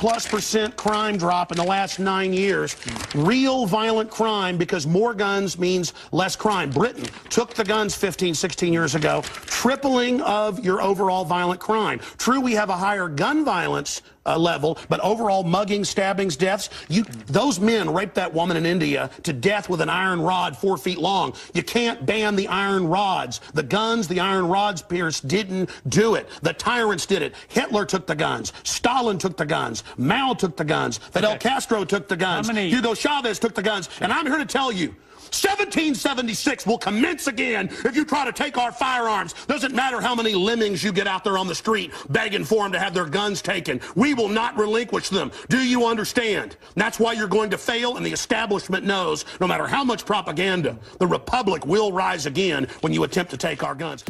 50+% crime drop in the last 9 years. Real violent crime, because more guns means less crime. Britain took the guns 15, 16 years ago, tripling of your overall violent crime. True, we have a higher gun violence level, but overall muggings, stabbings, deaths, those men raped that woman in India to death with an iron rod 4 feet long. You can't ban the iron rods. The guns, the iron rods, Pierce, didn't do it. The tyrants did it. Hitler took the guns. Stalin took the guns. Mao took the guns. Fidel Castro took the guns. Hugo Chavez took the guns. And I'm here to tell you, 1776 will commence again if you try to take our firearms. Doesn't matter how many lemmings you get out there on the street begging for them to have their guns taken. We will not relinquish them. Do you understand? That's why you're going to fail, and the establishment knows no matter how much propaganda, the Republic will rise again when you attempt to take our guns.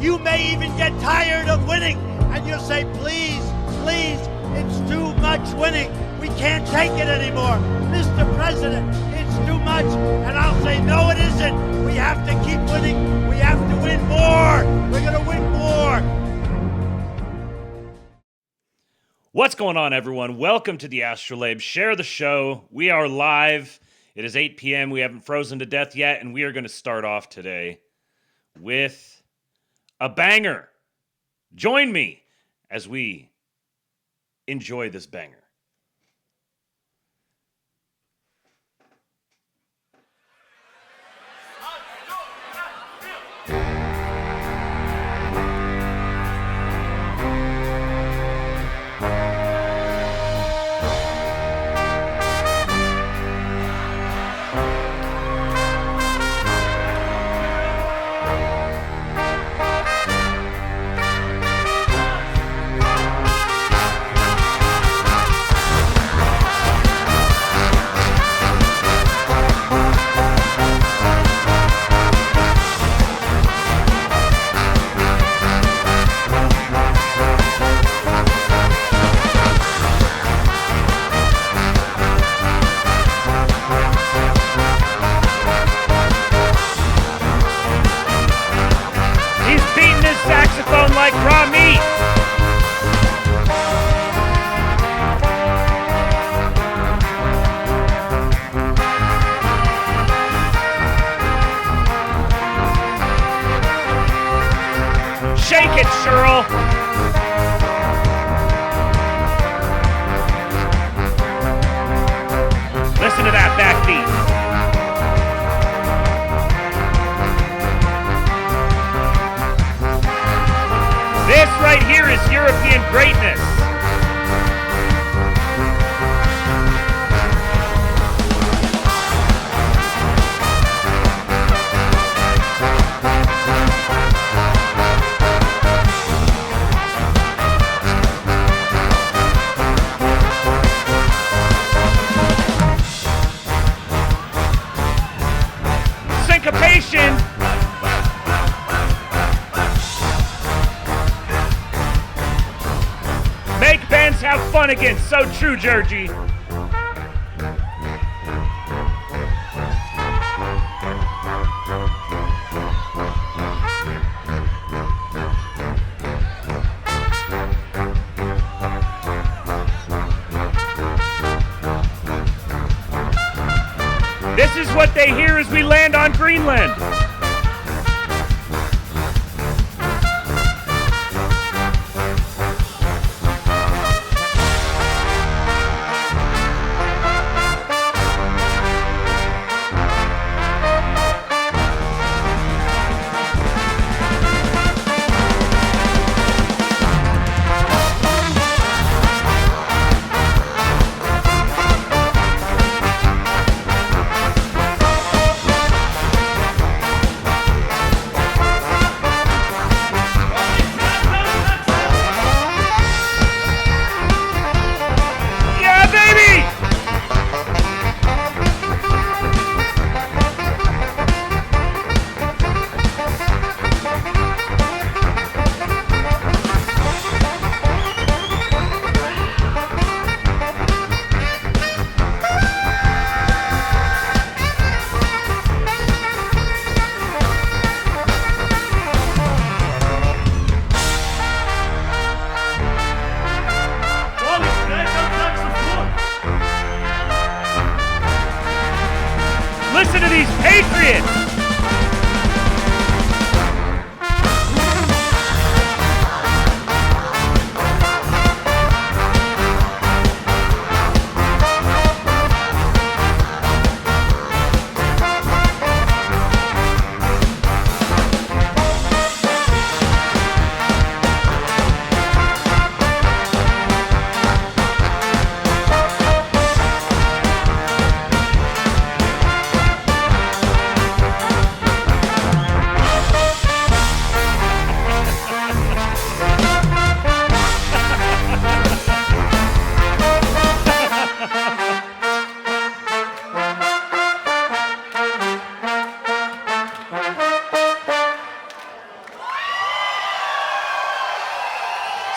You may even get tired of winning, and you'll say, please, please, it's too much winning. We can't take it anymore. Mr. President, it's too much. And I'll say, no, it isn't. We have to keep winning. We have to win more. We're going to win more. What's going on, everyone? Welcome to the ASTROLABE. Share the show. We are live. It is 8 p.m. We haven't frozen to death yet, and we are going to start off today with a banger. Join me as we enjoy this banger. Like raw meat. Shake it, Cheryl. Listen to that backbeat. This right here is European greatness. Let's have fun again. So true, Georgie. This is what they hear as we land on Greenland. Listen to these patriots!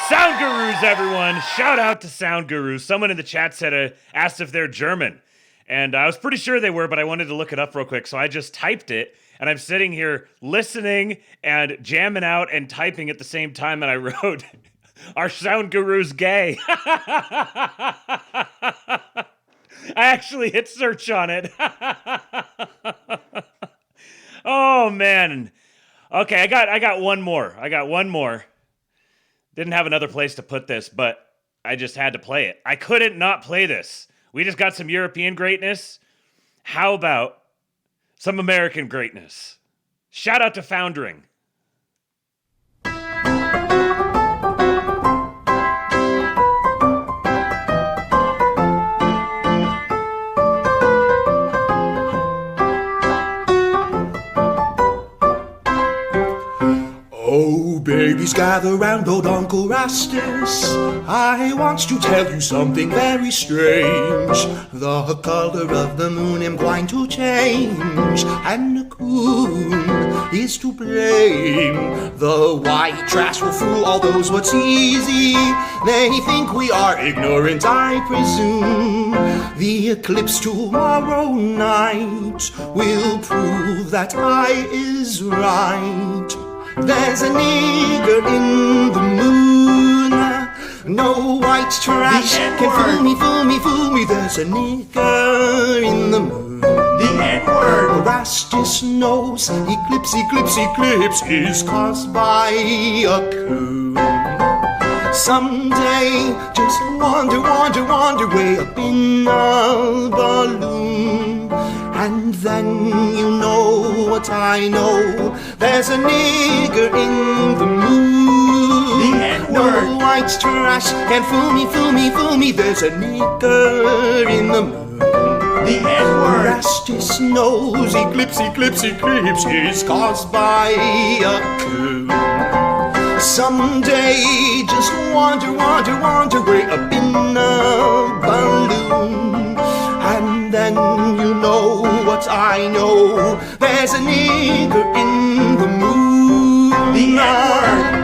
Sound Gurus, everyone. Shout out to Sound Gurus. Someone in the chat said, asked if they're German. And I was pretty sure they were, but I wanted to look it up real quick. So I just typed it, and I'm sitting here listening and jamming out and typing at the same time. And I wrote, "Our Sound Guru's gay." I actually hit search on it. Oh, man. Okay, I got one more. Didn't have another place to put this, but I just had to play it. I couldn't not play this. We just got some European greatness. How about some American greatness? Shout out to Foundering. Oh, babies, gather round old Uncle Rastus. I want to tell you something very strange. The color of the moon inclined to change, and the coon is to blame. The white trash will fool all those what's easy. They think we are ignorant, I presume. The eclipse tomorrow night will prove that I is right. There's a nigger in the moon. No white trash can fool me. There's a nigger in the moon. The N-word. Rastus knows eclipse is caused by a coon. Someday, just wander way up in a balloon. And then you know what I know. There's a nigger in the moon. The N-word. No white trash can fool me. There's a nigger in the moon. The N-word. Rastus knows eclipse is caused by a coon. Someday, just wander way up in a balloon. And then you know what I know. There's a nigger in the moon. The N-word.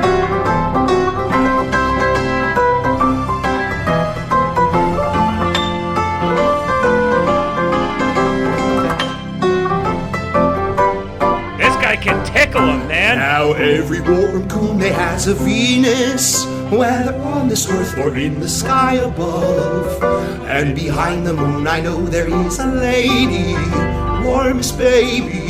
every warm coon they has a Venus, whether on this earth or in the sky above. And behind the moon I know there is a lady, warmest baby,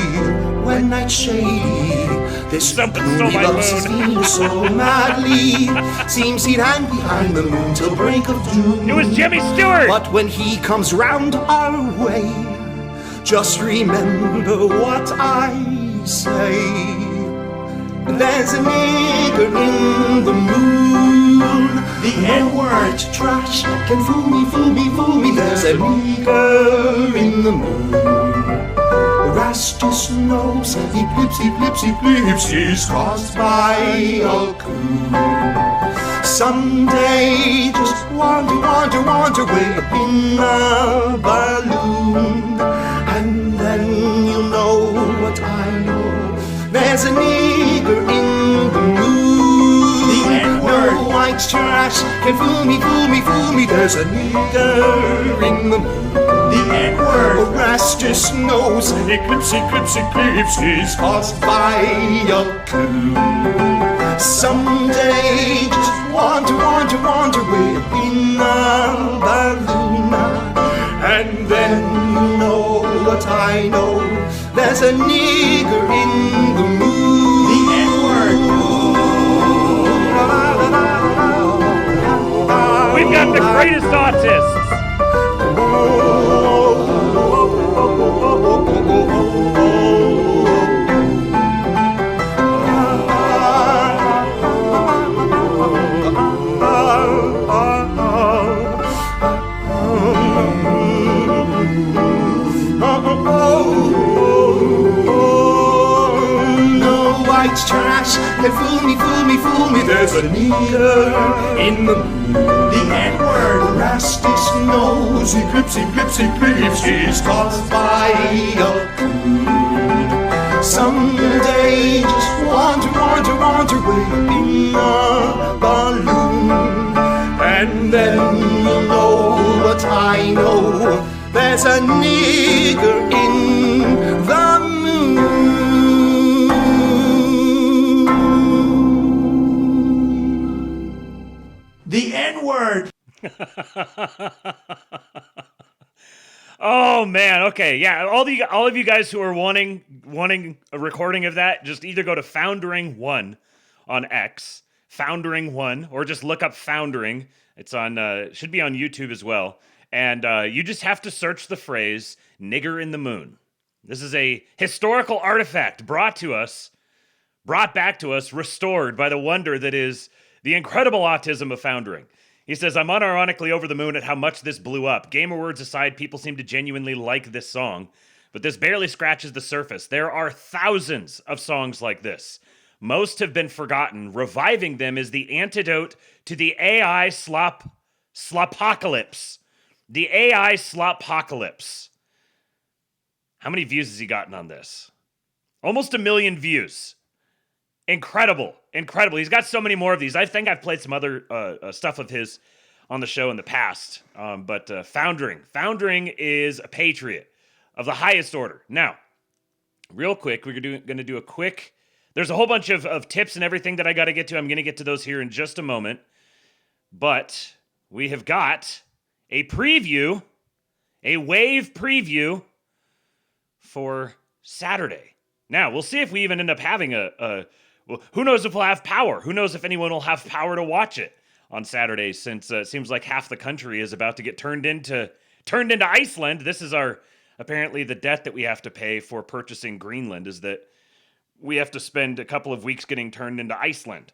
when night's shady. This Something coon stole my loves his moon. Venus so madly, seems he'd hang behind the moon till break of doom. It was Jimmy Stewart. But when he comes round our way, just remember what I say. There's a nigger in the moon. The N-word trash can fool me, fool me, fool me. There's a nigger in the moon. Rastus knows he blips, he's caused by a coon. Someday just wander way up in a balloon, and then you'll know what I know. There's a nigger in the moon. The N-word. No white trash can fool me, fool me, fool me. There's a nigger in the moon. The N-word. Rastus knows eclipse, he's caused by a coon. Someday just wander way up in a balloon, and then you know what I know. There's a nigger in the moon. The N-word. We've got the greatest autists. Trash can fool me, fool me, fool me. There's a nigger in the moon. The N-word. Rastus knows eclipse, he's caused by a coon. Someday just wander way in a balloon, and then you'll know what I know. There's a nigger in the moon. The N-word. Oh man, okay, yeah. All of you guys who are wanting a recording of that, just either go to Foundering1 on X, Foundering1, or just look up Foundering. It's on should be on YouTube as well. And you just have to search the phrase "nigger in the moon." This is a historical artifact brought back to us, restored by the wonder that is the incredible autism of Foundering. He says, I'm unironically over the moon at how much this blew up. Game Awards aside, people seem to genuinely like this song, but this barely scratches the surface. There are thousands of songs like this. Most have been forgotten. Reviving them is the antidote to the AI slopocalypse. The AI slopocalypse. How many views has he gotten on this? Almost 1 million views. Incredible. He's got so many more of these. I think I've played some other stuff of his on the show in the past. But Foundering is a patriot of the highest order. Now, real quick, we're going to do a quick... There's a whole bunch of tips and everything that I got to get to. I'm going to get to those here in just a moment. But we have got a preview, a wave preview for Saturday. Now, we'll see if we even end up having well, who knows if we'll have power? Who knows if anyone will have power to watch it on Saturday, since it seems like half the country is about to get turned into Iceland. This is apparently the debt that we have to pay for purchasing Greenland, is that we have to spend a couple of weeks getting turned into Iceland.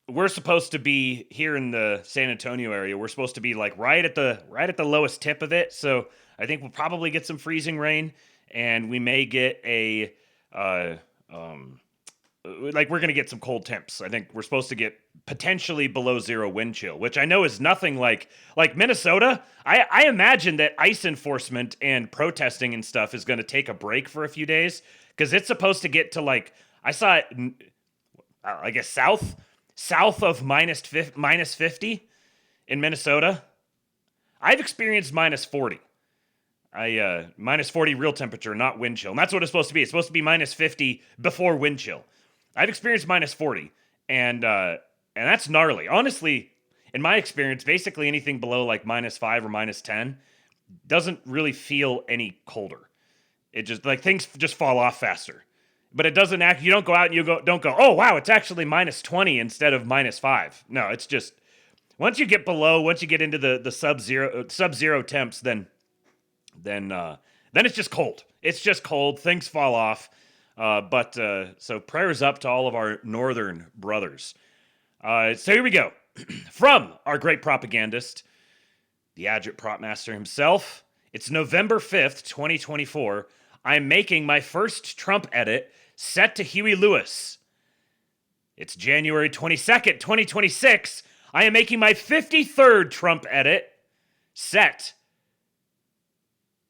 We're supposed to be here in the San Antonio area. We're supposed to be like right at the lowest tip of it. So I think we'll probably get some freezing rain, and we may get we're going to get some cold temps. I think we're supposed to get potentially below zero wind chill, which I know is nothing like Minnesota. I imagine that ice enforcement and protesting and stuff is going to take a break for a few days, because it's supposed to get to I saw it, I guess, south of minus 50 in Minnesota. I've experienced minus 40. Minus 40 real temperature, not wind chill. And that's what it's supposed to be. It's supposed to be minus 50 before wind chill. I've experienced minus 40, and that's gnarly. Honestly, in my experience, basically anything below like minus 5 or minus 10 doesn't really feel any colder. It just like things just fall off faster. But it doesn't act. You don't go out and don't go. Oh wow, it's actually minus 20 instead of minus 5. No, it's just once you get into the sub-zero temps, then it's just cold. It's just cold. Things fall off. So prayers up to all of our northern brothers. So here we go. From our great propagandist, the Adjut Prop Master himself. It's November 5th, 2024. I'm making my first Trump edit set to Huey Lewis. It's January 22nd, 2026. I am making my 53rd Trump edit set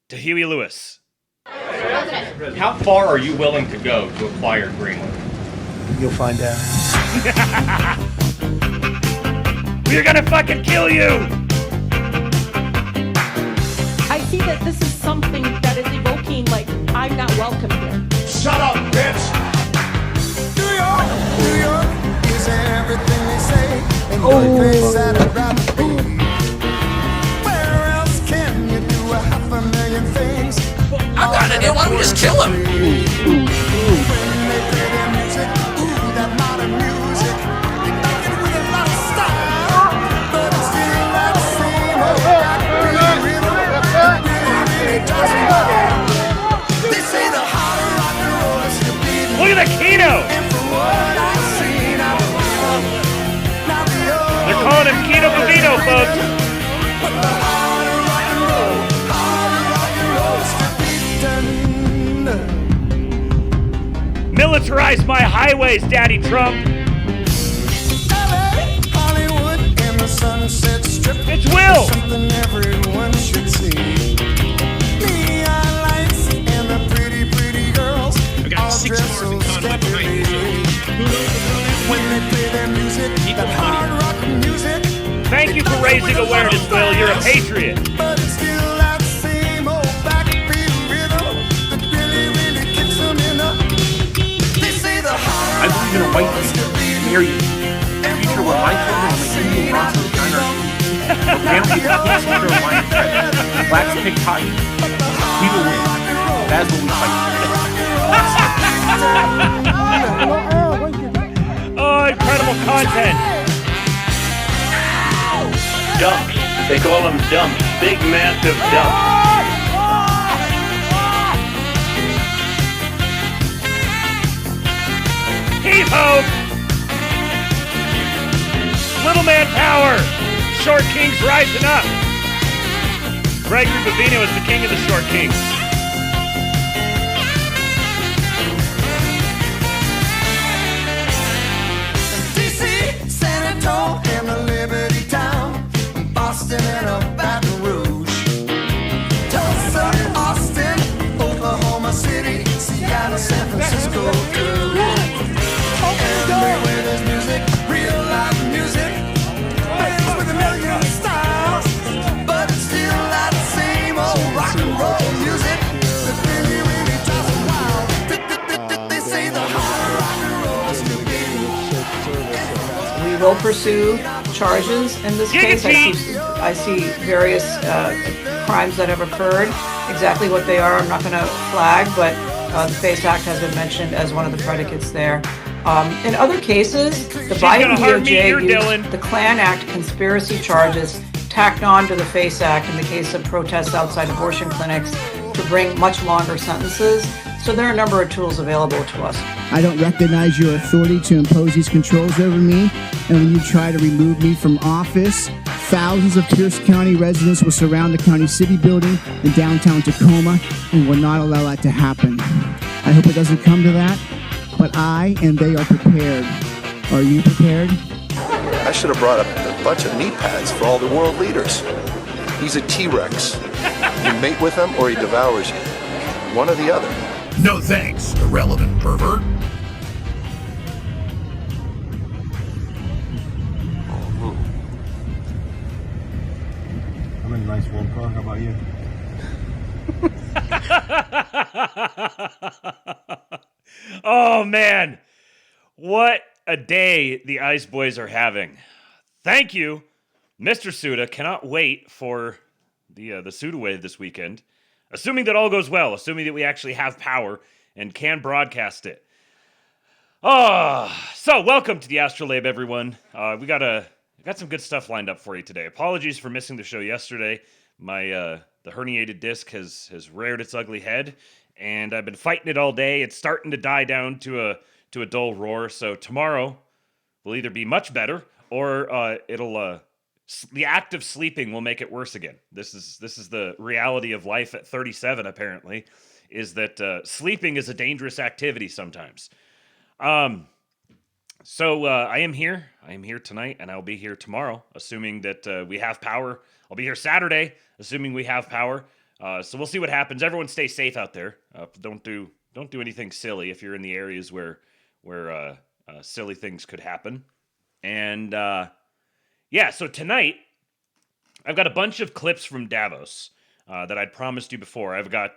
to Huey Lewis. How far are you willing to go to acquire Greenland? You'll find out. We're gonna fucking kill you! I see that this is something that is evoking, like, I'm not welcome here. Shut up, bitch! New York is everything they say, and the place that I'd rather be. Where else can you do 500,000 things? I've got an idea. Why don't we just kill him? When they play their music, that modern music, they make it with a lot of style, but it's still that same old backbeat rhythm. It doesn't matter. They say the harder rock and roll is the beat. Look at the Keno! And from what I've seen, I believe now the old. They're calling him Keno Bovino, folks. But the harder rock and roll is the beat. Militarize my highways, Daddy Trump. LA, Hollywood, and the Sunset Strip. It's Will. Something everyone should see. Neon lights and the pretty, pretty girls. I got all 6 dressed hours so in Conway behind me. scantily. When they play their music, that hard rock music. Thank you for raising awareness, Will. You're a patriot. But it's still that same old backbeat rhythm that really, really kicks them in the. They say the hard I believe in a white future. Marry you. A future where my children will make equal bronze and iron. Where families have peace and underlying threat. Blacks pick cotton. We will win. That's what we fight for. Oh, incredible content. Dumps. They call them dumps. Big, massive dumps. Heave ho! Little man power! Short Kings rising up! Gregory Bovino is the king of the Short Kings. DC, San Antonio, and the Liberty Town, Boston and a Baton Rouge, Tulsa, Austin, Oklahoma City, Seattle, San Francisco, too. Everywhere there's music, real live music, bands with a million styles, but it's still that same old rock and roll music that really, really does it wild. They say the hard rock and roll is the beat. We will pursue charges in this case. I see various crimes that have occurred. Exactly what they are, I'm not going to flag, but the FACE Act has been mentioned as one of the predicates there. In other cases, the Biden DOJ used the Klan Act conspiracy charges tacked on to the FACE Act in the case of protests outside abortion clinics to bring much longer sentences. So there are a number of tools available to us. I don't recognize your authority to impose these controls over me. And when you try to remove me from office, thousands of Pierce County residents will surround the county city building in downtown Tacoma and will not allow that to happen. I hope it doesn't come to that, but I and they are prepared. Are you prepared? I should have brought a bunch of knee pads for all the world leaders. He's a T-Rex. You mate with him or he devours you. One or the other. No thanks, irrelevant pervert. I'm in a nice warm car. How about you? Oh, man. What a day the Ice Boys are having. Thank you, Mr. Suda. Cannot wait for the Suda Wave this weekend. Assuming that all goes well, assuming that we actually have power and can broadcast it. So welcome to the Astrolabe, everyone. We got some good stuff lined up for you today. Apologies for missing the show yesterday. My the herniated disc has reared its ugly head, and I've been fighting it all day. It's starting to die down to a dull roar. So tomorrow will either be much better or the act of sleeping will make it worse again. This is the reality of life at 37. Apparently, is that sleeping is a dangerous activity sometimes. So I am here. I am here tonight, and I'll be here tomorrow, assuming that we have power. I'll be here Saturday, assuming we have power. So we'll see what happens. Everyone stay safe out there. Don't do anything silly if you're in the areas where silly things could happen. And so tonight I've got a bunch of clips from Davos that I'd promised you before. I've got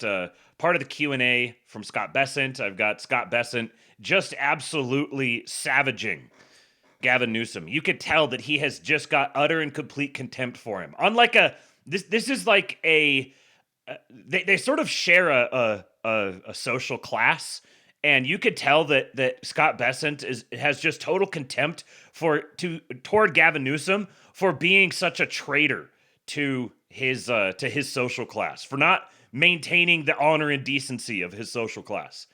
part of the Q&A from Scott Bessent. I've got Scott Bessent just absolutely savaging Gavin Newsom. You could tell that he has just got utter and complete contempt for him. Unlike this is like they sort of share a social class, and you could tell that Scott Bessent has just total contempt toward Gavin Newsom for being such a traitor to his social class, for not maintaining the honor and decency of his social class.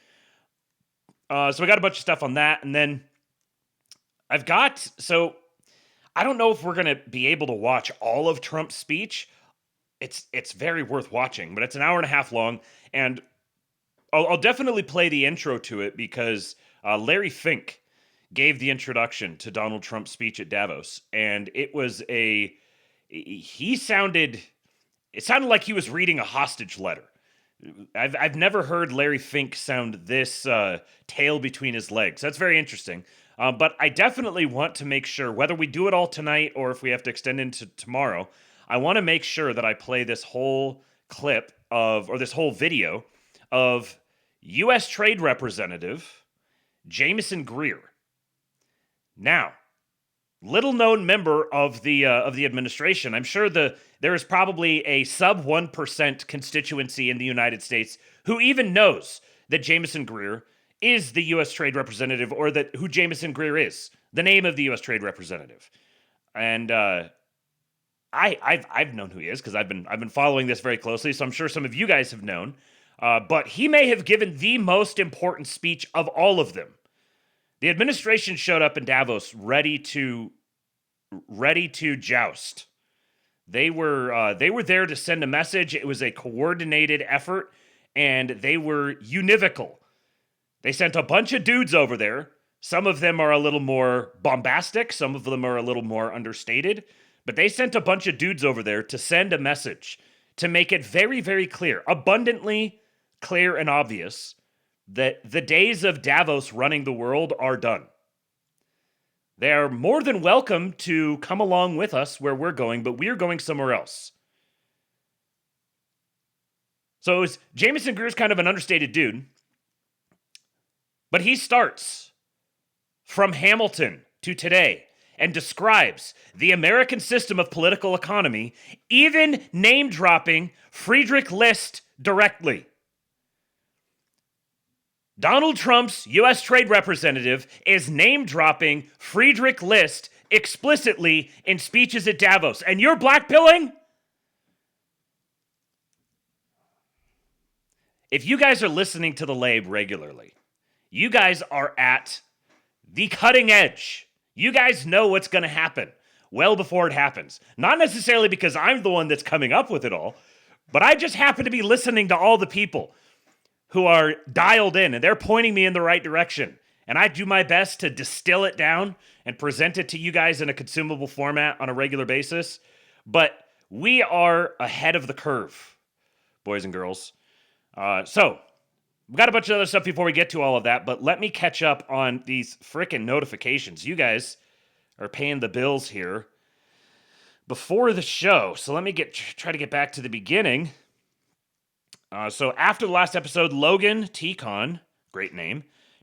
So we got a bunch of stuff on that, and then I don't know if we're gonna be able to watch all of Trump's speech. It's very worth watching, but it's an hour and a half long, and I'll definitely play the intro to it because Larry Fink gave the introduction to Donald Trump's speech at Davos, and it sounded like he was reading a hostage letter. I've never heard Larry Fink sound this tail between his legs. That's very interesting. But I definitely want to make sure, whether we do it all tonight or if we have to extend into tomorrow, I want to make sure that I play this whole clip this whole video of U.S. Trade Representative Jameson Greer. Now, little known member of the administration. I'm sure there is probably a sub 1% constituency in the United States who even knows that Jameson Greer is the U.S. Trade Representative, or that who Jameson Greer is, the name of the U.S. Trade Representative. And I've known who he is because I've been following this very closely, so I'm sure some of you guys have known. But he may have given the most important speech of all of them. The administration showed up in Davos ready to joust. They were there to send a message. It was a coordinated effort, and they were univocal. They sent a bunch of dudes over there. Some of them are a little more bombastic. Some of them are a little more understated. But they sent a bunch of dudes over there to send a message, to make it very, very clear, abundantly clear and obvious, that the days of Davos running the world are done. They are more than welcome to come along with us where we're going, but we're going somewhere else. So Jameson Greer's kind of an understated dude, but he starts from Hamilton to today and describes the American system of political economy, even name-dropping Friedrich List directly. Donald Trump's U.S. Trade Representative is name-dropping Friedrich List explicitly in speeches at Davos. And you're blackpilling? If you guys are listening to the Labe regularly, you guys are at the cutting edge. You guys know what's going to happen well before it happens. Not necessarily because I'm the one that's coming up with it all, but I just happen to be listening to all the people who are dialed in, and they're pointing me in the right direction. And I do my best to distill it down and present it to you guys in a consumable format on a regular basis. But we are ahead of the curve, boys and girls. So we've got a bunch of other stuff before we get to all of that, but let me catch up on these frickin' notifications. You guys are paying the bills here before the show. So let me try to get back to the beginning. So after the last episode, Logan T-Con, great name,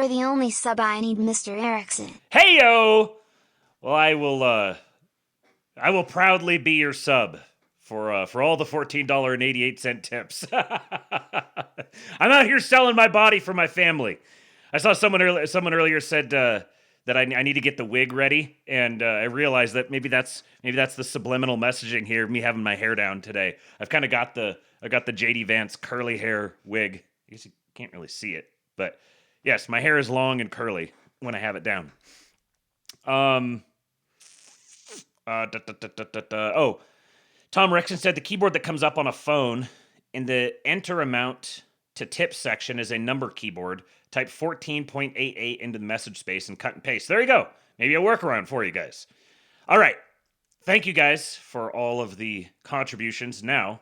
You're the only sub I need, Mr. Erickson. Heyo! Well, I will proudly be your sub for all the $14.88 tips. I'm out here selling my body for my family. I saw someone earlier said that I need to get the wig ready, and I realized that maybe that's the subliminal messaging here, me having my hair down today. I've kind of got the JD Vance curly hair wig. I guess you can't really see it, but yes, my hair is long and curly when I have it down. Oh, Tom Rexon said the keyboard that comes up on a phone in the enter amount to tip section is a number keyboard. Type 14.88 into the message space and cut and paste. There you go. Maybe a workaround for you guys. All right. Thank you guys for all of the contributions. Now,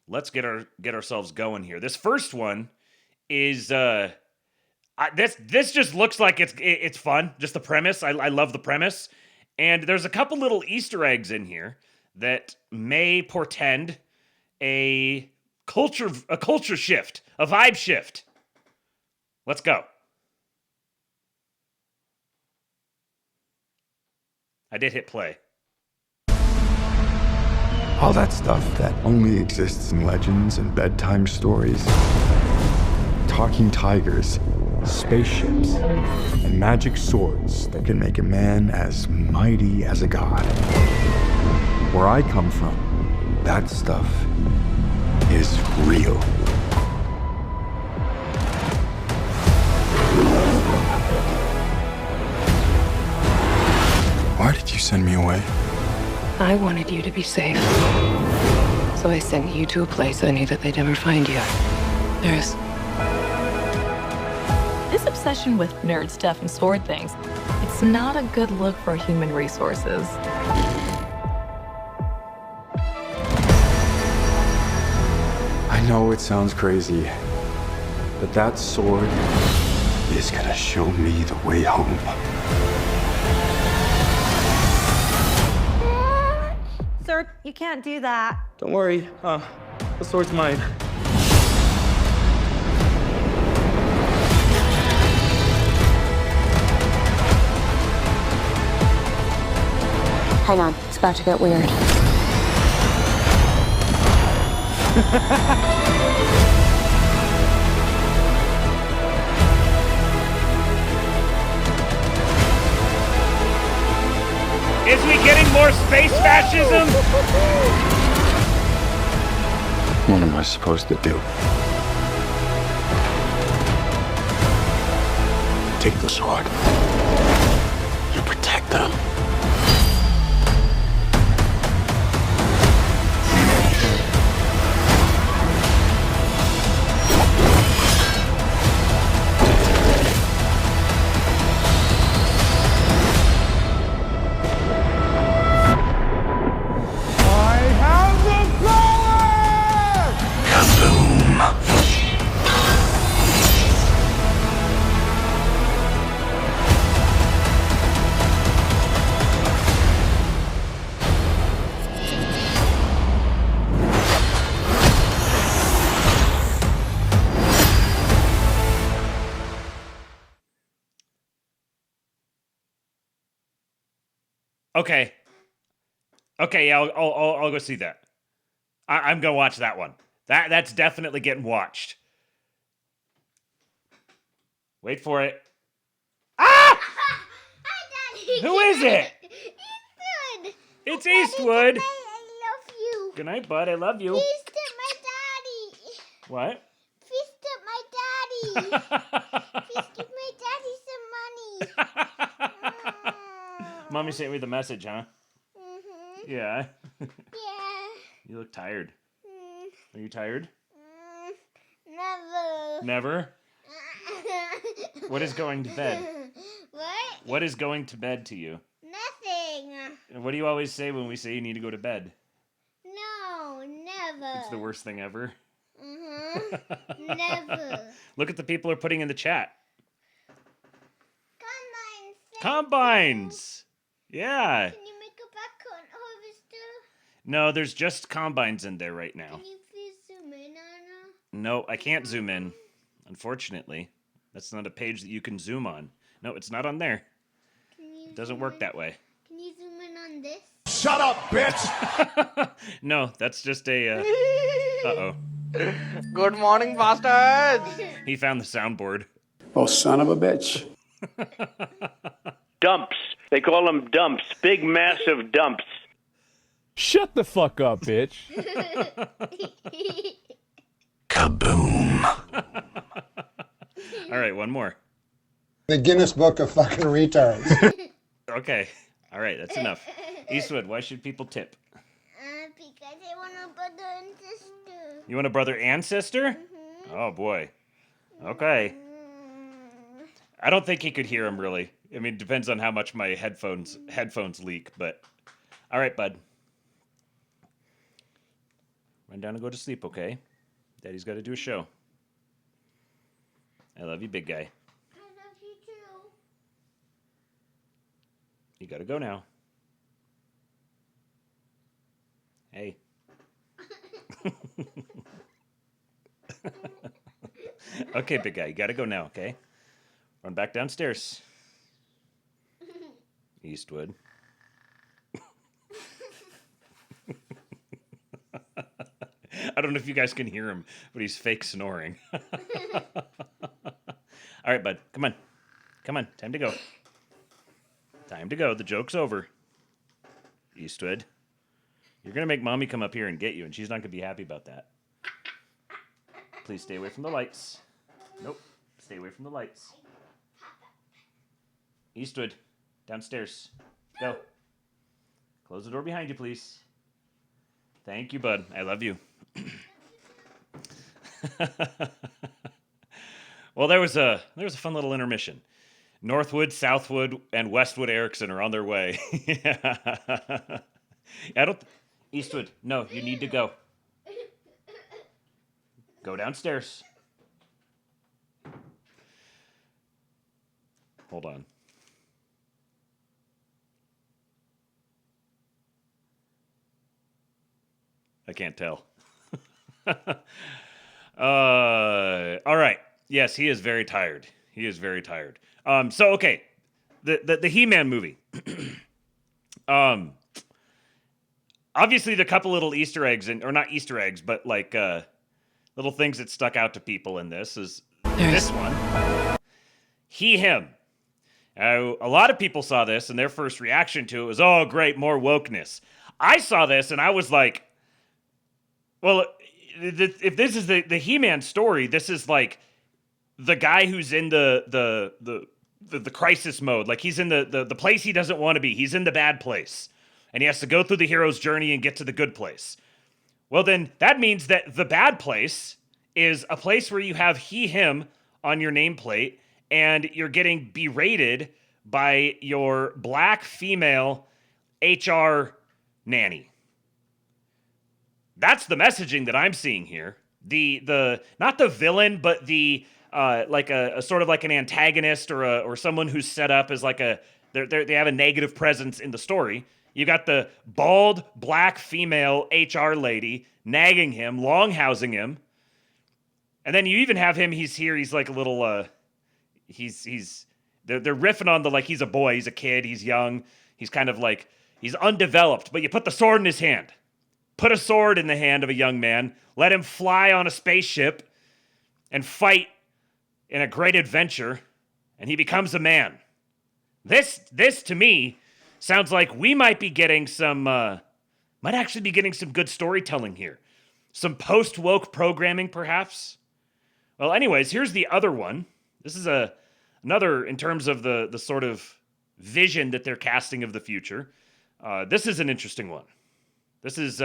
let's get ourselves going here. This first one is this just looks like it's fun. Just the premise. I love the premise. And there's a couple little Easter eggs in here that may portend a culture shift, a vibe shift. Let's go. I did hit play. All that stuff that only exists in legends and bedtime stories. Talking tigers, spaceships, and magic swords that can make a man as mighty as a god. Where I come from, that stuff is real. Why did you send me away? I wanted you to be safe. So I sent you to a place I knew that they'd never find you. There's... This obsession with nerd stuff and sword things, it's not a good look for human resources. I know it sounds crazy, but that sword is gonna show me the way home. Sir, you can't do that. Don't worry, the sword's mine. Hang on, it's about to get weird. Is we getting more space fascism? What am I supposed to do? Take the sword. You protect them. Okay, yeah, I'll go see that. I'm gonna watch that one. That's definitely getting watched. Wait for it. Ah! Who is it? Eastwood. It's Eastwood. Daddy, I love you. Good night, bud. I love you. Feast at my daddy. What? Feast at my daddy. Feast give my daddy some money. Mommy sent me the message, huh? Mm-hmm. Yeah. Yeah. You look tired. Are you tired? Never. Never? What is going to bed? What? What is going to bed to you? Nothing. And what do you always say when we say you need to go to bed? No, never. It's the worst thing ever. Mm-hmm. Never. Look at the people are putting in the chat. Combines. Combines. Yeah. Can you make a backcount harvester? No, there's just combines in there right now. Can you please zoom in, Anna? No, I can't zoom in, unfortunately. That's not a page that you can zoom on. No, it's not on there. It doesn't work that way. Can you zoom in on this? Shut up, bitch! No, that's just a. Uh-oh. Good morning, bastards! He found the soundboard. Oh, son of a bitch. Dumps. They call them dumps. Big, massive dumps. Shut the fuck up, bitch. Kaboom. All right, one more. The Guinness Book of fucking retards. Okay. All right, that's enough. Eastwood, why should people tip? Because I want a brother and sister. You want a brother and sister? Oh, boy. Okay. I don't think he could hear him, really. I mean, it depends on how much my headphones leak, but... All right, bud. Run down and go to sleep, okay? Daddy's got to do a show. I love you, big guy. I love you too. You got to go now. Hey. Okay, big guy, you got to go now, okay? Run back downstairs. Eastwood. I don't know if you guys can hear him, but he's fake snoring. All right, bud. Come on. Come on. Time to go. Time to go. The joke's over. Eastwood. You're going to make mommy come up here and get you, and she's not going to be happy about that. Please stay away from the lights. Nope. Stay away from the lights. Eastwood. Downstairs. Go. Close the door behind you, please. Thank you, bud. I love you. Well, there was a fun little intermission. Northwood, Southwood, and Westwood Erickson are on their way. Eastwood, no, you need to go. Go downstairs. Hold on. I can't tell. All right. Yes, he is very tired. He is very tired. So okay, the He-Man movie. Obviously, the couple little Easter eggs, or not Easter eggs, but like little things that stuck out to people in this is this one. He, him. A lot of people saw this, and their first reaction to it was, "Oh, great, more wokeness." I saw this, and I was like, well, if this is the He-Man story, this is like the guy who's in the crisis mode. Like he's in the place he doesn't want to be. He's in the bad place. And he has to go through the hero's journey and get to the good place. Well, then that means that the bad place is a place where you have he, him on your nameplate, and you're getting berated by your black female HR nanny. That's the messaging that I'm seeing here. The not the villain, but the like a sort of like an antagonist or someone who's set up as like they have a negative presence in the story. You got the bald black female HR lady nagging him, longhousing him, and then you even have him. He's here. He's like a little. They're riffing on the like he's a boy, he's a kid, he's young, he's kind of like he's undeveloped. But you put the sword in his hand. Put a sword in the hand of a young man, let him fly on a spaceship and fight in a great adventure, and he becomes a man. This to me sounds like we might be getting might actually be getting some good storytelling here. Some post-woke programming, perhaps. Well, anyways, here's the other one. This is another in terms of the sort of vision that they're casting of the future. This is an interesting one. This is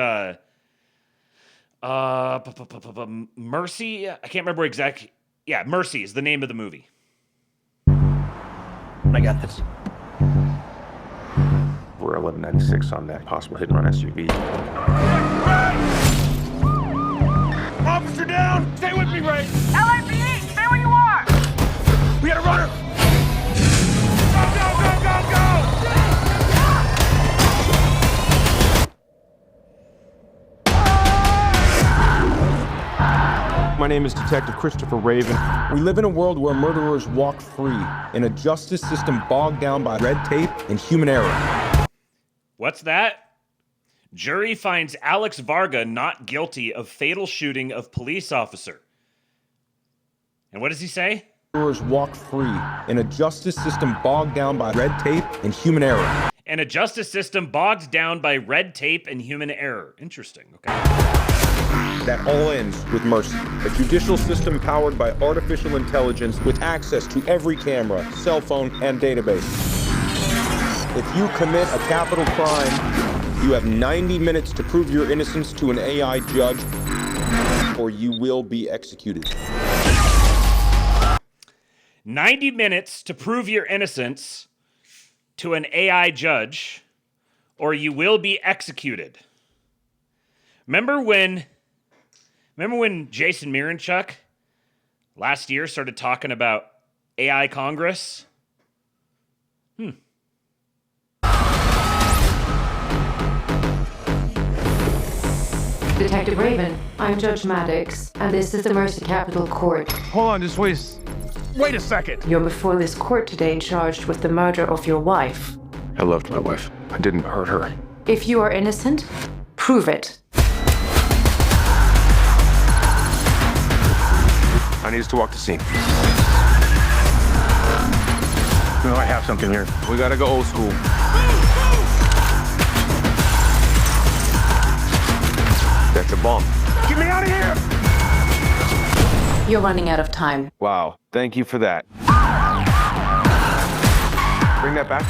Mercy. I can't remember exactly. Yeah, Mercy is the name of the movie. I got this. We're 1196 on that possible hit and run SUV. Officer down! Stay with me, Ray! LAPD, stay where you are! We got a runner! Go, go, go, go, go! My name is Detective Christopher Raven. We live in a world where murderers walk free, in a justice system bogged down by red tape and human error. What's that? Jury finds Alex Varga not guilty of fatal shooting of police officer. And what does he say? Murderers walk free, in a justice system bogged down by red tape and human error. And a justice system bogged down by red tape and human error. Interesting, okay. That all ends with mercy. A judicial system powered by artificial intelligence with access to every camera, cell phone, and database. If you commit a capital crime, you have 90 minutes to prove your innocence to an AI judge, or you will be executed. 90 minutes to prove your innocence to an AI judge, or you will be executed. Remember when Jason Miranchuk last year started talking about AI Congress? Detective Raven, I'm Judge Maddox, and this is the Mercy Capital Court. Hold on, just wait a second. You're before this court today charged with the murder of your wife. I loved my wife. I didn't hurt her. If you are innocent, prove it. I need us to walk the scene. No, I have something here. We gotta go old school. That's a bomb. Get me out of here! You're running out of time. Wow, thank you for that. Bring that back.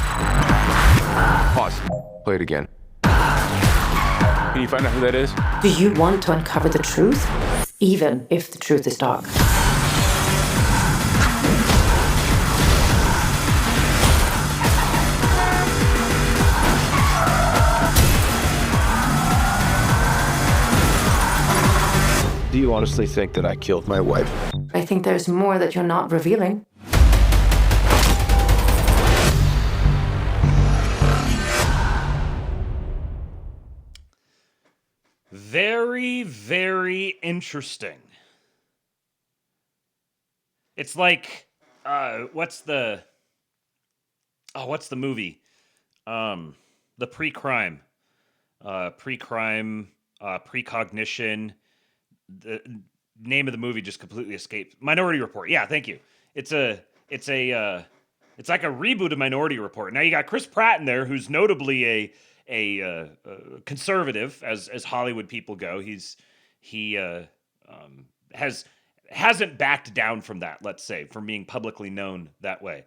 Pause. Play it again. Can you find out who that is? Do you want to uncover the truth? Even if the truth is dark. Do you honestly think that I killed my wife? I think there's more that you're not revealing. Very, very interesting. It's like, what's the movie? The pre-crime, precognition. The name of the movie just completely escaped. Minority Report. Yeah, thank you. It's like a reboot of Minority Report. Now you got Chris Pratt in there, who's notably a conservative as Hollywood people go. He hasn't backed down from that, let's say, from being publicly known that way.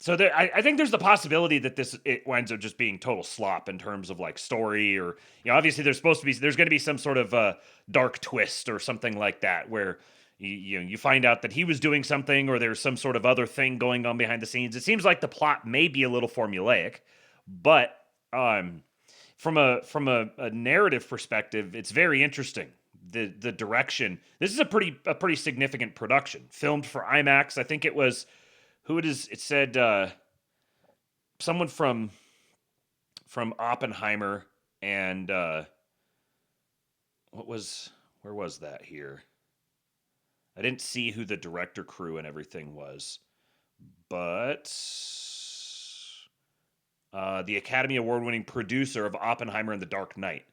So I think there's the possibility that it winds up just being total slop in terms of like story, or obviously there's going to be some sort of dark twist or something like that where you find out that he was doing something, or there's some sort of other thing going on behind the scenes. It seems like the plot may be a little formulaic, but from a narrative perspective, it's very interesting. The direction. This is a pretty significant production, filmed for IMAX. I think it was. Who it is? It said someone from Oppenheimer and where was that here? I didn't see who the director, crew, and everything was, but the Academy Award-winning producer of Oppenheimer and The Dark Knight.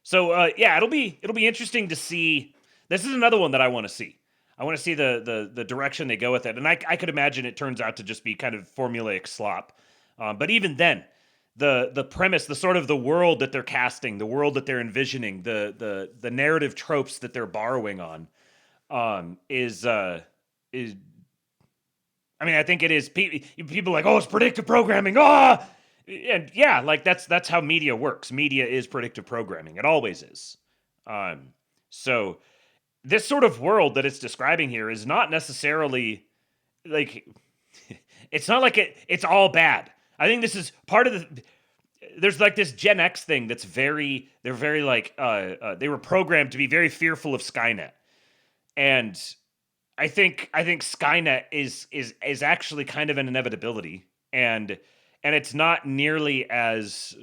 So it'll be interesting to see. This is another one that I want to see. I want to see the direction they go with it. And I could imagine it turns out to just be kind of formulaic slop. But even then, the premise, the sort of the world that they're casting, the world that they're envisioning, the narrative tropes that they're borrowing on, is I mean, I think it is. People are like, oh, it's predictive programming. And yeah, like that's how media works. Media is predictive programming. It always is. So this sort of world that it's describing here is not necessarily like, it's not like it's all bad. I think this is part of there's like this Gen X thing that's they're very like, they were programmed to be very fearful of Skynet. And I think Skynet is actually kind of an inevitability. And it's not nearly as,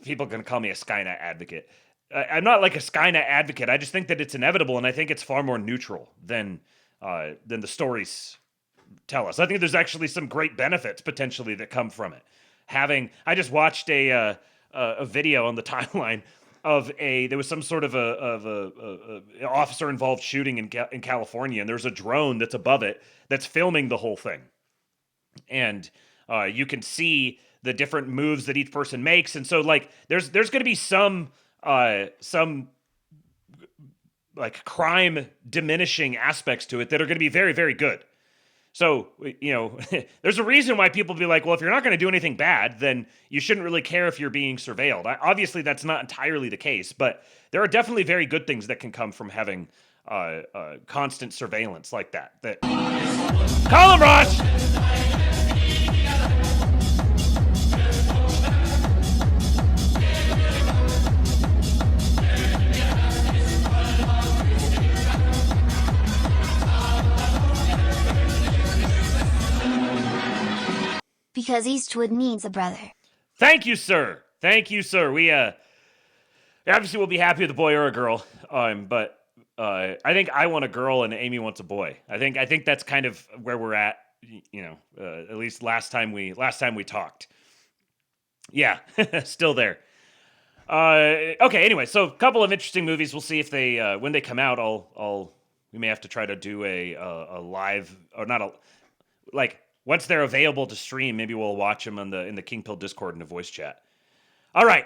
People are gonna call me a Skynet advocate. I'm not like a Skynet advocate. I just think that it's inevitable, and I think it's far more neutral than the stories tell us. I think there's actually some great benefits potentially that come from it. I just watched a video on the timeline of there was some sort of a officer involved shooting in California, and there's a drone that's above it that's filming the whole thing, and you can see the different moves that each person makes, and so like there's going to be some like crime diminishing aspects to it that are going to be very, very good. So, there's a reason why people be like, well, if you're not going to do anything bad, then you shouldn't really care if you're being surveilled. Obviously, that's not entirely the case, but there are definitely very good things that can come from having constant surveillance like that. Call him, Ross! Because Eastwood needs a brother. Thank you, sir. Thank you, sir. We obviously will be happy with a boy or a girl. But I think I want a girl and Amy wants a boy. I think that's kind of where we're at. At least last time we talked. Yeah, still there. Okay. Anyway, so a couple of interesting movies. We'll see if they when they come out. We may have to try to do a live or not a like. Once they're available to stream, maybe we'll watch them in the King Pill Discord in a voice chat. All right,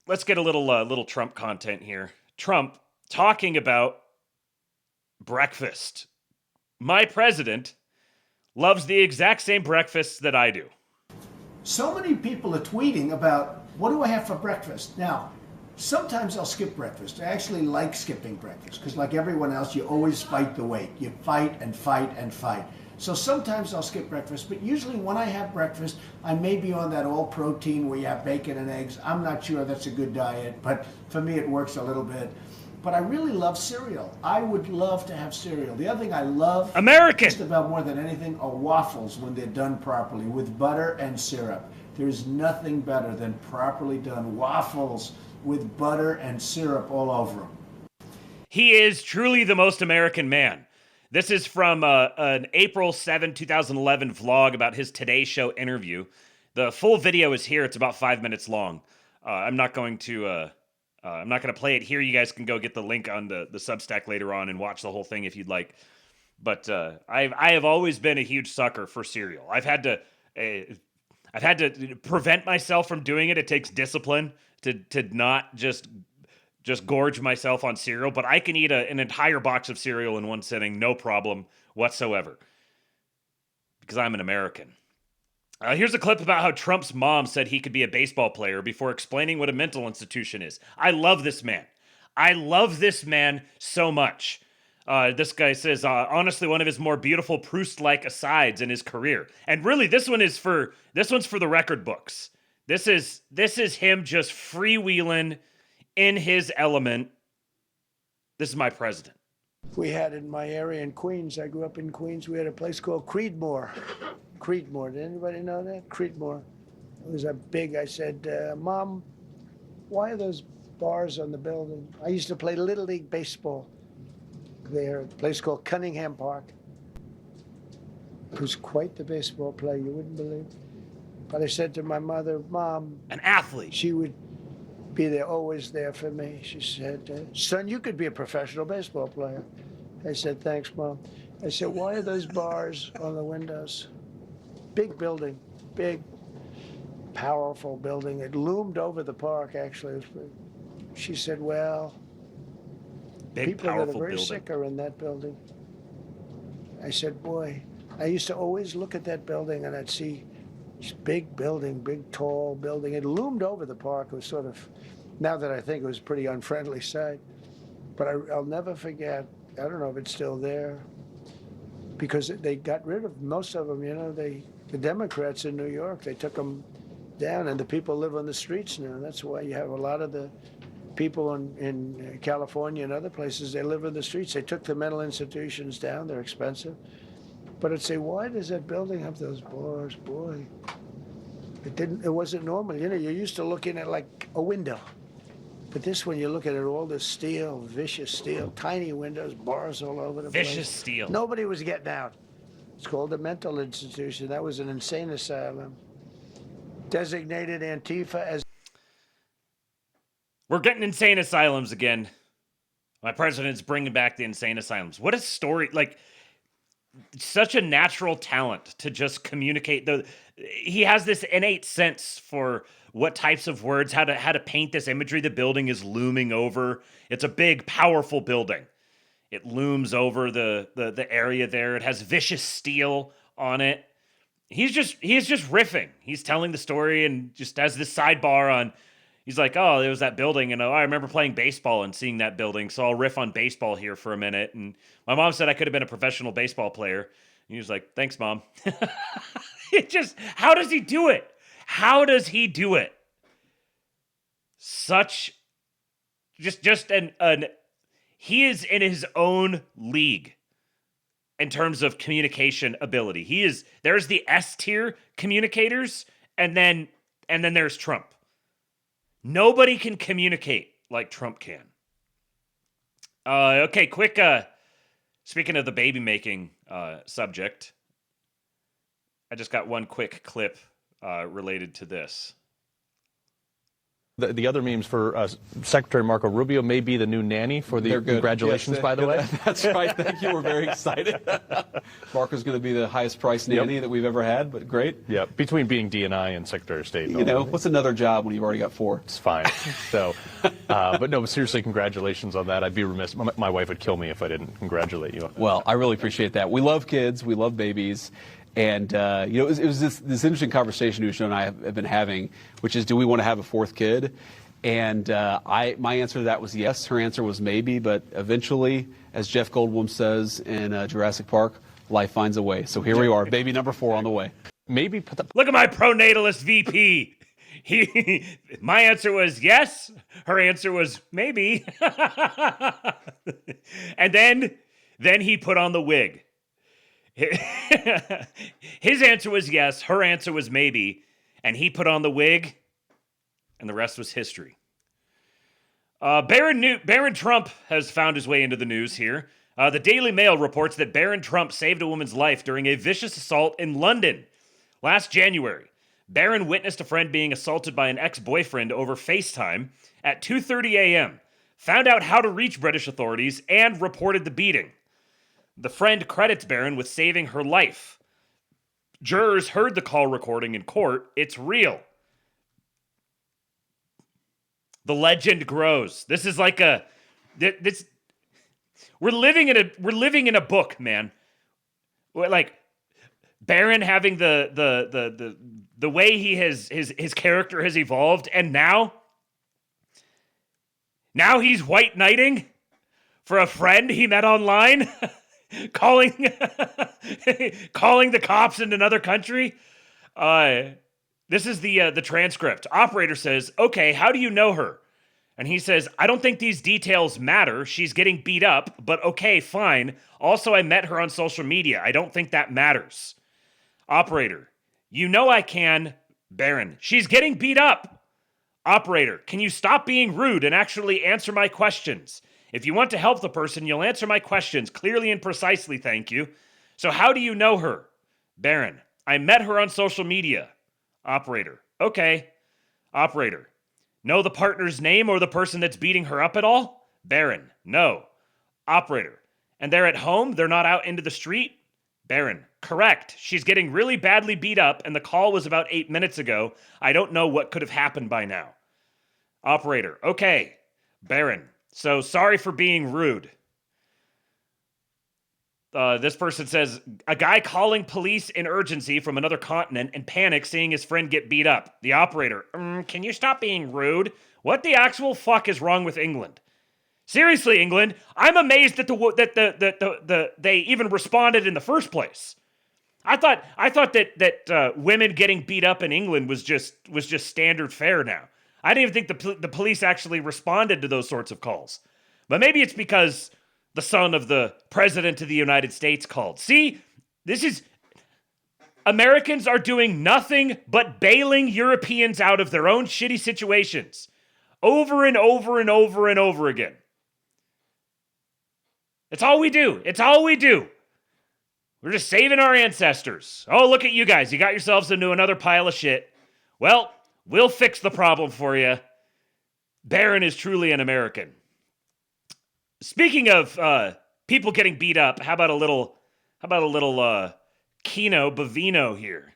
let's get a little Trump content here. Trump talking about breakfast. My president loves the exact same breakfast that I do. So many people are tweeting about, what do I have for breakfast? Now, sometimes I'll skip breakfast. I actually like skipping breakfast because like everyone else, you always fight the weight. You fight and fight and fight. So sometimes I'll skip breakfast, but usually when I have breakfast, I may be on that all protein where you have bacon and eggs. I'm not sure that's a good diet, but for me it works a little bit. But I really love cereal. I would love to have cereal. The other thing I love just about more than anything are waffles when they're done properly with butter and syrup. There's nothing better than properly done waffles with butter and syrup all over them. He is truly the most American man. This is from an April 7, 2011 vlog about his Today Show interview. The full video is here. It's about 5 minutes long. I'm not going to play it here. You guys can go get the link on the Substack later on and watch the whole thing if you'd like. But I have always been a huge sucker for cereal. I've had to prevent myself from doing it. It takes discipline to not just gorge myself on cereal, but I can eat an entire box of cereal in one sitting, no problem whatsoever, because I'm an American. Here's a clip about how Trump's mom said he could be a baseball player before explaining what a mental institution is. I love this man. I love this man so much. This guy says, honestly, one of his more beautiful Proust-like asides in his career. And really, this one's for the record books. This is him just freewheeling in his element. This is my president. We had in my area in Queens, I grew up in Queens, we had a place called Creedmoor. Creedmoor, did anybody know that? Creedmoor. It was I said, Mom, why are those bars on the building? I used to play Little League Baseball there, a place called Cunningham Park. He was quite the baseball player, you wouldn't believe. But I said to my mother, Mom. An athlete. She would be there, always there for me. She said, son, you could be a professional baseball player. I said, thanks, Mom. I said, why are those bars on the windows? Big building, big, powerful building. It loomed over the park, actually. She said, well, big, people that are very sick are in that building. I said, boy, I used to always look at that building and I'd see this big building, big, tall building. It loomed over the park. It was sort of, now that I think it was a pretty unfriendly sight. But I'll never forget, I don't know if it's still there, because they got rid of most of them, the Democrats in New York, they took them down, and the people live on the streets now. That's why you have a lot of the people in California and other places, they live in the streets. They took the mental institutions down. They're expensive. But I'd say, why does that building have those bars? Boy, It wasn't normal. You know, you're used to looking at like a window. But this one, you're looking at all this steel, vicious steel, tiny windows, bars all over the place. Vicious steel. Nobody was getting out. It's called a mental institution. That was an insane asylum. Designated Antifa as... We're getting insane asylums again. My president's bringing back the insane asylums. What a story. Like, such a natural talent to just communicate. He has this innate sense for what types of words, how to paint this imagery. The building is looming over. It's a big, powerful building. It looms over the area there. It has vicious steel on it. He's just riffing. He's telling the story and just has this sidebar on. He's like, oh, there was that building, and I remember playing baseball and seeing that building, so I'll riff on baseball here for a minute. And my mom said I could have been a professional baseball player. And he was like, thanks, Mom. How does he do it? How does he do it? He is in his own league in terms of communication ability. There's the S tier communicators, and then there's Trump. Nobody can communicate like Trump can. Okay, quick. Speaking of the baby making subject, I just got one quick clip related to this. The other memes for Secretary Marco Rubio may be the new nanny for the congratulations, by the way. That's right. Thank you. We're very excited. Marco's going to be the highest priced nanny that we've ever had, but great. Yeah, between being DNI and Secretary of State. You know, what's another job when you've already got 4? It's fine. So, but no, seriously, congratulations on that. I'd be remiss. My wife would kill me if I didn't congratulate you. Well, I really appreciate that. We love kids. We love babies. And, you know, it was this interesting conversation Usha and I have been having, which is, do we want to have a 4th kid? And my answer to that was yes. Her answer was maybe. But eventually, as Jeff Goldblum says in Jurassic Park, life finds a way. So here we are, baby number 4 on the way. Maybe Look at my pronatalist VP. My answer was yes. Her answer was maybe. And then he put on the wig. His answer was yes, her answer was maybe, and he put on the wig, and the rest was history. Barron Trump has found his way into the news here. The Daily Mail reports that Barron Trump saved a woman's life during a vicious assault in London. Last January, Barron witnessed a friend being assaulted by an ex-boyfriend over FaceTime at 2:30 a.m., found out how to reach British authorities, and reported the beating. The friend credits Barron with saving her life. Jurors heard the call recording in court. It's real. The legend grows. This is like we're living in a book, man. Like Barron having the way his character has evolved, and now he's white knighting for a friend he met online. calling the cops in another country. This is the transcript. Operator says, okay, how do you know her? And he says, I don't think these details matter. She's getting beat up, but okay, fine. Also, I met her on social media. I don't think that matters. Operator, you know I can. Barron, she's getting beat up. Operator, can you stop being rude and actually answer my questions? If you want to help the person, you'll answer my questions clearly and precisely, thank you. So how do you know her? Barron, I met her on social media. Operator, okay. Operator, know the partner's name or the person that's beating her up at all? Barron, no. Operator, and they're at home? They're not out into the street? Barron, correct. She's getting really badly beat up, and the call was about 8 minutes ago. I don't know what could have happened by now. Operator, okay. Barron, so sorry for being rude. This person says, a guy calling police in urgency from another continent and panics seeing his friend get beat up. The operator, can you stop being rude? What the actual fuck is wrong with England? Seriously, England, I'm amazed that they even responded in the first place. I thought that women getting beat up in England was just standard fare now. I didn't even think the police actually responded to those sorts of calls. But maybe it's because the son of the president of the United States called. See, this is... Americans are doing nothing but bailing Europeans out of their own shitty situations over and over and over and over again. It's all we do. It's all we do. We're just saving our ancestors. Oh, look at you guys. You got yourselves into another pile of shit. Well, we'll fix the problem for you. Barron is truly an American. Speaking of people getting beat up, how about a little Kino Bovino here?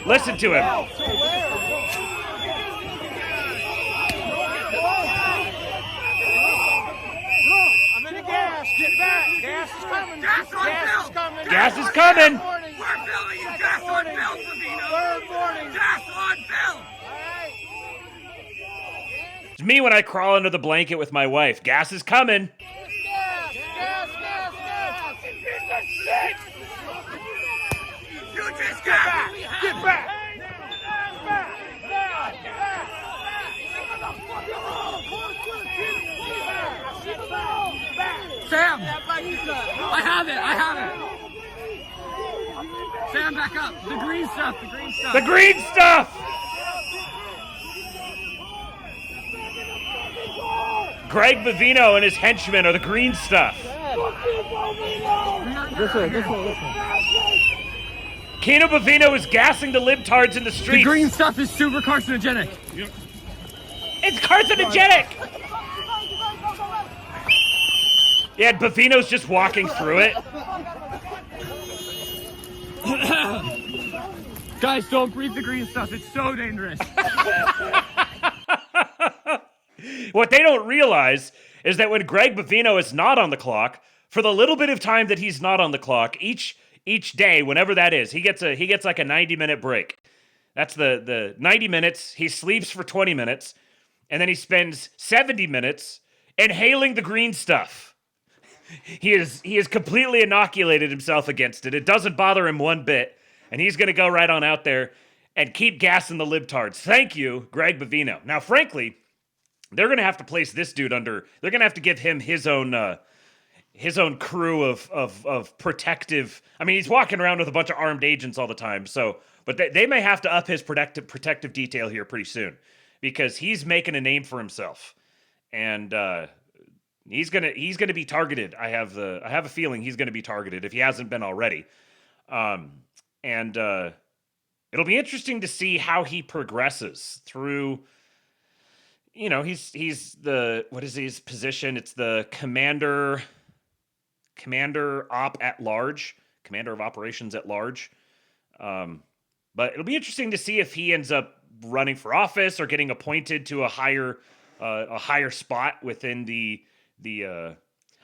Listen to him. I'm in the gas. Get back. Gas is coming. Gas is coming. Gas is coming. We're filling you gas on Bill, Savino. Third warning. Gas on Bill. It's me when I crawl under the blanket with my wife. Gas is coming. Gas. Piece of shit. You just get back. Get back. Sam! I have it! Sam, back up! The green stuff! The green stuff! Greg Bovino and his henchmen are the green stuff. This way. Kino Bovino is gassing the libtards in the streets. The green stuff is super carcinogenic. It's carcinogenic! Yeah, and Bovino's just walking through it. Guys, don't breathe the green stuff. It's so dangerous. What they don't realize is that when Greg Bovino is not on the clock, for the little bit of time that he's not on the clock, each day, whenever that is, he gets like a 90-minute break. That's the 90 minutes. He sleeps for 20 minutes, and then he spends 70 minutes inhaling the green stuff. He has completely inoculated himself against it. It doesn't bother him one bit, and he's going to go right on out there and keep gassing the libtards. Thank you, Greg Bovino. Now, frankly, they're going to have to place this dude under. They're going to have to give him his own crew of protective. I mean, he's walking around with a bunch of armed agents all the time. So, but they may have to up his protective detail here pretty soon, because he's making a name for himself, and he's gonna be targeted. I have a feeling he's gonna be targeted if he hasn't been already. And it'll be interesting to see how he progresses through. You know, he's the, what is his position? It's the commander of operations at large. But it'll be interesting to see if he ends up running for office or getting appointed to a higher spot within the. I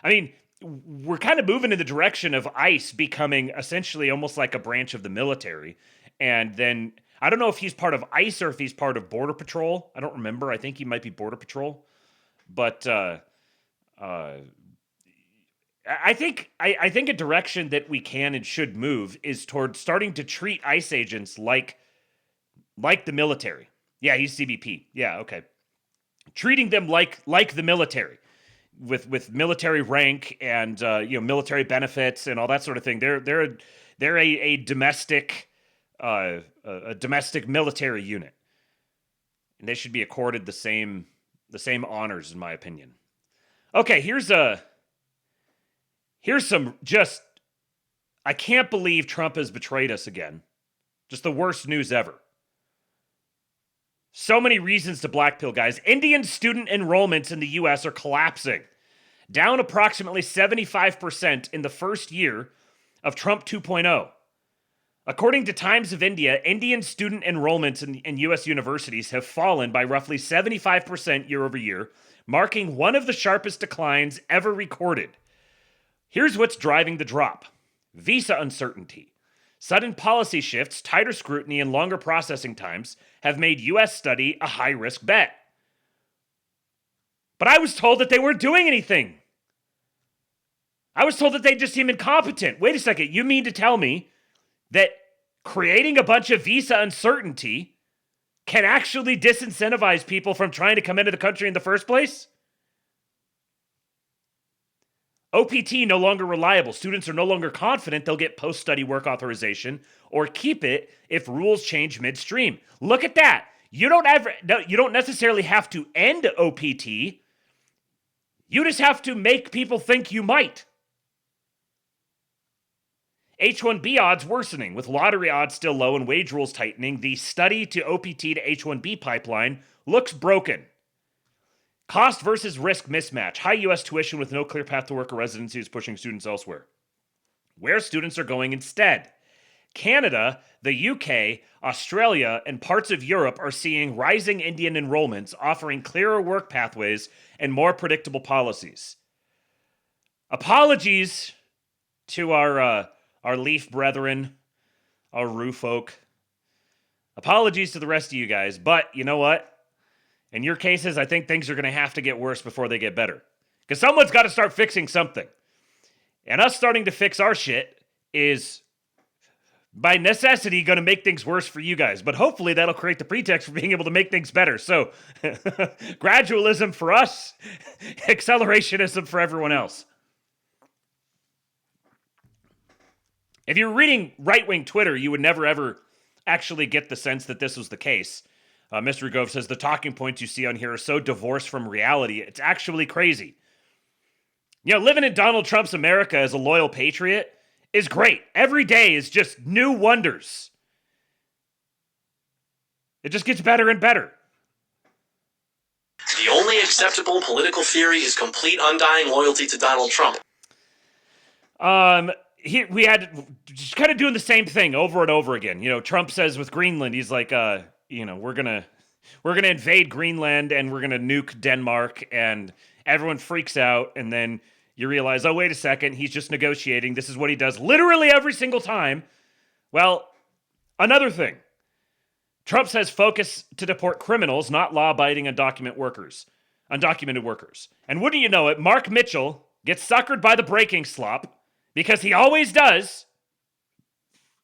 mean, we're kind of moving in the direction of ICE becoming essentially almost like a branch of the military, and then. I don't know if he's part of ICE or if he's part of Border Patrol. I don't remember. I think he might be Border Patrol. But I think a direction that we can and should move is towards starting to treat ICE agents like the military. Yeah, he's CBP. Yeah, okay. Treating them like the military, with military rank and military benefits and all that sort of thing. They're a domestic. A domestic military unit, and they should be accorded the same honors, in my opinion. Okay, here's some just. I can't believe Trump has betrayed us again. Just the worst news ever. So many reasons to blackpill, guys. Indian student enrollments in the U.S. are collapsing, down approximately 75% in the first year of Trump 2.0. According to Times of India, Indian student enrollments in U.S. universities have fallen by roughly 75% year over year, marking one of the sharpest declines ever recorded. Here's what's driving the drop. Visa uncertainty. Sudden policy shifts, tighter scrutiny, and longer processing times have made U.S. study a high-risk bet. But I was told that they weren't doing anything. I was told that they just seem incompetent. Wait a second, you mean to tell me that creating a bunch of visa uncertainty can actually disincentivize people from trying to come into the country in the first place? OPT no longer reliable. Students are no longer confident they'll get post-study work authorization or keep it if rules change midstream. Look at that. You don't necessarily have to end OPT. You just have to make people think you might. H-1B odds worsening. With lottery odds still low and wage rules tightening, the study to OPT to H-1B pipeline looks broken. Cost versus risk mismatch. High U.S. tuition with no clear path to work or residency is pushing students elsewhere. Where students are going instead. Canada, the UK, Australia, and parts of Europe are seeing rising Indian enrollments, offering clearer work pathways and more predictable policies. Apologies to our Leaf brethren, our Roo folk. Apologies to the rest of you guys, but you know what? In your cases, I think things are going to have to get worse before they get better. Because someone's got to start fixing something. And us starting to fix our shit is, by necessity, going to make things worse for you guys. But hopefully that'll create the pretext for being able to make things better. So, gradualism for us, accelerationism for everyone else. If you're reading right-wing Twitter, you would never, ever actually get the sense that this was the case. Mystery Grove says, the talking points you see on here are so divorced from reality, it's actually crazy. You know, living in Donald Trump's America as a loyal patriot is great. Every day is just new wonders. It just gets better and better. The only acceptable political theory is complete undying loyalty to Donald Trump. We had just kind of doing the same thing over and over again. You know, Trump says with Greenland, he's like, we're gonna invade Greenland and we're gonna nuke Denmark, and everyone freaks out, and then you realize, oh, wait a second, he's just negotiating. This is what he does literally every single time. Well, another thing. Trump says focus to deport criminals, not law-abiding undocumented workers. And wouldn't you know it, Mark Mitchell gets suckered by the braking slop, because he always does,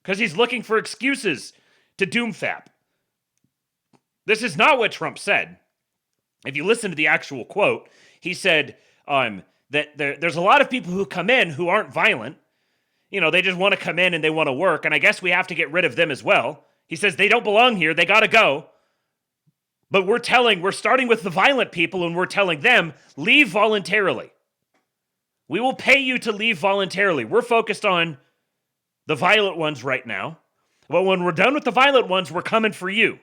because he's looking for excuses to doomfap. This is not what Trump said. If you listen to the actual quote, he said that there's a lot of people who come in who aren't violent. You know, they just want to come in and they want to work, and I guess we have to get rid of them as well. He says they don't belong here, they got to go. But we're starting with the violent people, and we're telling them, leave voluntarily. We will pay you to leave voluntarily. We're focused on the violent ones right now. But when we're done with the violent ones, we're coming for you.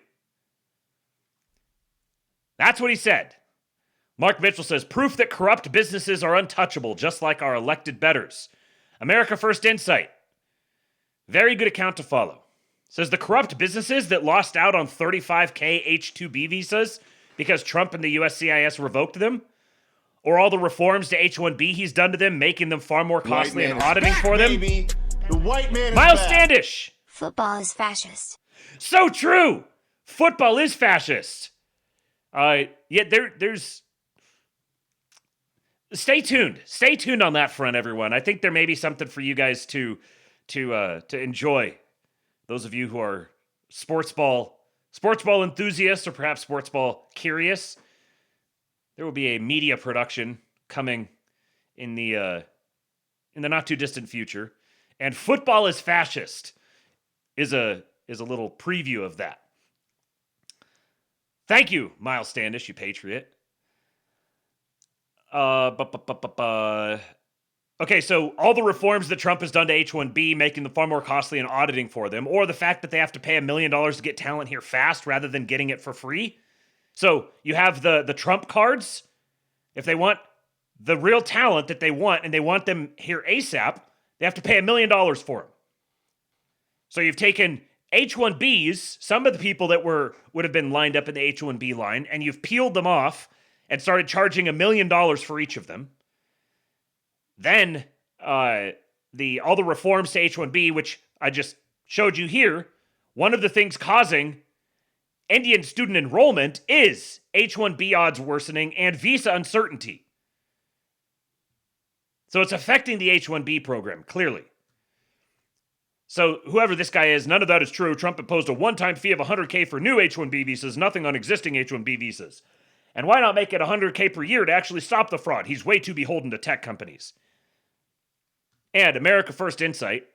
That's what he said. Mark Mitchell says, proof that corrupt businesses are untouchable, just like our elected betters. America First Insight. Very good account to follow. Says the corrupt businesses that lost out on 35K H-2B visas because Trump and the USCIS revoked them, or all the reforms to H-1B he's done to them, making them far more costly and auditing for them. Baby. The white man is Miles back. Standish. Football is fascist. So true. Football is fascist. There's... Stay tuned. Stay tuned on that front, everyone. I think there may be something for you guys to enjoy. Those of you who are sports ball enthusiasts or perhaps sports ball curious, there will be a media production coming in the not too distant future, and Football is Fascist is a little preview of that. Thank you, Miles Standish, you patriot. Okay, so all the reforms that Trump has done to H-1B, making them far more costly and auditing for them, or the fact that they have to pay $1 million to get talent here fast rather than getting it for free. So you have the Trump cards. If they want the real talent that they want and they want them here ASAP, they have to pay $1 million for them. So you've taken H-1Bs, some of the people that would have been lined up in the H-1B line, and you've peeled them off and started charging $1 million for each of them. Then all the reforms to H-1B, which I just showed you here, one of the things causing Indian student enrollment is H-1B odds worsening and visa uncertainty. So it's affecting the H-1B program, clearly. So whoever this guy is, none of that is true. Trump imposed a one-time fee of $100K for new H-1B visas, nothing on existing H-1B visas. And why not make it $100K per year to actually stop the fraud? He's way too beholden to tech companies. And America First Insight,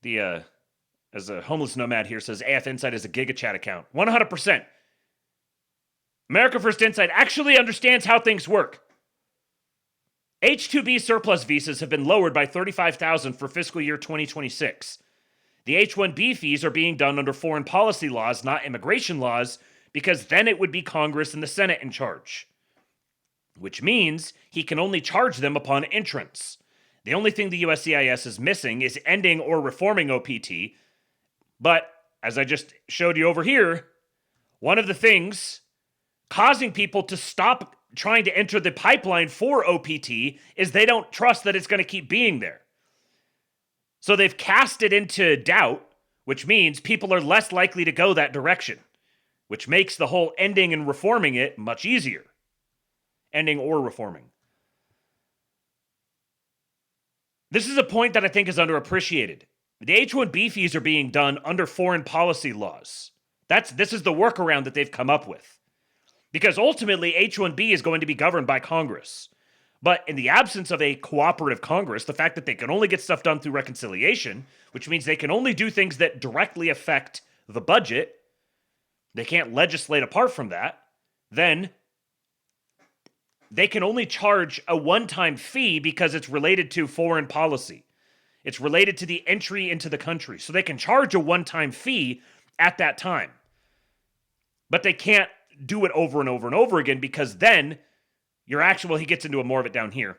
as a homeless nomad here says, AF Insight is a GigaChat account. 100%. America First Insight actually understands how things work. H-2B surplus visas have been lowered by 35,000 for fiscal year 2026. The H-1B fees are being done under foreign policy laws, not immigration laws, because then it would be Congress and the Senate in charge. Which means he can only charge them upon entrance. The only thing the USCIS is missing is ending or reforming OPT. But, as I just showed you over here, one of the things causing people to stop trying to enter the pipeline for OPT is they don't trust that it's going to keep being there. So they've cast it into doubt, which means people are less likely to go that direction, which makes the whole ending and reforming it much easier. Ending or reforming. This is a point that I think is underappreciated. The H-1B fees are being done under foreign policy laws. This is the workaround that they've come up with. Because ultimately, H-1B is going to be governed by Congress. But in the absence of a cooperative Congress, the fact that they can only get stuff done through reconciliation, which means they can only do things that directly affect the budget, they can't legislate apart from that, then they can only charge a one-time fee because it's related to foreign policy. It's related to the entry into the country. So they can charge a one-time fee at that time. But they can't do it over and over and over again because then your actual, he gets into more of it down here.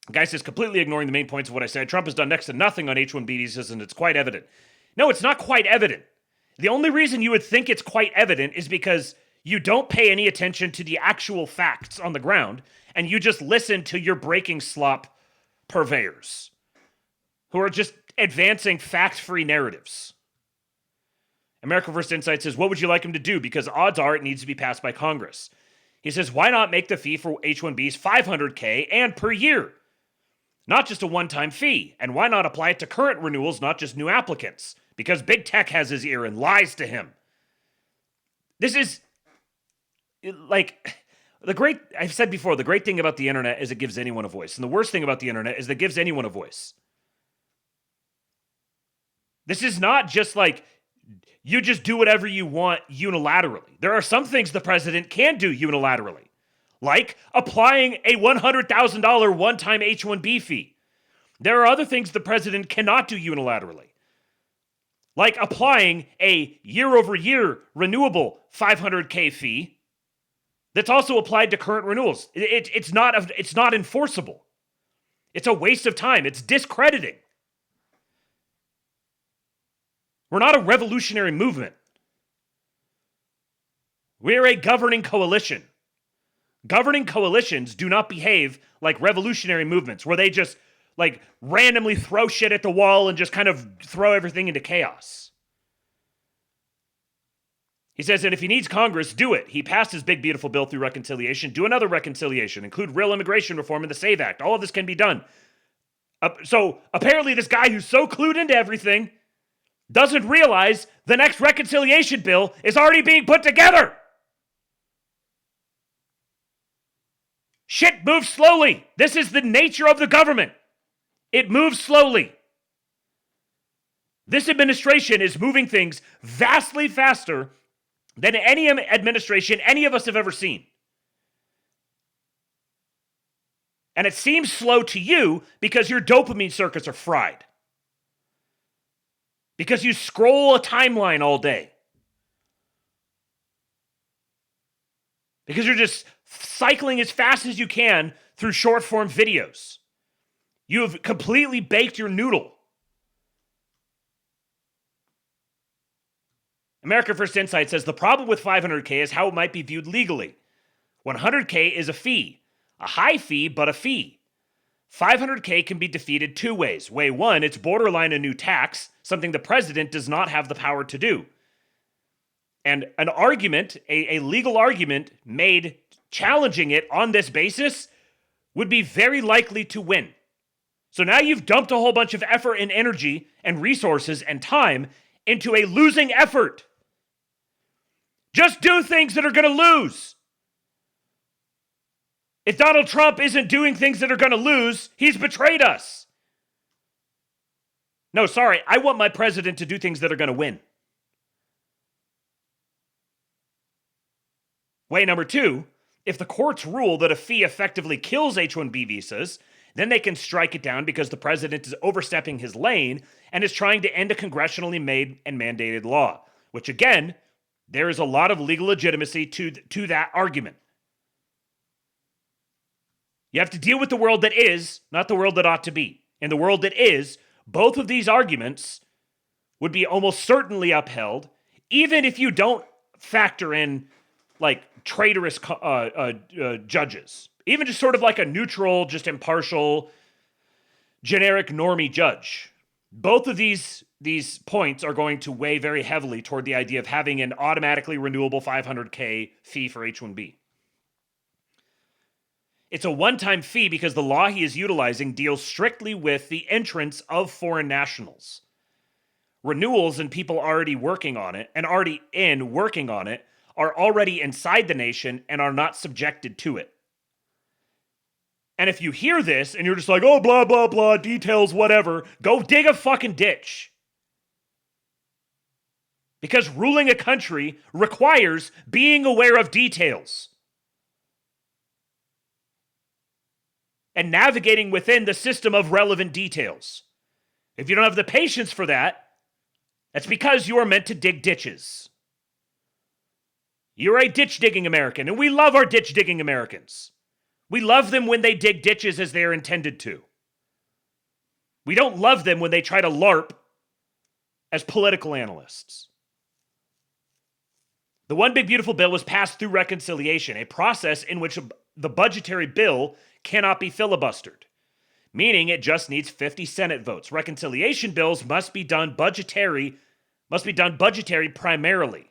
The guy says, completely ignoring the main points of what I said, Trump has done next to nothing on H-1B visas and it's quite evident. No, it's not quite evident. The only reason you would think it's quite evident is because you don't pay any attention to the actual facts on the ground and you just listen to your breaking slop purveyors who are just advancing fact-free narratives. America First Insight says, what would you like him to do? Because odds are it needs to be passed by Congress. He says, why not make the fee for H-1Bs $500K and per year? Not just a one-time fee. And why not apply it to current renewals, not just new applicants? Because big tech has his ear and lies to him. This is, like, I've said before, the great thing about the internet is it gives anyone a voice. And the worst thing about the internet is that it gives anyone a voice. This is not just like, you just do whatever you want unilaterally. There are some things the president can do unilaterally, like applying a $100,000 one-time H-1B fee. There are other things the president cannot do unilaterally, like applying a year-over-year renewable $500K fee that's also applied to current renewals. It's not enforceable. It's a waste of time. It's discrediting. We're not a revolutionary movement. We're a governing coalition. Governing coalitions do not behave like revolutionary movements where they just like randomly throw shit at the wall and just kind of throw everything into chaos. He says that if he needs Congress, do it. He passed his big, beautiful bill through reconciliation. Do another reconciliation. Include real immigration reform in the SAVE Act. All of this can be done. So apparently this guy who's so clued into everything doesn't realize the next reconciliation bill is already being put together. Shit moves slowly. This is the nature of the government. It moves slowly. This administration is moving things vastly faster than any administration any of us have ever seen. And it seems slow to you because your dopamine circuits are fried. Because you scroll a timeline all day. Because you're just cycling as fast as you can through short form videos. You have completely baked your noodle. America First Insight says the problem with 500K is how it might be viewed legally. 100K is a fee. A high fee, but a fee. 500K can be defeated two ways. Way one, it's borderline a new tax, something the president does not have the power to do. And an argument, a legal argument made challenging it on this basis would be very likely to win. So now you've dumped a whole bunch of effort and energy and resources and time into a losing effort. Just do things that are going to lose. If Donald Trump isn't doing things that are going to lose, he's betrayed us. No, sorry, I want my president to do things that are going to win. Way number 2, if the courts rule that a fee effectively kills H-1B visas, then they can strike it down because the president is overstepping his lane and is trying to end a congressionally made and mandated law, which again, there is a lot of legal legitimacy to that argument. You have to deal with the world that is, not the world that ought to be. In the world that is, both of these arguments would be almost certainly upheld, even if you don't factor in like traitorous judges. Even just sort of like a neutral, just impartial, generic normie judge. Both of these points are going to weigh very heavily toward the idea of having an automatically renewable $500K fee for H-1B. It's a one-time fee because the law he is utilizing deals strictly with the entrance of foreign nationals. Renewals and people already working on it and already working on it are already inside the nation and are not subjected to it. And if you hear this and you're just like, oh, blah, blah, blah, details, whatever, go dig a fucking ditch. Because ruling a country requires being aware of details and navigating within the system of relevant details. If you don't have the patience for that, that's because you are meant to dig ditches. You're a ditch-digging American, and we love our ditch-digging Americans. We love them when they dig ditches as they are intended to. We don't love them when they try to LARP as political analysts. The One Big Beautiful Bill was passed through reconciliation, a process in which the budgetary bill cannot be filibustered, meaning it just needs 50 Senate votes. Reconciliation bills must be done budgetary primarily.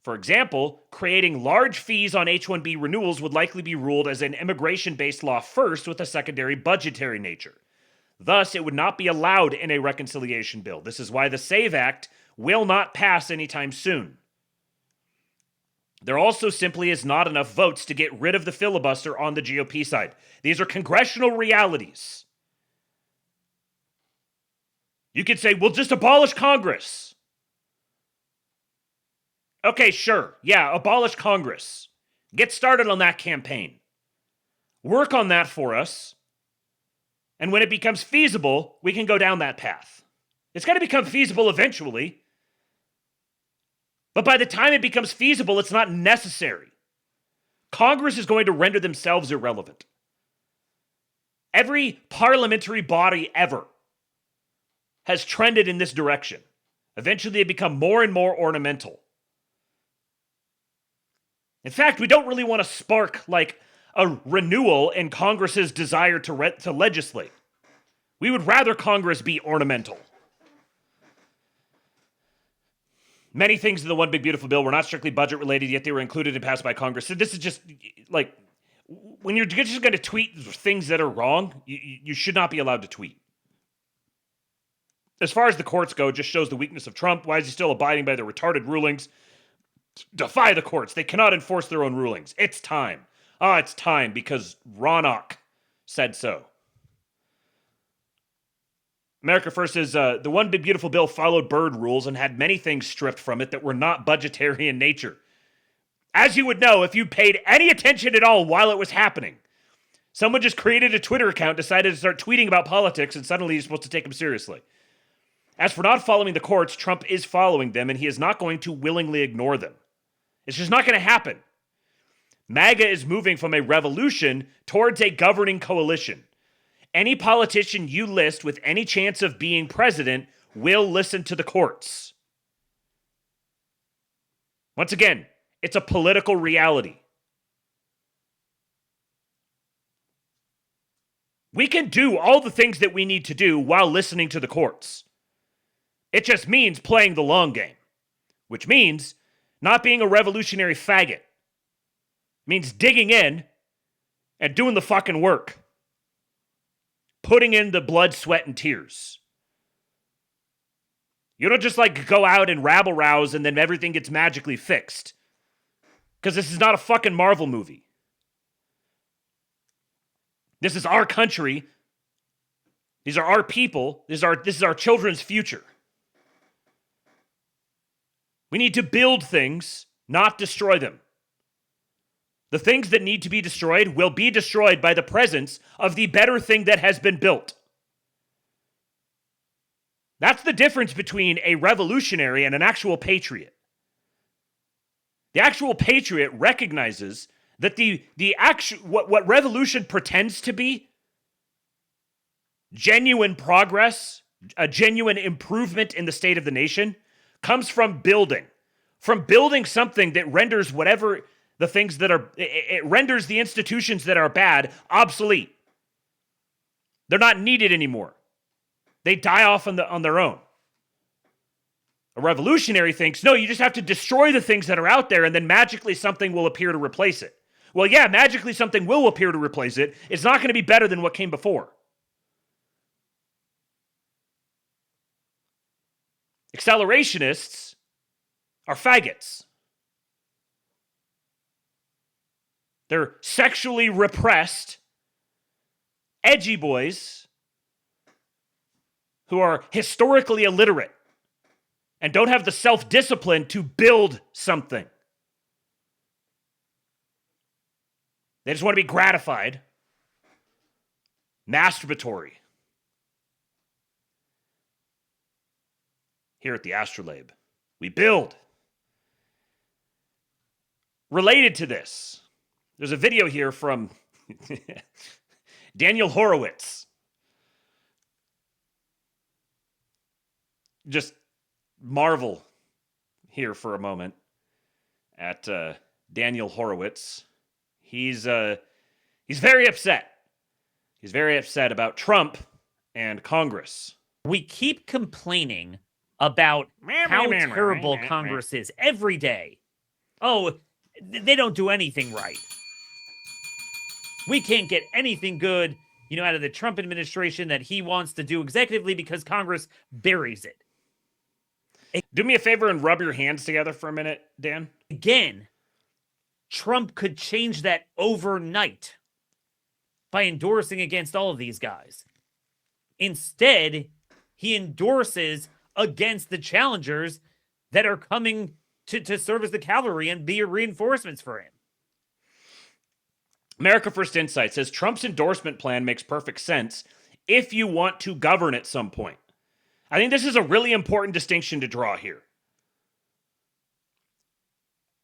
For example, creating large fees on H-1B renewals would likely be ruled as an immigration-based law first with a secondary budgetary nature. Thus, it would not be allowed in a reconciliation bill. This is why the SAVE Act will not pass anytime soon. There also simply is not enough votes to get rid of the filibuster on the GOP side. These are congressional realities. You could say, well, just abolish Congress. Okay, sure. Yeah, abolish Congress. Get started on that campaign. Work on that for us. And when it becomes feasible, we can go down that path. It's got to become feasible eventually. But by the time it becomes feasible, it's not necessary. Congress is going to render themselves irrelevant. Every parliamentary body ever has trended in this direction. Eventually, they become more and more ornamental. In fact, we don't really want to spark like a renewal in Congress's desire to legislate. We would rather Congress be ornamental. Many things in the One Big Beautiful Bill were not strictly budget related, yet they were included and passed by Congress. So this is just like, when you're just going to tweet things that are wrong, you should not be allowed to tweet. As far as the courts go, it just shows the weakness of Trump. Why is he still abiding by their retarded rulings? Defy the courts. They cannot enforce their own rulings. It's time. It's time because Ronock said so. America First is the One Big Beautiful Bill followed Byrd rules and had many things stripped from it that were not budgetary in nature. As you would know if you paid any attention at all while it was happening. Someone just created a Twitter account, decided to start tweeting about politics, and suddenly you're supposed to take them seriously. As for not following the courts, Trump is following them, and he is not going to willingly ignore them. It's just not going to happen. MAGA is moving from a revolution towards a governing coalition. Any politician you list with any chance of being president will listen to the courts. Once again, it's a political reality. We can do all the things that we need to do while listening to the courts. It just means playing the long game, which means not being a revolutionary faggot. It means digging in and doing the fucking work. Putting in the blood, sweat, and tears. You don't just like go out and rabble-rouse and then everything gets magically fixed. Because this is not a fucking Marvel movie. This is our country. These are our people. This is our children's future. We need to build things, not destroy them. The things that need to be destroyed will be destroyed by the presence of the better thing that has been built. That's the difference between a revolutionary and an actual patriot. The actual patriot recognizes that what revolution pretends to be, genuine progress, a genuine improvement in the state of the nation, comes from building something that renders whatever the things that are, it renders the institutions that are bad obsolete. They're not needed anymore. They die off on their own. A revolutionary thinks, no, you just have to destroy the things that are out there and then magically something will appear to replace it. Well, yeah, magically something will appear to replace it. It's not going to be better than what came before. Accelerationists are faggots. They're sexually repressed, edgy boys who are historically illiterate and don't have the self-discipline to build something. They just want to be gratified. Masturbatory. Here at the ASTROLABE, we build. Related to this, there's a video here from Daniel Horowitz. Just marvel here for a moment at Daniel Horowitz. He's very upset. He's very upset about Trump and Congress. We keep complaining about how terrible Congress is every day. Oh, they don't do anything right. We can't get anything good, out of the Trump administration that he wants to do executively because Congress buries it. Do me a favor and rub your hands together for a minute, Dan. Again, Trump could change that overnight by endorsing against all of these guys. Instead, he endorses against the challengers that are coming to serve as the cavalry and be reinforcements for him. America First Insight says Trump's endorsement plan makes perfect sense if you want to govern at some point. I think this is a really important distinction to draw here.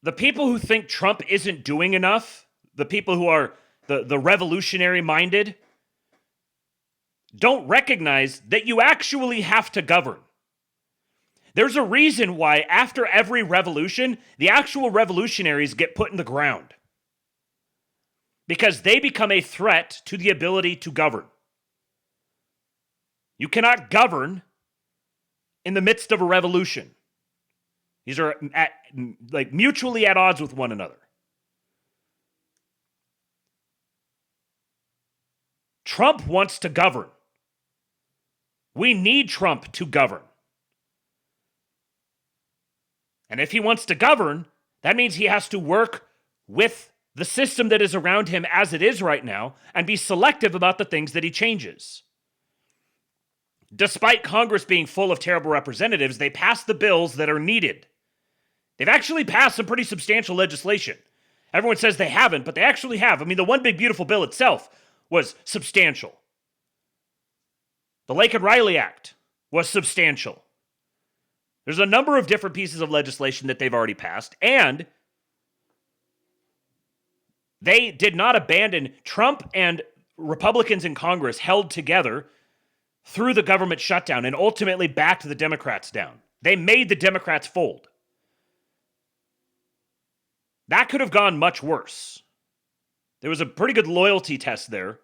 The people who think Trump isn't doing enough, the people who are the revolutionary minded, don't recognize that you actually have to govern. There's a reason why after every revolution, the actual revolutionaries get put in the ground. Because they become a threat to the ability to govern. You cannot govern in the midst of a revolution. These are mutually at odds with one another. Trump wants to govern. We need Trump to govern. And if he wants to govern, that means he has to work with the system that is around him as it is right now and be selective about the things that he changes. Despite Congress being full of terrible representatives, they pass the bills that are needed. They've actually passed some pretty substantial legislation. Everyone says they haven't, but they actually have. I mean, the One Big Beautiful Bill itself was substantial. The Laken Riley Act was substantial. There's a number of different pieces of legislation that they've already passed, and they did not abandon. Trump and Republicans in Congress held together through the government shutdown and ultimately backed the Democrats down. They made the Democrats fold. That could have gone much worse. There was a pretty good loyalty test there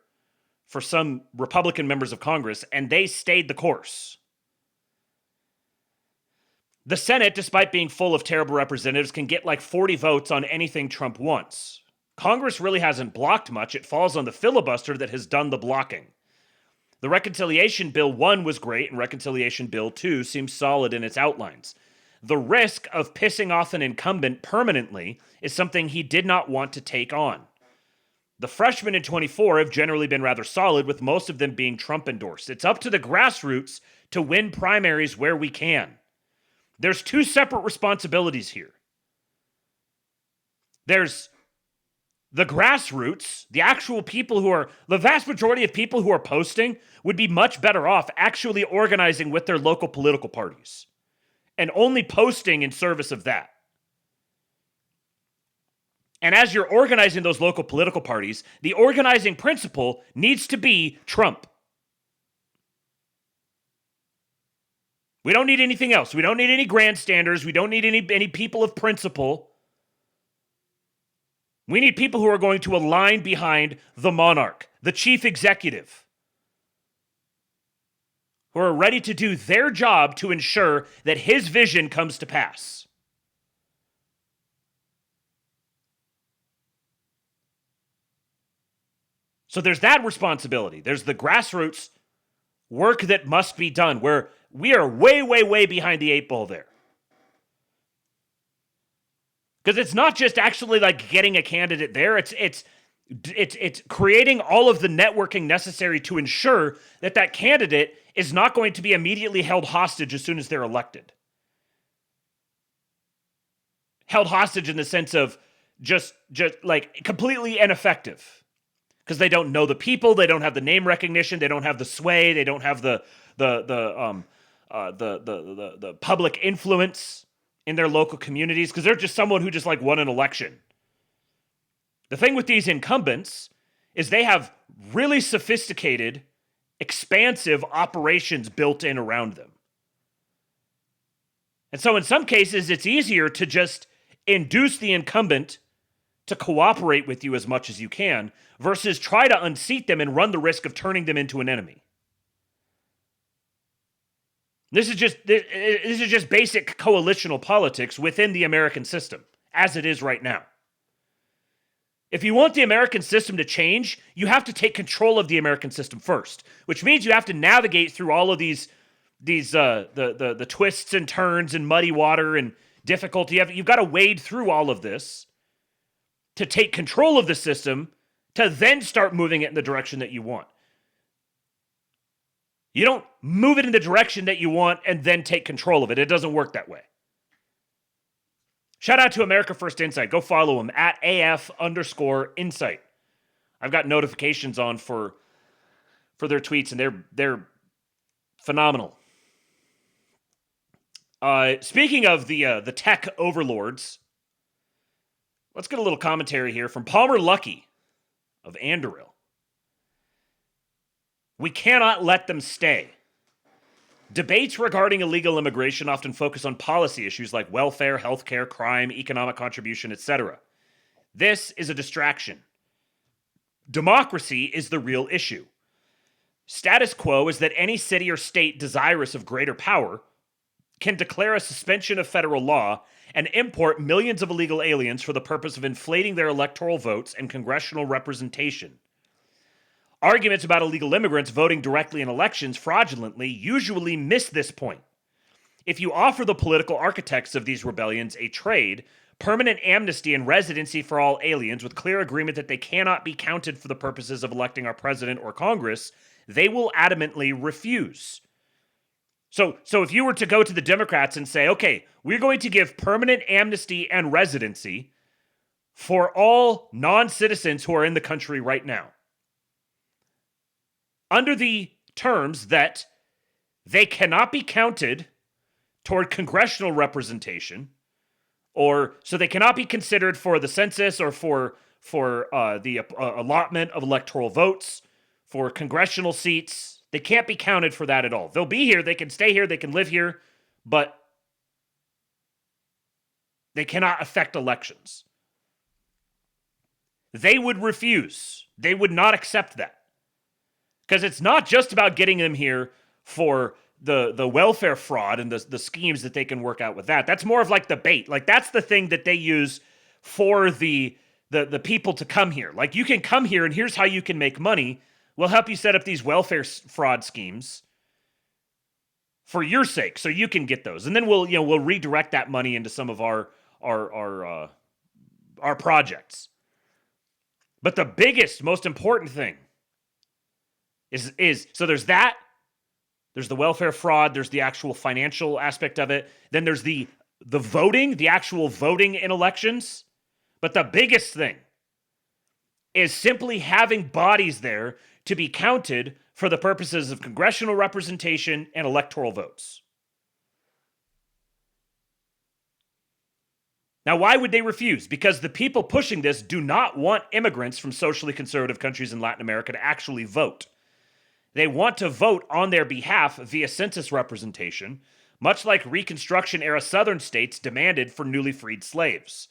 for some Republican members of Congress, and they stayed the course. The Senate, despite being full of terrible representatives, can get like 40 votes on anything Trump wants. Congress really hasn't blocked much. It falls on the filibuster that has done the blocking. The Reconciliation Bill 1 was great, and Reconciliation Bill 2 seems solid in its outlines. The risk of pissing off an incumbent permanently is something he did not want to take on. The freshmen in 24 have generally been rather solid, with most of them being Trump endorsed. It's up to the grassroots to win primaries where we can. There's two separate responsibilities here. There's the grassroots, the actual people who are, the vast majority of people who are posting would be much better off actually organizing with their local political parties and only posting in service of that. And as you're organizing those local political parties, the organizing principle needs to be Trump. We don't need anything else. We don't need any grandstanders. We don't need any people of principle. We need people who are going to align behind the monarch, the chief executive, who are ready to do their job to ensure that his vision comes to pass. So there's that responsibility. There's the grassroots work that must be done, where we are way, way, way behind the 8 ball there. Because it's not just actually like getting a candidate there. It's creating all of the networking necessary to ensure that that candidate is not going to be immediately held hostage as soon as they're elected. Held hostage in the sense of just like completely ineffective. Because they don't know the people, they don't have the name recognition, they don't have the sway, they don't have the public influence in their local communities, because they're just someone who just like won an election. The thing with these incumbents is they have really sophisticated, expansive operations built in around them. And so in some cases, it's easier to just induce the incumbent to cooperate with you as much as you can versus try to unseat them and run the risk of turning them into an enemy. This is just basic coalitional politics within the American system, as it is right now. If you want the American system to change, you have to take control of the American system first, which means you have to navigate through all of these the twists and turns and muddy water and difficulty. You've got to wade through all of this to take control of the system, to then start moving it in the direction that you want. You don't move it in the direction that you want and then take control of it. It doesn't work that way. Shout out to America First Insight. Go follow them at AF_Insight. I've got notifications on for their tweets, and they're phenomenal. Speaking of the tech overlords, let's get a little commentary here from Palmer Luckey of Andoril. We cannot let them stay. Debates regarding illegal immigration often focus on policy issues like welfare, healthcare, crime, economic contribution, etc. This is a distraction. Democracy is the real issue. Status quo is that any city or state desirous of greater power can declare a suspension of federal law and import millions of illegal aliens for the purpose of inflating their electoral votes and congressional representation. Arguments about illegal immigrants voting directly in elections fraudulently usually miss this point. If you offer the political architects of these rebellions a trade, permanent amnesty and residency for all aliens with clear agreement that they cannot be counted for the purposes of electing our president or Congress, they will adamantly refuse. So if you were to go to the Democrats and say, okay, we're going to give permanent amnesty and residency for all non-citizens who are in the country right now, under the terms that they cannot be counted toward congressional representation, or so they cannot be considered for the census or for the allotment of electoral votes, for congressional seats. They can't be counted for that at all. They'll be here, they can stay here, they can live here, but they cannot affect elections. They would refuse. They would not accept that. Because it's not just about getting them here for the welfare fraud and the schemes that they can work out with that. That's more of like the bait. Like that's the thing that they use for the people to come here. Like you can come here and here's how you can make money. We'll help you set up these welfare fraud schemes for your sake, so you can get those, and then we'll redirect that money into some of our projects. But the biggest, most important thing is so there's that. There's the welfare fraud. There's the actual financial aspect of it. Then there's the voting, the actual voting in elections. But the biggest thing is simply having bodies there to be counted for the purposes of congressional representation and electoral votes. Now, why would they refuse? Because the people pushing this do not want immigrants from socially conservative countries in Latin America to actually vote. They want to vote on their behalf via census representation, much like Reconstruction-era Southern states demanded for newly freed slaves.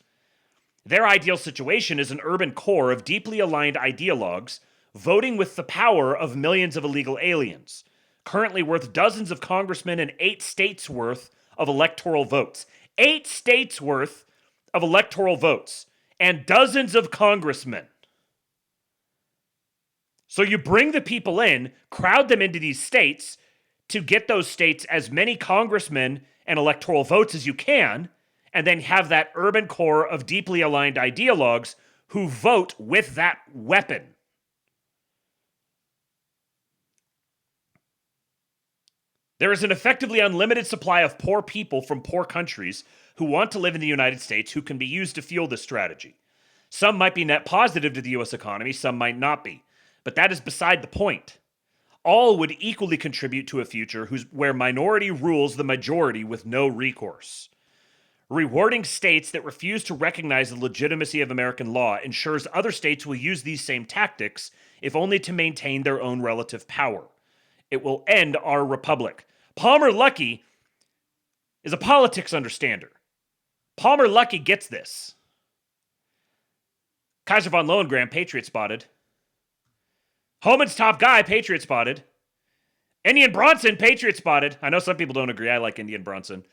Their ideal situation is an urban core of deeply aligned ideologues voting with the power of millions of illegal aliens, currently worth dozens of congressmen and 8 states worth of electoral votes. 8 states worth of electoral votes and dozens of congressmen. So you bring the people in, crowd them into these states to get those states as many congressmen and electoral votes as you can, and then have that urban core of deeply aligned ideologues who vote with that weapon. There is an effectively unlimited supply of poor people from poor countries who want to live in the United States who can be used to fuel this strategy. Some might be net positive to the U.S. economy, some might not be. But that is beside the point. All would equally contribute to a future where minority rules the majority with no recourse. Rewarding states that refuse to recognize the legitimacy of American law ensures other states will use these same tactics, if only to maintain their own relative power. It will end our republic. Palmer Luckey is a politics understander. Palmer Luckey gets this. Kaiser von Lohengrin, Patriot spotted. Homan's top guy, Patriot spotted. Indian Bronson, Patriot spotted. I know some people don't agree. I like Indian Bronson.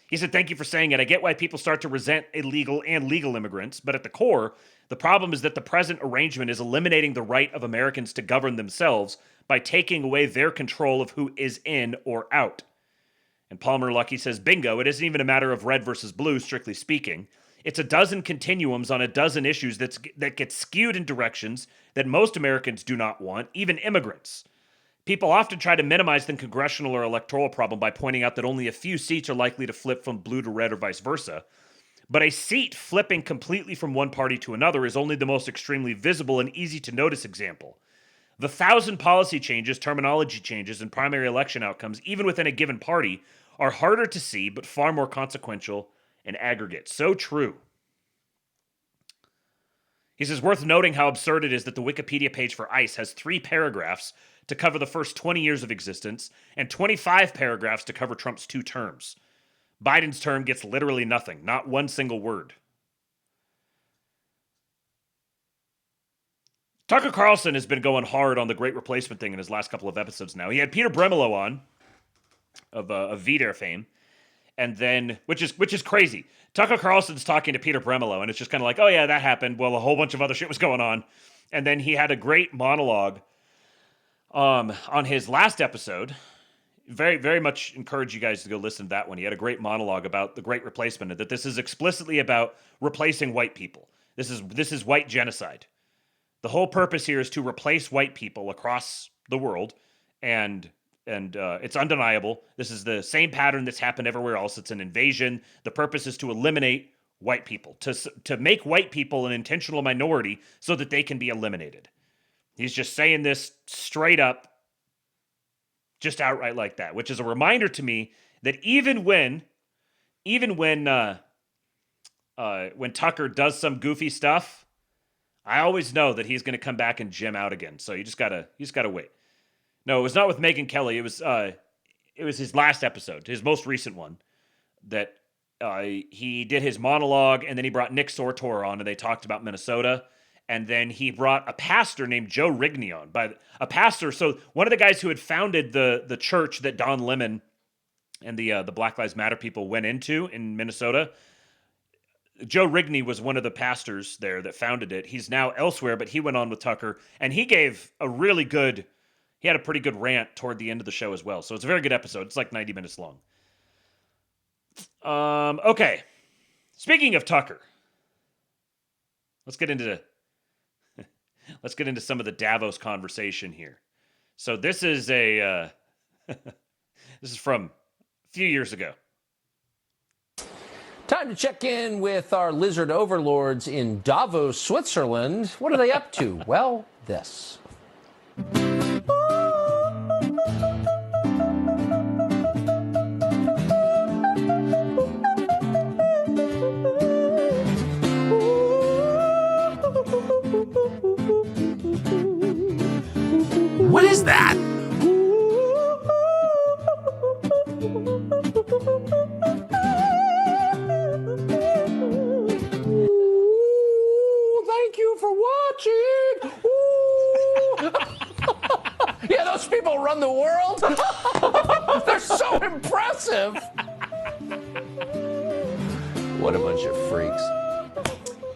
He said, thank you for saying it. I get why people start to resent illegal and legal immigrants, but at the core, the problem is that the present arrangement is eliminating the right of Americans to govern themselves by taking away their control of who is in or out. And Palmer Luckey says, bingo, it isn't even a matter of red versus blue, strictly speaking. It's a dozen continuums on a dozen issues that get skewed in directions that most Americans do not want, even immigrants. People often try to minimize the congressional or electoral problem by pointing out that only a few seats are likely to flip from blue to red or vice versa. But a seat flipping completely from one party to another is only the most extremely visible and easy to notice example. The 1,000 policy changes, terminology changes, and primary election outcomes, even within a given party, are harder to see but far more consequential in aggregate. So true. He says, worth noting how absurd it is that the Wikipedia page for ICE has 3 paragraphs to cover the first 20 years of existence and 25 paragraphs to cover Trump's 2 terms. Biden's term gets literally nothing, not one single word. Tucker Carlson has been going hard on the Great Replacement thing in his last couple of episodes now. He had Peter Bremelo on, of VDARE fame, and then, which is crazy. Tucker Carlson's talking to Peter Bremelo, and it's just kind of like, oh yeah, that happened. Well, a whole bunch of other shit was going on. And then he had a great monologue on his last episode. Very, very much encourage you guys to go listen to that one. He had a great monologue about the Great Replacement, and that this is explicitly about replacing white people. This is white genocide. The whole purpose here is to replace white people across the world, and it's undeniable. This is the same pattern that's happened everywhere else. It's an invasion. The purpose is to eliminate white people, to make white people an intentional minority so that they can be eliminated. He's just saying this straight up, just outright like that, which is a reminder to me that even when Tucker does some goofy stuff, I always know that he's going to come back and jam out again. So you just gotta wait. No, it was not with Megyn Kelly. It was his last episode, his most recent one, that he did his monologue, and then he brought Nick Sortor on, and they talked about Minnesota. And then he brought a pastor named Joe Rigney on. A pastor, so one of the guys who had founded the church that Don Lemon and the Black Lives Matter people went into in Minnesota, Joe Rigney was one of the pastors there that founded it. He's now elsewhere, but he went on with Tucker, and he gave he had a pretty good rant toward the end of the show as well. So it's a very good episode. It's like 90 minutes long. Okay. Speaking of Tucker, let's get into let's get into some of the Davos conversation here. So this is a this is from a few years ago. Time to check in with our lizard overlords in Davos, Switzerland. What are they up to? Well, this. What is that? Thank you for watching. Yeah, those people run the world. They're so impressive. What a bunch of freaks.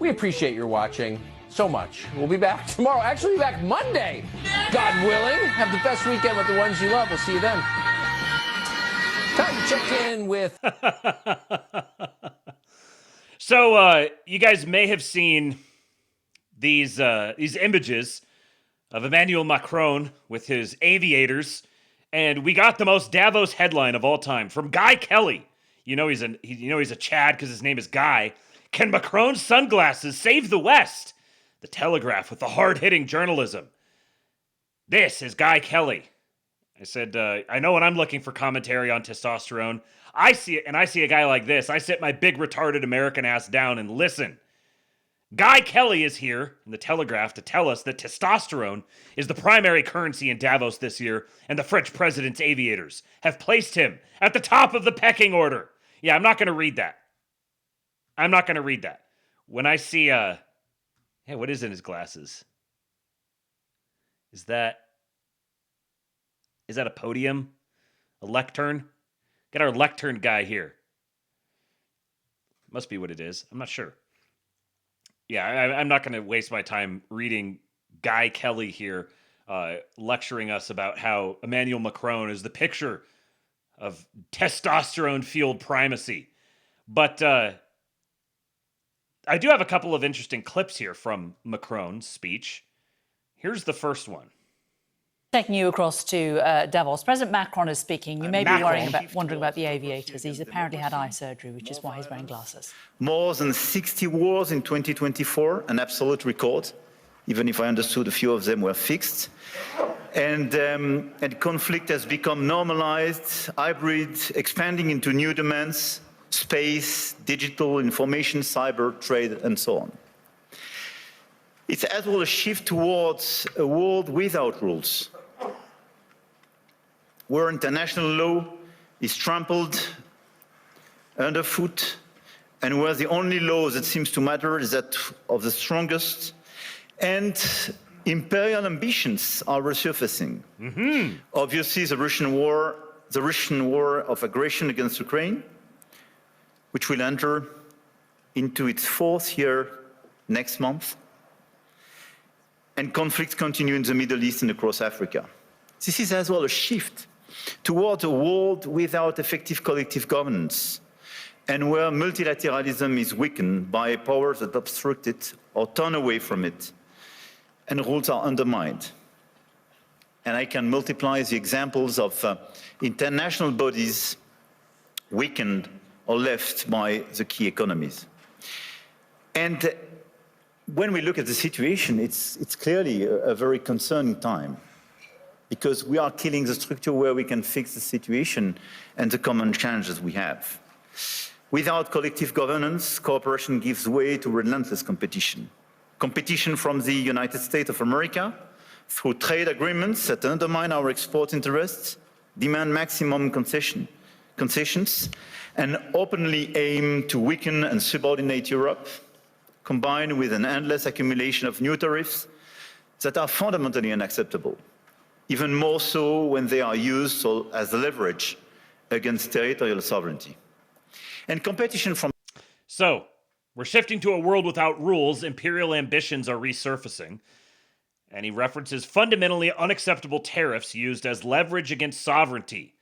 We appreciate your watching so much. We'll be back tomorrow. Actually, be back Monday, God willing. Have the best weekend with the ones you love. We'll see you then. Time to check in with... So, you guys may have seen these images of Emmanuel Macron with his aviators, and we got the most Davos headline of all time from Guy Kelly. You know he's a Chad because his name is Guy. Can Macron's sunglasses save the West? The Telegraph with the hard-hitting journalism. This is Guy Kelly. I said, I know when I'm looking for commentary on testosterone, I see it, and I see a guy like this. I sit my big retarded American ass down and listen. Guy Kelly is here in the Telegraph to tell us that testosterone is the primary currency in Davos this year, and the French president's aviators have placed him at the top of the pecking order. Yeah, I'm not going to read that. I'm not going to read that. When I see, hey, what is in his glasses? Is that a podium? A lectern? Get our lectern guy here. Must be what it is. I'm not sure. Yeah, I'm not going to waste my time reading Guy Kelly here lecturing us about how Emmanuel Macron is the picture of testosterone-fueled primacy. But I do have a couple of interesting clips here from Macron's speech. Here's the first one. Taking you across to Davos, President Macron is speaking. You may be wondering about the aviators. He's apparently had eye surgery, which is why he's wearing glasses. More than 60 wars in 2024, an absolute record, even if I understood a few of them were fixed. And conflict has become normalized, hybrid, expanding into new domains, space, digital, information, cyber, trade, and so on. It's as well a shift towards a world without rules, where international law is trampled underfoot, and where the only law that seems to matter is that of the strongest, and imperial ambitions are resurfacing. Obviously, the Russian war of aggression against Ukraine, which will enter into its fourth year next month, and conflicts continue in the Middle East and across Africa. This is as well a shift towards a world without effective collective governance, and where multilateralism is weakened by powers that obstruct it or turn away from it, and rules are undermined. And I can multiply the examples of international bodies weakened or left by the key economies. And when we look at the situation, it's clearly a very concerning time, because we are killing the structure where we can fix the situation and the common challenges we have. Without collective governance, cooperation gives way to relentless competition. Competition from the United States of America through trade agreements that undermine our export interests, demand maximum concessions, and openly aim to weaken and subordinate Europe, combined with an endless accumulation of new tariffs that are fundamentally unacceptable, even more so when they are used as leverage against territorial sovereignty. And competition from... So, we're shifting to a world without rules. Imperial ambitions are resurfacing. And he references fundamentally unacceptable tariffs used as leverage against sovereignty.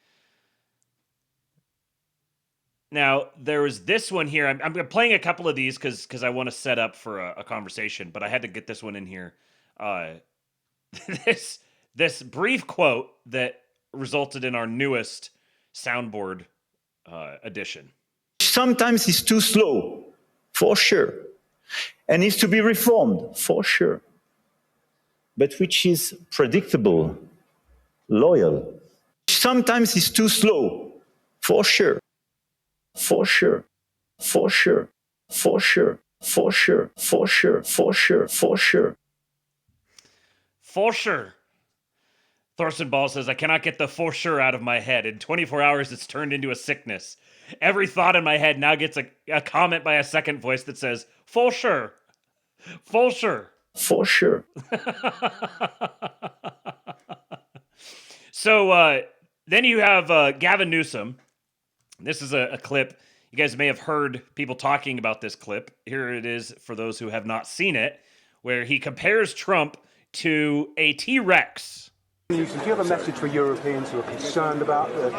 Now, there was this one here. I'm playing a couple of these because I want to set up for a conversation, but I had to get this one in here. this brief quote that resulted in our newest soundboard edition. Sometimes he's too slow, for sure, and needs to be reformed, for sure, but which is predictable, loyal. Sometimes he's too slow, for sure, for sure, for sure, for sure, for sure, for sure, for sure, for sure. For sure. Thorsten Ball says, I cannot get the for sure out of my head. In 24 hours, it's turned into a sickness. Every thought in my head now gets a comment by a second voice that says, for sure. For sure. For sure. So then you have Gavin Newsom. This is a clip. You guys may have heard people talking about this clip. Here it is for those who have not seen it, where he compares Trump to a T-Rex. Do you have a message for Europeans who are concerned about the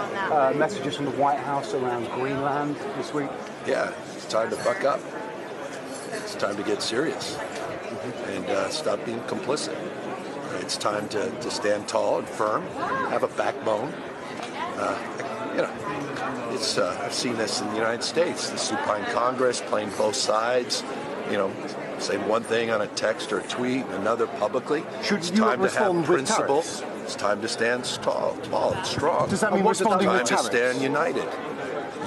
messages from the White House around Greenland this week? Yeah, it's time to buck up. It's time to get serious and stop being complicit. It's time to stand tall and firm, have a backbone. I've seen this in the United States, the supine Congress playing both sides, say one thing on a text or a tweet and another publicly. It's time to have principles. It's time to stand tall and strong. Does that mean responding with tariffs? It's time to stand united.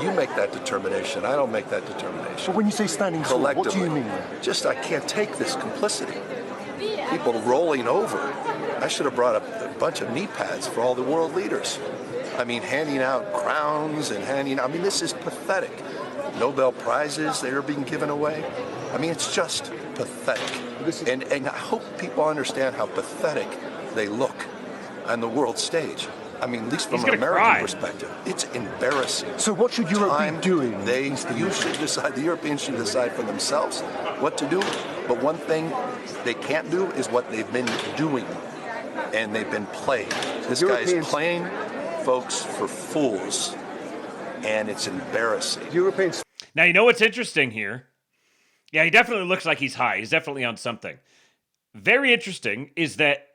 You make that determination. I don't make that determination. But when you say standing tall, what do you mean? Just I can't take this complicity. People rolling over. I should have brought a bunch of knee pads for all the world leaders. I mean, handing out crowns and this is pathetic. Nobel Prizes that are being given away. I mean, it's just pathetic. And I hope people understand how pathetic they look on the world stage. I mean, at least from an American perspective, it's embarrassing. So what should Europe be doing? You should decide, the Europeans should decide for themselves what to do. But one thing they can't do is what they've been doing. And they've been playing. This guy's playing folks for fools. And it's embarrassing. Europeans. Now, you know what's interesting here? Yeah, he definitely looks like he's high. He's definitely on something. Very interesting is that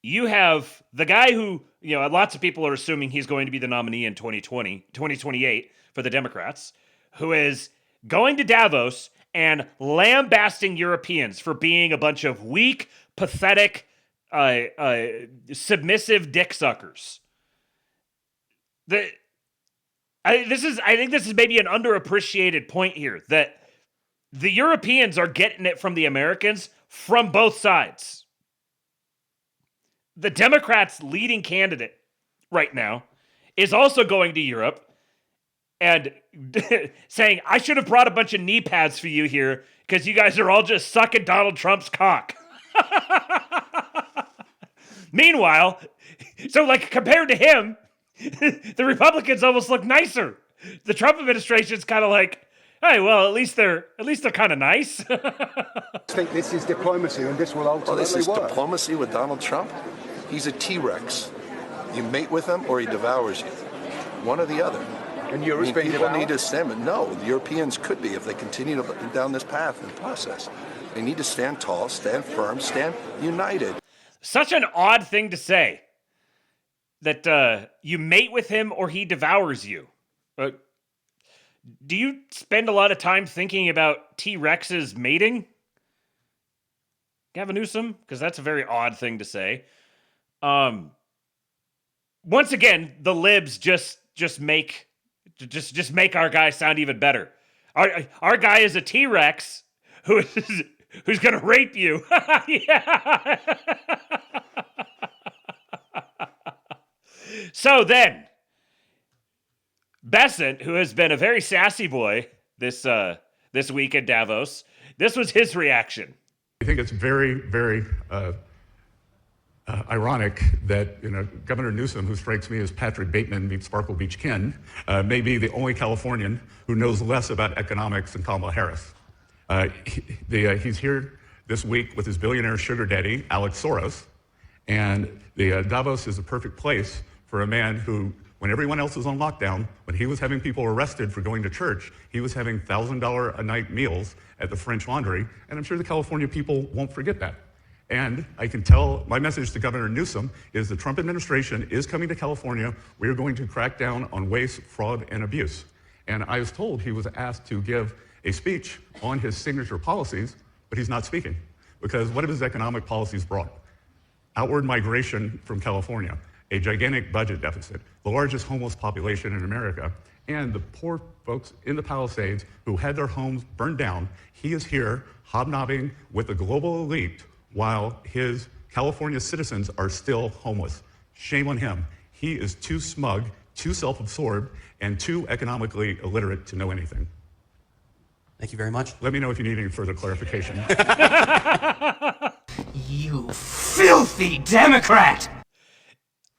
you have the guy who, lots of people are assuming he's going to be the nominee in 2028 for the Democrats, who is going to Davos and lambasting Europeans for being a bunch of weak, pathetic, submissive dick suckers. I think this is maybe an underappreciated point here, that the Europeans are getting it from the Americans from both sides. The Democrats' leading candidate right now is also going to Europe and saying, I should have brought a bunch of knee pads for you here because you guys are all just sucking Donald Trump's cock. Meanwhile, so compared to him, the Republicans almost look nicer. The Trump administration's kind of like, hey, well, at least they're kind of nice. I think this is diplomacy, and this will ultimately this is work. Diplomacy with Donald Trump? He's a T-Rex. You mate with him, or he devours you. One or the other. And Europe's being people devoured? need to stand. No, the Europeans could be if they continue down this path and process. They need to stand tall, stand firm, stand united. Such an odd thing to say. That you mate with him or he devours you. Do you spend a lot of time thinking about T-Rex's mating? Gavin Newsom? Because that's a very odd thing to say. Once again, the libs just make our guy sound even better. Our guy is a T-Rex who's gonna rape you. Yeah. So then, Bessent, who has been a very sassy boy this week at Davos, this was his reaction. I think it's very, very ironic that Governor Newsom, who strikes me as Patrick Bateman meets Sparkle Beach Ken, may be the only Californian who knows less about economics than Kamala Harris. He's here this week with his billionaire sugar daddy, Alex Soros, and the Davos is a perfect place for a man who, when everyone else was on lockdown, when he was having people arrested for going to church, he was having $1,000 a night meals at the French Laundry, and I'm sure the California people won't forget that. And I can tell my message to Governor Newsom is the Trump administration is coming to California. We are going to crack down on waste, fraud, and abuse. And I was told he was asked to give a speech on his signature policies, but he's not speaking. Because what have his economic policies brought? Outward migration from California, a gigantic budget deficit, the largest homeless population in America, and the poor folks in the Palisades who had their homes burned down. He is here hobnobbing with the global elite while his California citizens are still homeless. Shame on him. He is too smug, too self-absorbed, and too economically illiterate to know anything. Thank you very much. Let me know if you need any further clarification. You filthy Democrat!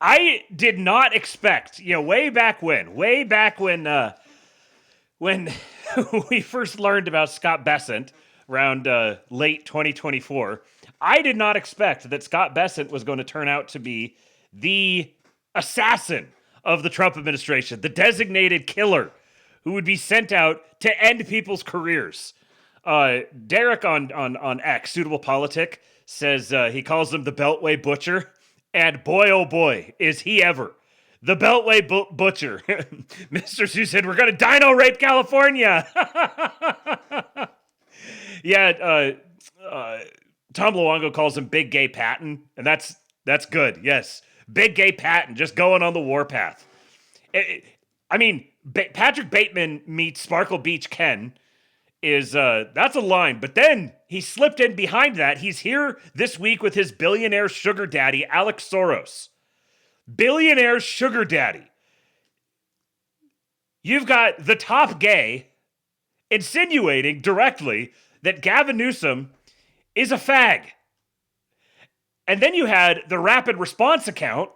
I did not expect, way back when we first learned about Scott Bessent around late 2024, I did not expect that Scott Bessent was going to turn out to be the assassin of the Trump administration, the designated killer who would be sent out to end people's careers. Derek on X, Suitable Politic, says he calls him the Beltway Butcher, and boy, oh boy, is he ever. The Beltway Butcher. Mr. Sue said, we're going to dino rape California. Yeah, Tom Luongo calls him Big Gay Patton, and that's good, yes. Big Gay Patton, just going on the warpath. Patrick Bateman meets Sparkle Beach Ken is, that's a line, but then he slipped in behind that. He's here this week with his billionaire sugar daddy, Alex Soros. Billionaire sugar daddy. You've got the top gay insinuating directly that Gavin Newsom is a fag. And then you had the rapid response account.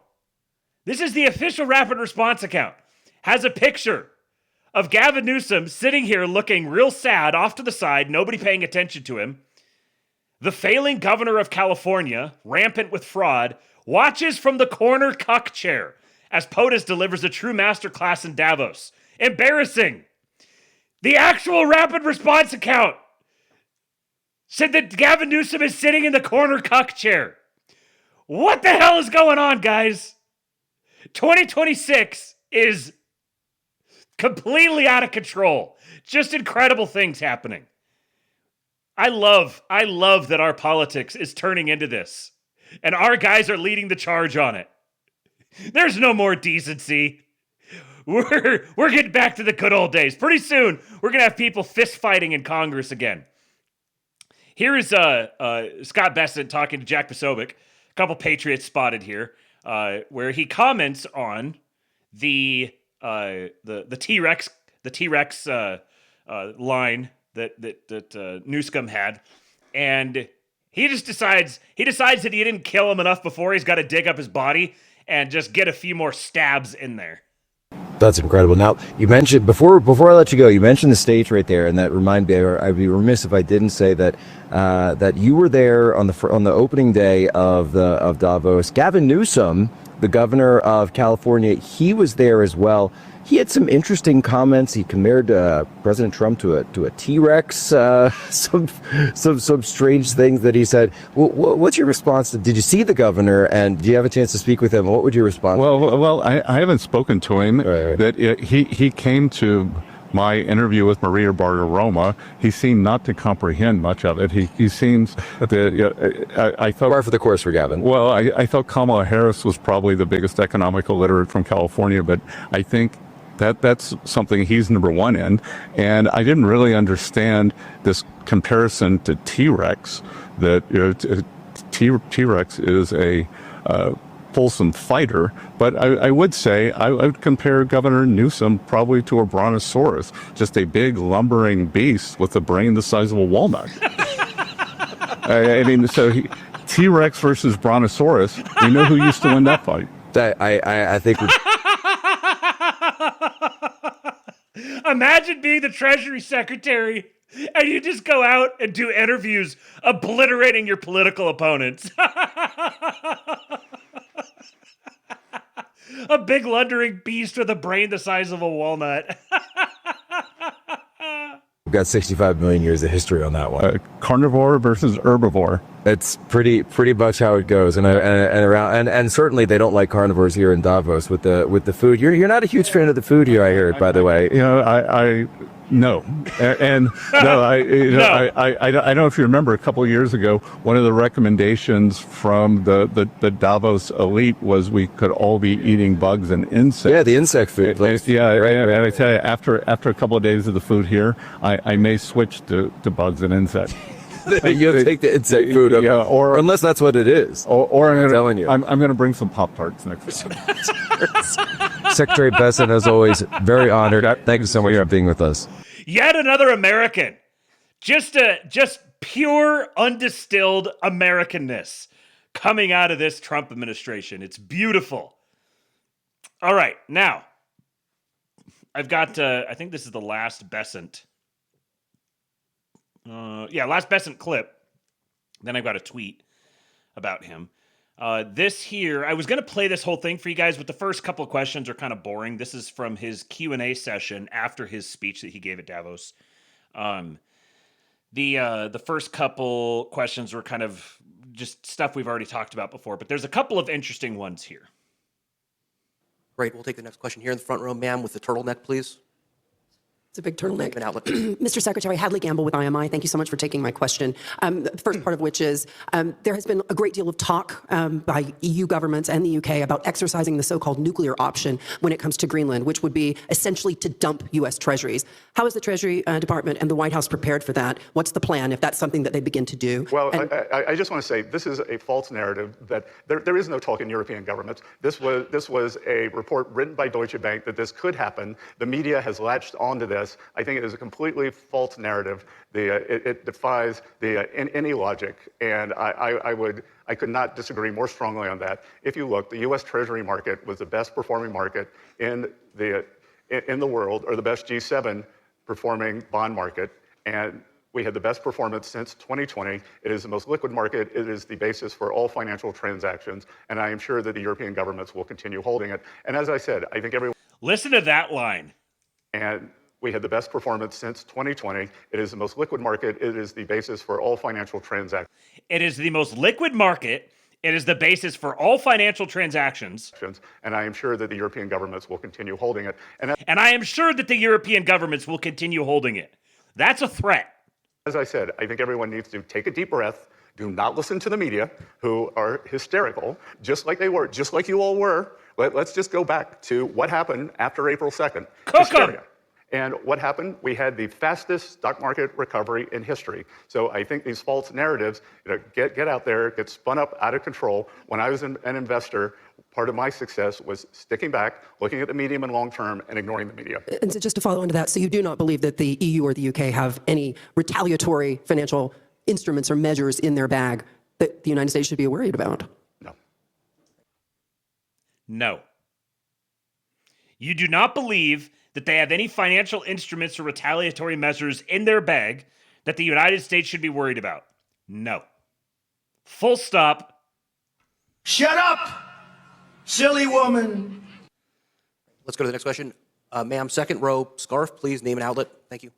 This is the official rapid response account. Has a picture of Gavin Newsom sitting here looking real sad off to the side, nobody paying attention to him. The failing governor of California, rampant with fraud, watches from the corner cuck chair as POTUS delivers a true masterclass in Davos. Embarrassing. The actual rapid response account said that Gavin Newsom is sitting in the corner cuck chair. What the hell is going on, guys? 2026 is completely out of control. Just incredible things happening. I love that our politics is turning into this. And our guys are leading the charge on it. There's no more decency. We're getting back to the good old days. Pretty soon, we're going to have people fist fighting in Congress again. Here is Scott Bessent talking to Jack Posobiec, a couple Patriots spotted here, where he comments on the T-Rex line that Newscum had, and he just decides that he didn't kill him enough before. He's got to dig up his body and just get a few more stabs in there. That's incredible. Now, you mentioned, before I let you go, you mentioned the stage right there, and that reminded me, I'd be remiss if I didn't say that that you were there on the opening day of Davos. Gavin Newsom, the governor of California, he was there as well. He had some interesting comments. He compared President Trump to a T-Rex. Some strange things that he said. What's your response to? Did you see the governor, and do you have a chance to speak with him? What would your response? Well, I haven't spoken to him. Right. That he came to my interview with Maria Bartiromo. He seemed not to comprehend much of it. He seems that I thought. Par for the course for Gavin. Well, I thought Kamala Harris was probably the biggest economic illiterate from California, but I think that's something he's number one in. And I didn't really understand this comparison to T-Rex, that T-Rex is a fulsome fighter. But I would say I would compare Governor Newsom probably to a brontosaurus, just a big lumbering beast with a brain the size of a walnut. I mean, so T-Rex versus brontosaurus, we know who used to win that fight. I think Imagine being the Treasury Secretary and you just go out and do interviews obliterating your political opponents. A big lundering beast with a brain the size of a walnut. We've got 65 million years of history on that one. Carnivore versus herbivore. It's pretty much how it goes, and certainly they don't like carnivores here in Davos with the food. You're not a huge fan of the food here, I heard, by the way. No, and no, I don't know if you remember a couple of years ago, one of the recommendations from the Davos elite was we could all be eating bugs and insects. Yeah, the insect food. And I tell you, after a couple of days of the food here, I may switch to bugs and insects. You'll take the insect food, or unless that's what it is. Or I'm telling you, I'm going to bring some Pop-Tarts next time. Secretary Bessent, as always, very honored. Thank you so much for being with us. Yet another American. Just pure, undistilled Americanness coming out of this Trump administration. It's beautiful. All right, now, I've got, I think this is the last Bessent. Last Bessent clip. Then I've got a tweet about him. This here, I was going to play this whole thing for you guys, but the first couple of questions are kind of boring. This is from his Q&A session after his speech that he gave at Davos. The first couple questions were kind of just stuff we've already talked about before, but there's a couple of interesting ones here. Great. We'll take the next question here in the front row, ma'am, with the turtleneck, please. It's a big turtleneck. An outlet. Mr. Secretary, Hadley Gamble with IMI. Thank you so much for taking my question. The first part of which is there has been a great deal of talk by EU governments and the UK about exercising the so-called nuclear option when it comes to Greenland, which would be essentially to dump U.S. treasuries. How is the Treasury Department and the White House prepared for that? What's the plan if that's something that they begin to do? Well, I just want to say this is a false narrative that there is no talk in European governments. This was a report written by Deutsche Bank that this could happen. The media has latched onto this. I think it is a completely false narrative. It defies any logic, and I could not disagree more strongly on that. If you look, the U.S. Treasury market was the best performing market in the world, or the best G7 performing bond market, and we had the best performance since 2020. It is the most liquid market. It is the basis for all financial transactions, and I am sure that the European governments will continue holding it. And as I said, I think everyone... Listen to that line. And we had the best performance since 2020. It is the most liquid market. It is the basis for all financial transactions. It is the most liquid market. It is the basis for all financial transactions. And I am sure that the European governments will continue holding it. And I am sure that the European governments will continue holding it. That's a threat. As I said, I think everyone needs to take a deep breath. Do not listen to the media, who are hysterical, just like they were, just like you all were. Let's just go back to what happened after April 2nd. Hysteria. And what happened? We had the fastest stock market recovery in history. So I think these false narratives, get out there, get spun up out of control. When I was an investor, part of my success was sticking back, looking at the medium and long term, and ignoring the media. And so just to follow into that, so you do not believe that the EU or the UK have any retaliatory financial instruments or measures in their bag that the United States should be worried about? No. You do not believe that they have any financial instruments or retaliatory measures in their bag that the United States should be worried about? No. Full stop. Shut up, silly woman. Let's go to the next question. Ma'am, second row, scarf, please, name and outlet. Thank you.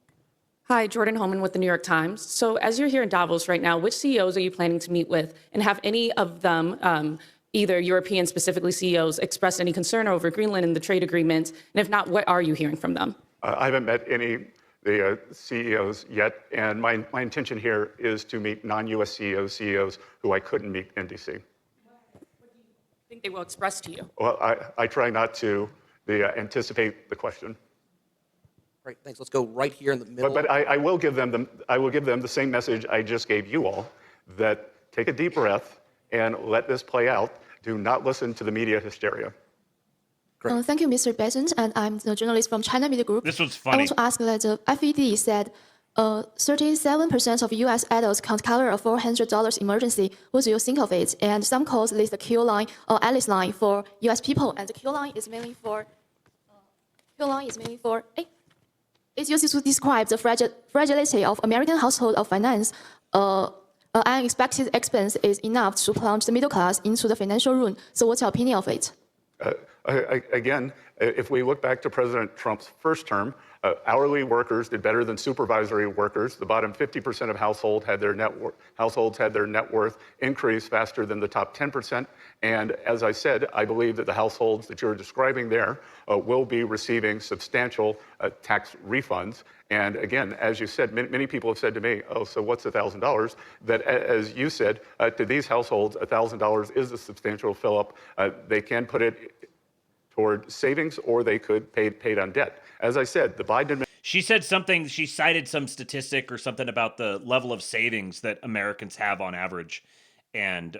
Hi, Jordan Holman with the New York Times. So as you're here in Davos right now, which CEOs are you planning to meet with? And have any of them, either European specifically CEOs, expressed any concern over Greenland and the trade agreement? And if not, what are you hearing from them? I haven't met any the CEOs yet, and my intention here is to meet non-U.S. CEOs who I couldn't meet in D.C. What do you think they will express to you? Well, I try not to anticipate the question. Great, thanks. Let's go right here in the middle. But I will give them the same message I just gave you all, that take a deep breath and let this play out. Do not listen to the media hysteria. Thank you, Mr. Bessent, and I'm the journalist from China Media Group. This was funny. I want to ask that the FED said 37% of U.S. adults can't cover a $400 emergency. What do you think of it? And some calls this the Q line or Alice line for U.S. people, and the Q line is mainly for it's used to describe the fragility of American household of finance. Unexpected expense is enough to plunge the middle class into the financial ruin. So what's your opinion of it? Again, If we look back to President Trump's first term, hourly workers did better than supervisory workers. The bottom 50% of households had their net worth increase faster than the top 10%. And as I said, I believe that the households that you're describing there will be receiving substantial tax refunds. And again, as you said, many people have said to me, oh, so what's $1,000? That, as you said, to these households, $1,000 is a substantial fill-up. They can put it toward savings, or they could pay down debt. As I said, the Biden administration... She said something, she cited some statistic or something about the level of savings that Americans have on average. And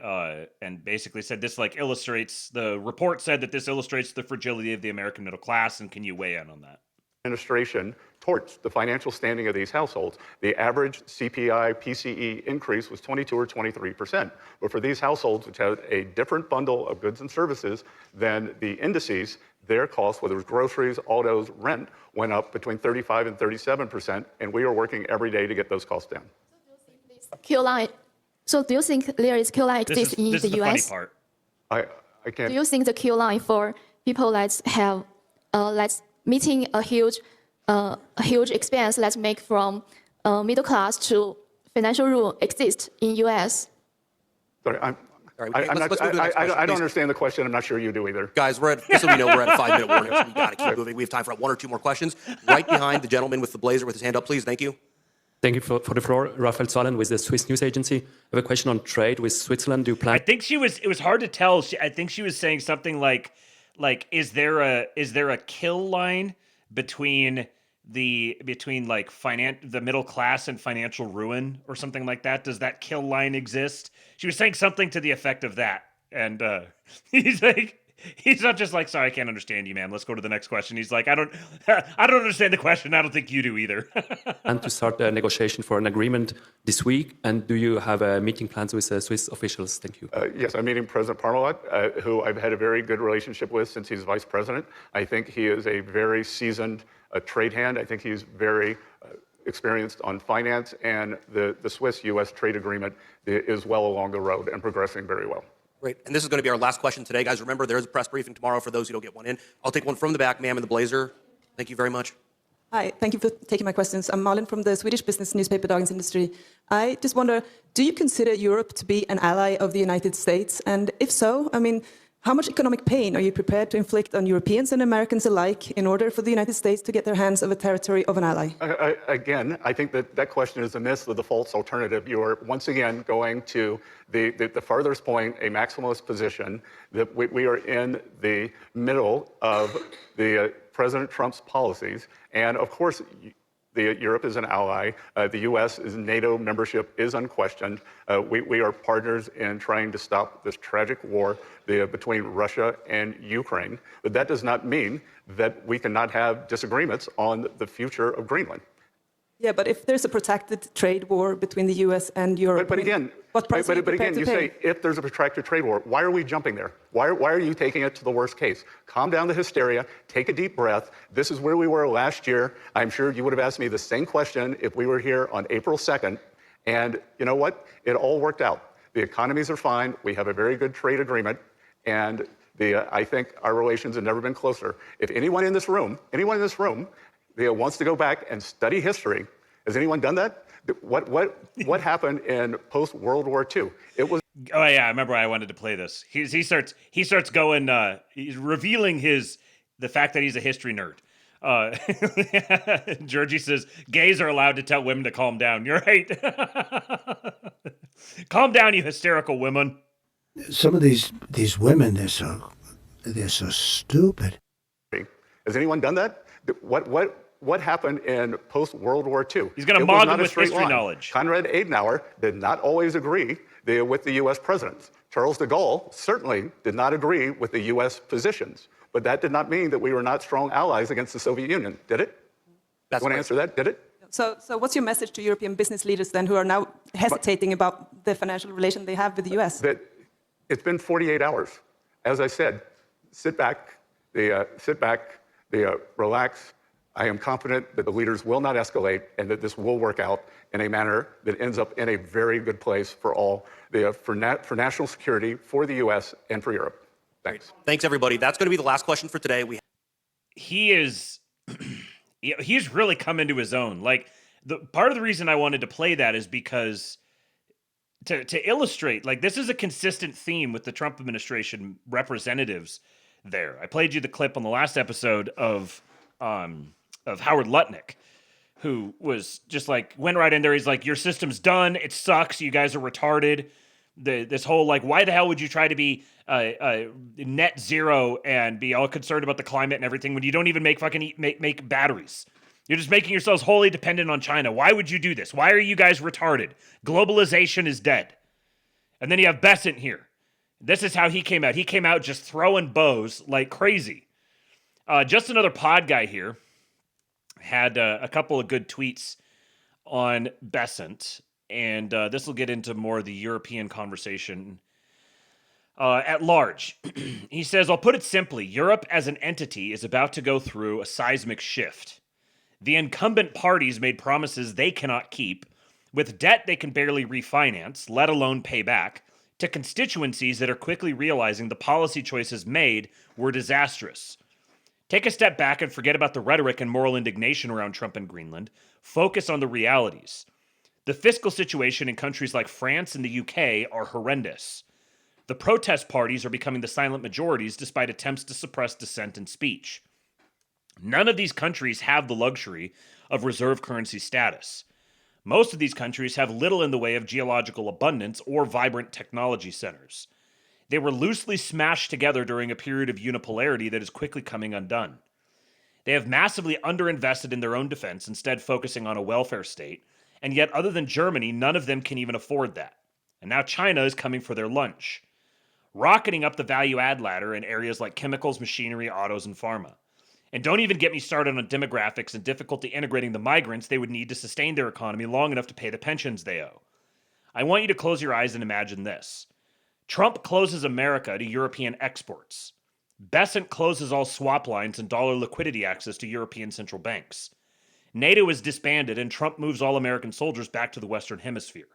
basically said this like illustrates, the report said that this illustrates the fragility of the American middle class. And can you weigh in on that? Administration torched the financial standing of these households. The average CPI PCE increase was 22 or 23%. But for these households, which had a different bundle of goods and services than the indices, their costs, whether it was groceries, autos, rent, went up between 35 and 37%. And we are working every day to get those costs down. Q line. So do you think there is Q line exists in this the is the US? funny part. I can't. Do you think the Q line for people that have meeting a huge expense let's make from middle class to financial rule exists in US? Sorry, I don't understand the question. I'm not sure you do either. Guys, just so we know, we're at a 5-minute warning, so we got to keep moving. We have time for one or two more questions. Right behind the gentleman with the blazer with his hand up, please. Thank you. Thank you for the floor. Raphael Zahlen with the Swiss News Agency. I have a question on trade with Switzerland. Do you plan? I think it was hard to tell. I think she was saying something like, is there a kill line between the middle class and financial ruin or something like that? Does that kill line exist? She was saying something to the effect of that. And he's not just like, sorry, I can't understand you, ma'am. Let's go to the next question. He's like, I don't understand the question. I don't think you do either. And to start a negotiation for an agreement this week. And do you have a meeting plans with Swiss officials? Thank you. Yes, I'm meeting President Parmalat, who I've had a very good relationship with since he's vice president. I think he is a very seasoned trade hand. I think he's very experienced on finance, and the Swiss-U.S. trade agreement is well along the road and progressing very well. Great. And this is going to be our last question today. Guys, remember, there is a press briefing tomorrow for those who don't get one in. I'll take one from the back, ma'am, in the blazer. Thank you very much. Hi, thank you for taking my questions. I'm Malin from the Swedish business newspaper Dagens Industri. I just wonder, do you consider Europe to be an ally of the United States? And if so, I mean, how much economic pain are you prepared to inflict on Europeans and Americans alike in order for the United States to get their hands on the territory of an ally? Again, I think that question is amiss with the false alternative. You are once again going to the farthest point, a maximalist position, that we are in the middle of the President Trump's policies. And of course, Europe is an ally. The U.S. is NATO membership is unquestioned. We are partners in trying to stop this tragic war between Russia and Ukraine. But that does not mean that we cannot have disagreements on the future of Greenland. Yeah, but if there's a protracted trade war between the U.S. and Europe, but again, you say if there's a protracted trade war, why are we jumping there? Why are you taking it to the worst case? Calm down the hysteria, take a deep breath. This is where we were last year. I'm sure you would have asked me the same question if we were here on April 2nd. And you know what? It all worked out. The economies are fine. We have a very good trade agreement. And I think our relations have never been closer. If anyone in this room wants to go back and study history, has anyone done that? What happened in post-World War II? It was. Oh yeah, I remember I wanted to play this. He starts going. He's revealing the fact that he's a history nerd. Georgie says gays are allowed to tell women to calm down. You're right. Calm down, you hysterical women. Some of these women, they're so stupid. Has anyone done that? What happened in post-World War II? He's going to mog him with history knowledge. Konrad Adenauer did not always agree with the U.S. presidents. Charles de Gaulle certainly did not agree with the U.S. positions. But that did not mean that we were not strong allies against the Soviet Union, did it? You want to answer that? Did it? So what's your message to European business leaders then who are now hesitating about the financial relation they have with the U.S.? That it's been 48 hours. As I said, sit back, relax. I am confident that the leaders will not escalate and that this will work out in a manner that ends up in a very good place for all, for national security, for the U.S. and for Europe. Thanks. Thanks, everybody. That's going to be the last question for today. he's really come into his own. Like, the part of the reason I wanted to play that is because to illustrate, like, this is a consistent theme with the Trump administration representatives there. I played you the clip on the last episode of Howard Lutnick, who was just like, went right in there. He's like, your system's done. It sucks. You guys are retarded. This whole, like, why the hell would you try to be net zero and be all concerned about the climate and everything when you don't even make batteries? You're just making yourselves wholly dependent on China. Why would you do this? Why are you guys retarded? Globalization is dead. And then you have Bessent here. This is how he came out. He came out just throwing bows like crazy. Just Another Pod guy here had a couple of good tweets on Bessent. And this will get into more of the European conversation at large. He says, I'll put it simply, Europe as an entity is about to go through a seismic shift. The incumbent parties made promises they cannot keep, with debt they can barely refinance, let alone pay back, to constituencies that are quickly realizing the policy choices made were disastrous. Take a step back and forget about the rhetoric and moral indignation around Trump and Greenland. Focus on the realities. The fiscal situation in countries like France and the UK are horrendous. The protest parties are becoming the silent majorities despite attempts to suppress dissent and speech. None of these countries have the luxury of reserve currency status. Most of these countries have little in the way of geological abundance or vibrant technology centers. They were loosely smashed together during a period of unipolarity that is quickly coming undone. They have massively underinvested in their own defense, instead focusing on a welfare state, and yet other than Germany, none of them can even afford that. And now China is coming for their lunch, rocketing up the value-add ladder in areas like chemicals, machinery, autos, and pharma. And don't even get me started on demographics and difficulty integrating the migrants they would need to sustain their economy long enough to pay the pensions they owe. I want you to close your eyes and imagine this. Trump closes America to European exports. Bessent closes all swap lines and dollar liquidity access to European central banks. NATO is disbanded and Trump moves all American soldiers back to the Western Hemisphere.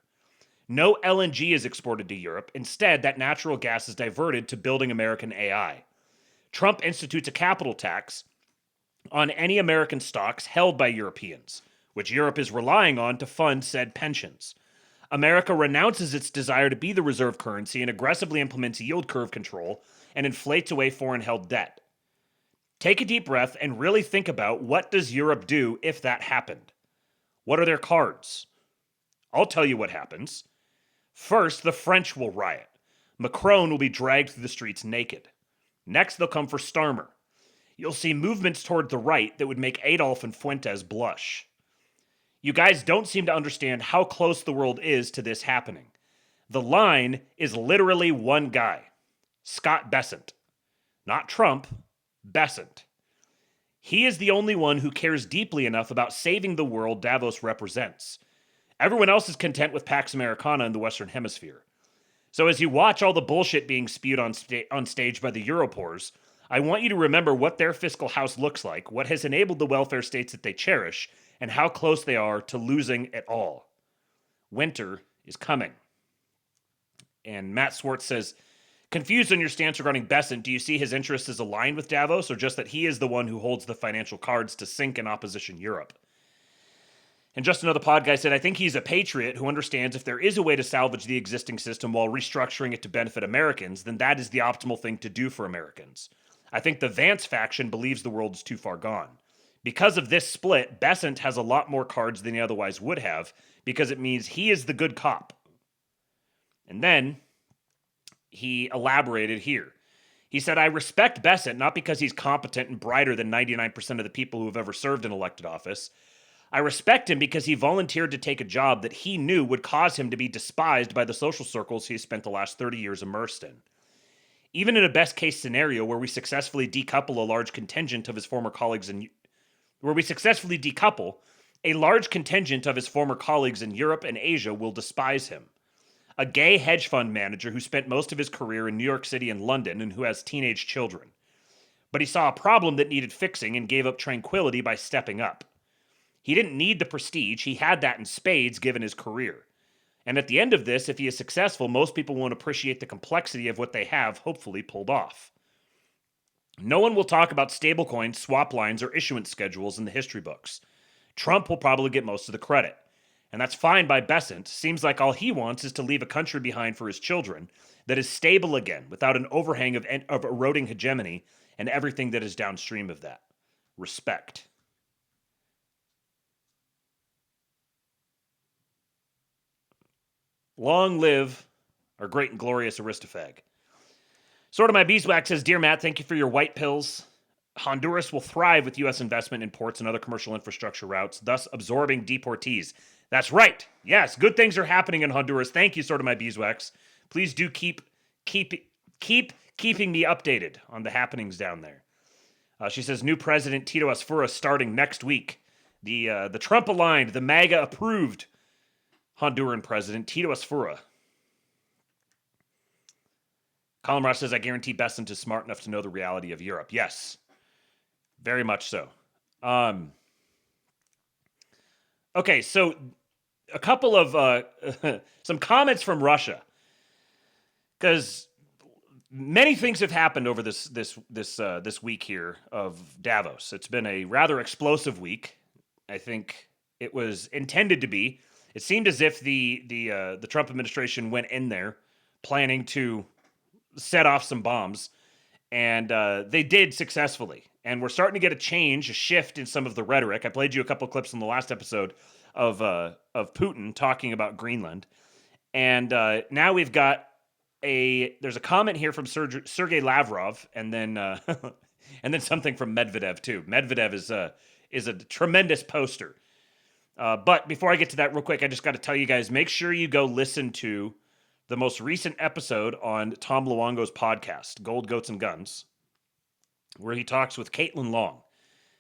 No LNG is exported to Europe. Instead, that natural gas is diverted to building American AI. Trump institutes a capital tax on any American stocks held by Europeans, which Europe is relying on to fund said pensions. America renounces its desire to be the reserve currency and aggressively implements yield curve control and inflates away foreign-held debt. Take a deep breath and really think about, what does Europe do if that happened? What are their cards? I'll tell you what happens. First, the French will riot. Macron will be dragged through the streets naked. Next, they'll come for Starmer. You'll see movements toward the right that would make Adolf and Fuentes blush. You guys don't seem to understand how close the world is to this happening. The line is literally one guy, Scott Bessent. Not Trump, Bessent. He is the only one who cares deeply enough about saving the world Davos represents. Everyone else is content with Pax Americana in the Western Hemisphere. So as you watch all the bullshit being spewed on stage by the Europors, I want you to remember what their fiscal house looks like, what has enabled the welfare states that they cherish, and how close they are to losing it all. Winter is coming. And Matt Swartz says, confused on your stance regarding Bessent, do you see his interests as aligned with Davos, or just that he is the one who holds the financial cards to sink in opposition Europe? And Just Another Pod guy said, I think he's a patriot who understands if there is a way to salvage the existing system while restructuring it to benefit Americans, then that is the optimal thing to do for Americans. I think the Vance faction believes the world is too far gone. Because of this split, Bessent has a lot more cards than he otherwise would have, because it means he is the good cop. And then he elaborated here. He said, I respect Bessent not because he's competent and brighter than 99% of the people who have ever served in elected office. I respect him because he volunteered to take a job that he knew would cause him to be despised by the social circles he has spent the last 30 years immersed in. Even in a best-case scenario where we successfully decouple a large contingent of his former colleagues in Europe and Asia will despise him. A gay hedge fund manager who spent most of his career in New York City and London and who has teenage children. But he saw a problem that needed fixing and gave up tranquility by stepping up. He didn't need the prestige, he had that in spades given his career. And at the end of this, if he is successful, most people won't appreciate the complexity of what they have hopefully pulled off. No one will talk about stablecoins, swap lines, or issuance schedules in the history books. Trump will probably get most of the credit. And that's fine by Bessent. Seems like all he wants is to leave a country behind for his children that is stable again, without an overhang of eroding hegemony and everything that is downstream of that. Respect. Long live our great and glorious Aristofag. Sort of my beeswax says, Dear Matt, thank you for your white pills. Honduras will thrive with U.S. investment in ports and other commercial infrastructure routes, thus absorbing deportees. That's right. Yes, good things are happening in Honduras. Thank you, sort of my beeswax. Please do keep keeping me updated on the happenings down there. She says, new president Tito Asfura starting next week. The Trump-aligned, the MAGA-approved Honduran president Tito Asfura. Colin Ross says, I guarantee Bessent is smart enough to know the reality of Europe. Yes, very much so. Okay, so a couple of some comments from Russia, because many things have happened over this week here of Davos. It's been a rather explosive week. I think it was intended to be. It seemed as if the Trump administration went in there planning to set off some bombs, and they did successfully. And we're starting to get a shift in some of the rhetoric. I played you a couple clips in the last episode of Putin talking about Greenland, and now we've got there's a comment here from Sergei Lavrov, and then and then something from Medvedev too. Medvedev is a tremendous poster. But before I get to that real quick, I just got to tell you guys, make sure you go listen to the most recent episode on Tom Luongo's podcast, Gold, Goats, and Guns, where he talks with Caitlin Long.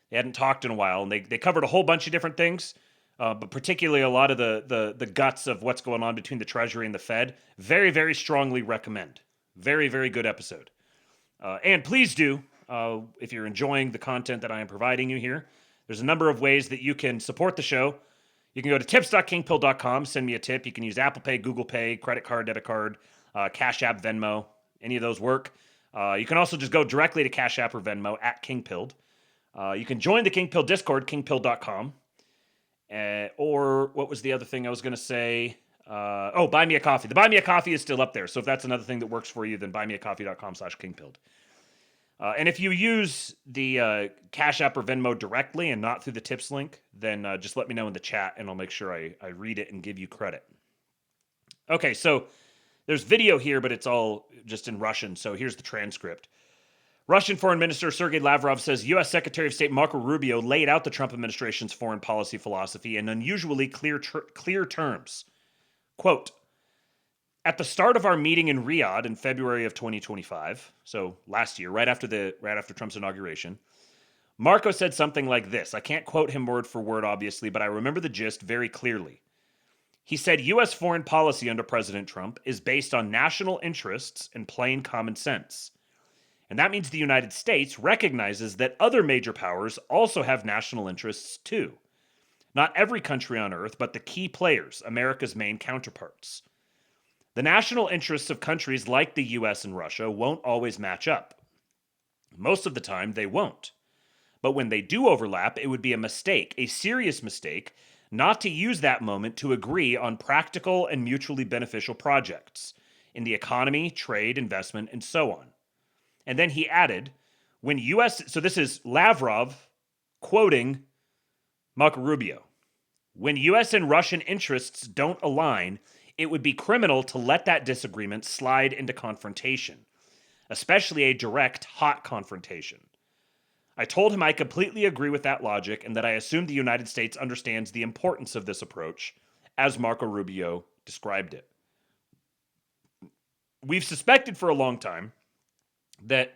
They hadn't talked in a while, and they covered a whole bunch of different things, but particularly a lot of the guts of what's going on between the Treasury and the Fed. Very, very strongly recommend. Very, very good episode. And please do, if you're enjoying the content that I am providing you here, there's a number of ways that you can support the show. You can go to tips.kingpill.com, send me a tip. You can use Apple Pay, Google Pay, credit card, debit card, Cash App, Venmo. Any of those work. You can also just go directly to Cash App or Venmo at Kingpilled. You can join the Kingpill Discord, kingpill.com. Or what was the other thing I was going to say? Buy me a coffee. The Buy Me a Coffee is still up there. So if that's another thing that works for you, then buymeacoffee.com/kingpilled. And if you use the Cash App or Venmo directly and not through the tips link, then just let me know in the chat and I'll make sure I read it and give you credit. Okay, so there's video here, but it's all just in Russian. So here's the transcript. Russian Foreign Minister Sergei Lavrov says U.S. Secretary of State Marco Rubio laid out the Trump administration's foreign policy philosophy in unusually clear terms. Quote, at the start of our meeting in Riyadh in February of 2025, so last year, right after Trump's inauguration, Marco said something like this. I can't quote him word for word, obviously, but I remember the gist very clearly. He said U.S. foreign policy under President Trump is based on national interests and plain common sense. And that means the United States recognizes that other major powers also have national interests too. Not every country on earth, but the key players, America's main counterparts. The national interests of countries like the US and Russia won't always match up. Most of the time, they won't. But when they do overlap, it would be a mistake, a serious mistake, not to use that moment to agree on practical and mutually beneficial projects in the economy, trade, investment, and so on. And then he added, so this is Lavrov quoting Marco Rubio. When US and Russian interests don't align, it would be criminal to let that disagreement slide into confrontation, especially a direct, hot confrontation. I told him I completely agree with that logic and that I assume the United States understands the importance of this approach, as Marco Rubio described it. We've suspected for a long time that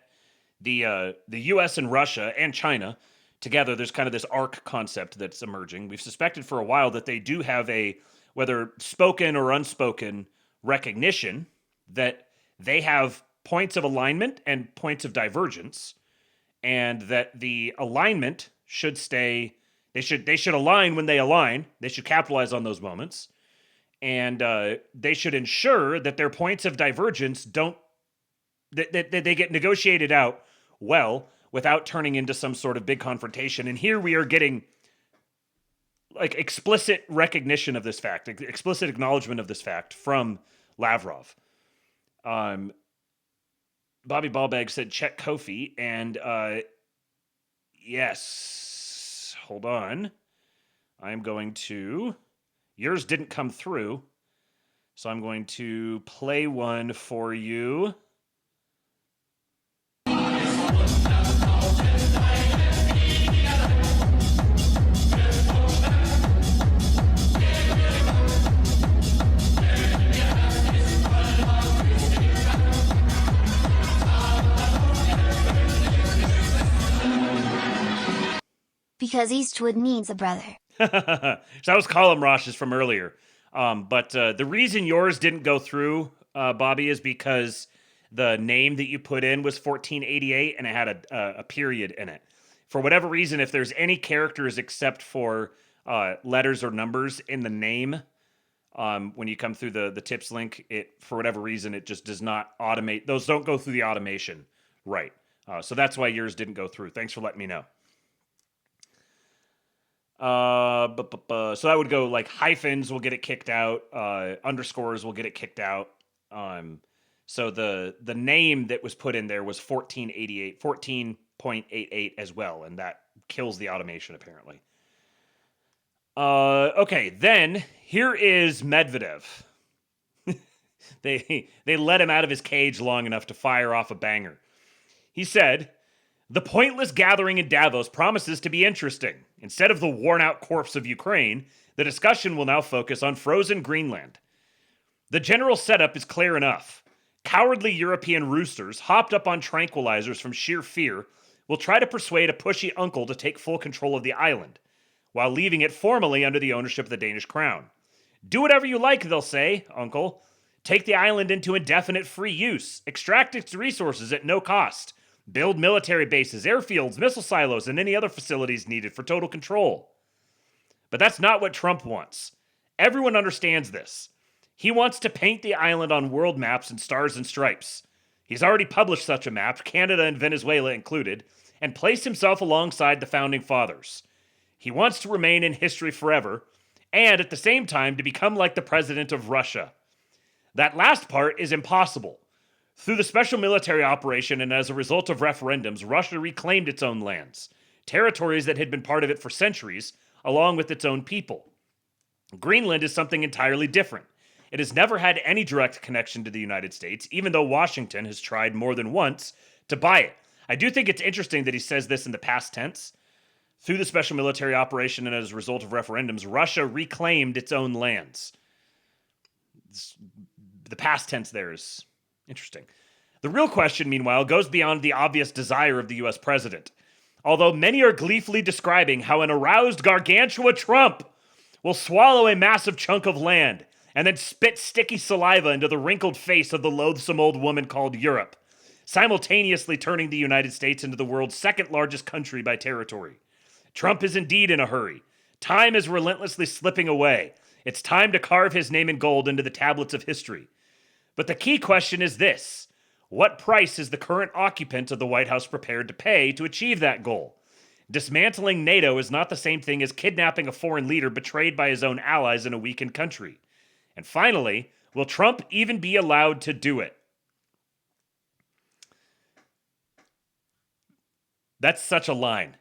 the U.S. and Russia and China together, there's kind of this arc concept that's emerging. We've suspected for a while that they do have a, whether spoken or unspoken, recognition that they have points of alignment and points of divergence, and that the alignment should stay. They should align when they align. They should capitalize on those moments, and they should ensure that their points of divergence don't. That they get negotiated out well without turning into some sort of big confrontation. And here we are getting like explicit recognition of this fact, explicit acknowledgement of this fact from Lavrov. Bobby Ballbag said, check Kofi. And yes, hold on. I'm going to, yours didn't come through. So I'm going to play one for you. Because Eastwood needs a brother. So that was Column Rosh's from earlier. But the reason yours didn't go through, Bobby, is because the name that you put in was 1488 and it had a period in it. For whatever reason, if there's any characters except for letters or numbers in the name, when you come through the tips link, for whatever reason, it just does not automate. Those don't go through the automation. Right. So that's why yours didn't go through. Thanks for letting me know. So that would go like hyphens will get it kicked out, underscores will get it kicked out. So the name that was put in there was 1488, 14.88 as well, and that kills the automation apparently. Okay, then here is Medvedev. They let him out of his cage long enough to fire off a banger. He said, "The pointless gathering in Davos promises to be interesting. Instead of the worn-out corpse of Ukraine, the discussion will now focus on frozen Greenland. The general setup is clear enough. Cowardly European roosters, hopped up on tranquilizers from sheer fear, will try to persuade a pushy uncle to take full control of the island, while leaving it formally under the ownership of the Danish crown. Do whatever you like, they'll say, uncle. Take the island into indefinite free use, extract its resources at no cost, build military bases, airfields, missile silos, and any other facilities needed for total control. But that's not what Trump wants. Everyone understands this. He wants to paint the island on world maps in stars and stripes. He's already published such a map, Canada and Venezuela included, and placed himself alongside the founding fathers. He wants to remain in history forever, and at the same time to become like the president of Russia. That last part is impossible. Through the special military operation and as a result of referendums, Russia reclaimed its own lands, territories that had been part of it for centuries, along with its own people. Greenland is something entirely different. It has never had any direct connection to the United States, even though Washington has tried more than once to buy it. I do think it's interesting that he says this in the past tense. Through the special military operation and as a result of referendums, Russia reclaimed its own lands. The past tense there is interesting. The real question, meanwhile, goes beyond the obvious desire of the US president. Although many are gleefully describing how an aroused Gargantua Trump will swallow a massive chunk of land and then spit sticky saliva into the wrinkled face of the loathsome old woman called Europe, simultaneously turning the United States into the world's second largest country by territory. Trump is indeed in a hurry. Time is relentlessly slipping away. It's time to carve his name in gold into the tablets of history. But the key question is this: what price is the current occupant of the White House prepared to pay to achieve that goal? Dismantling NATO is not the same thing as kidnapping a foreign leader betrayed by his own allies in a weakened country. And finally, will Trump even be allowed to do it? That's such a line.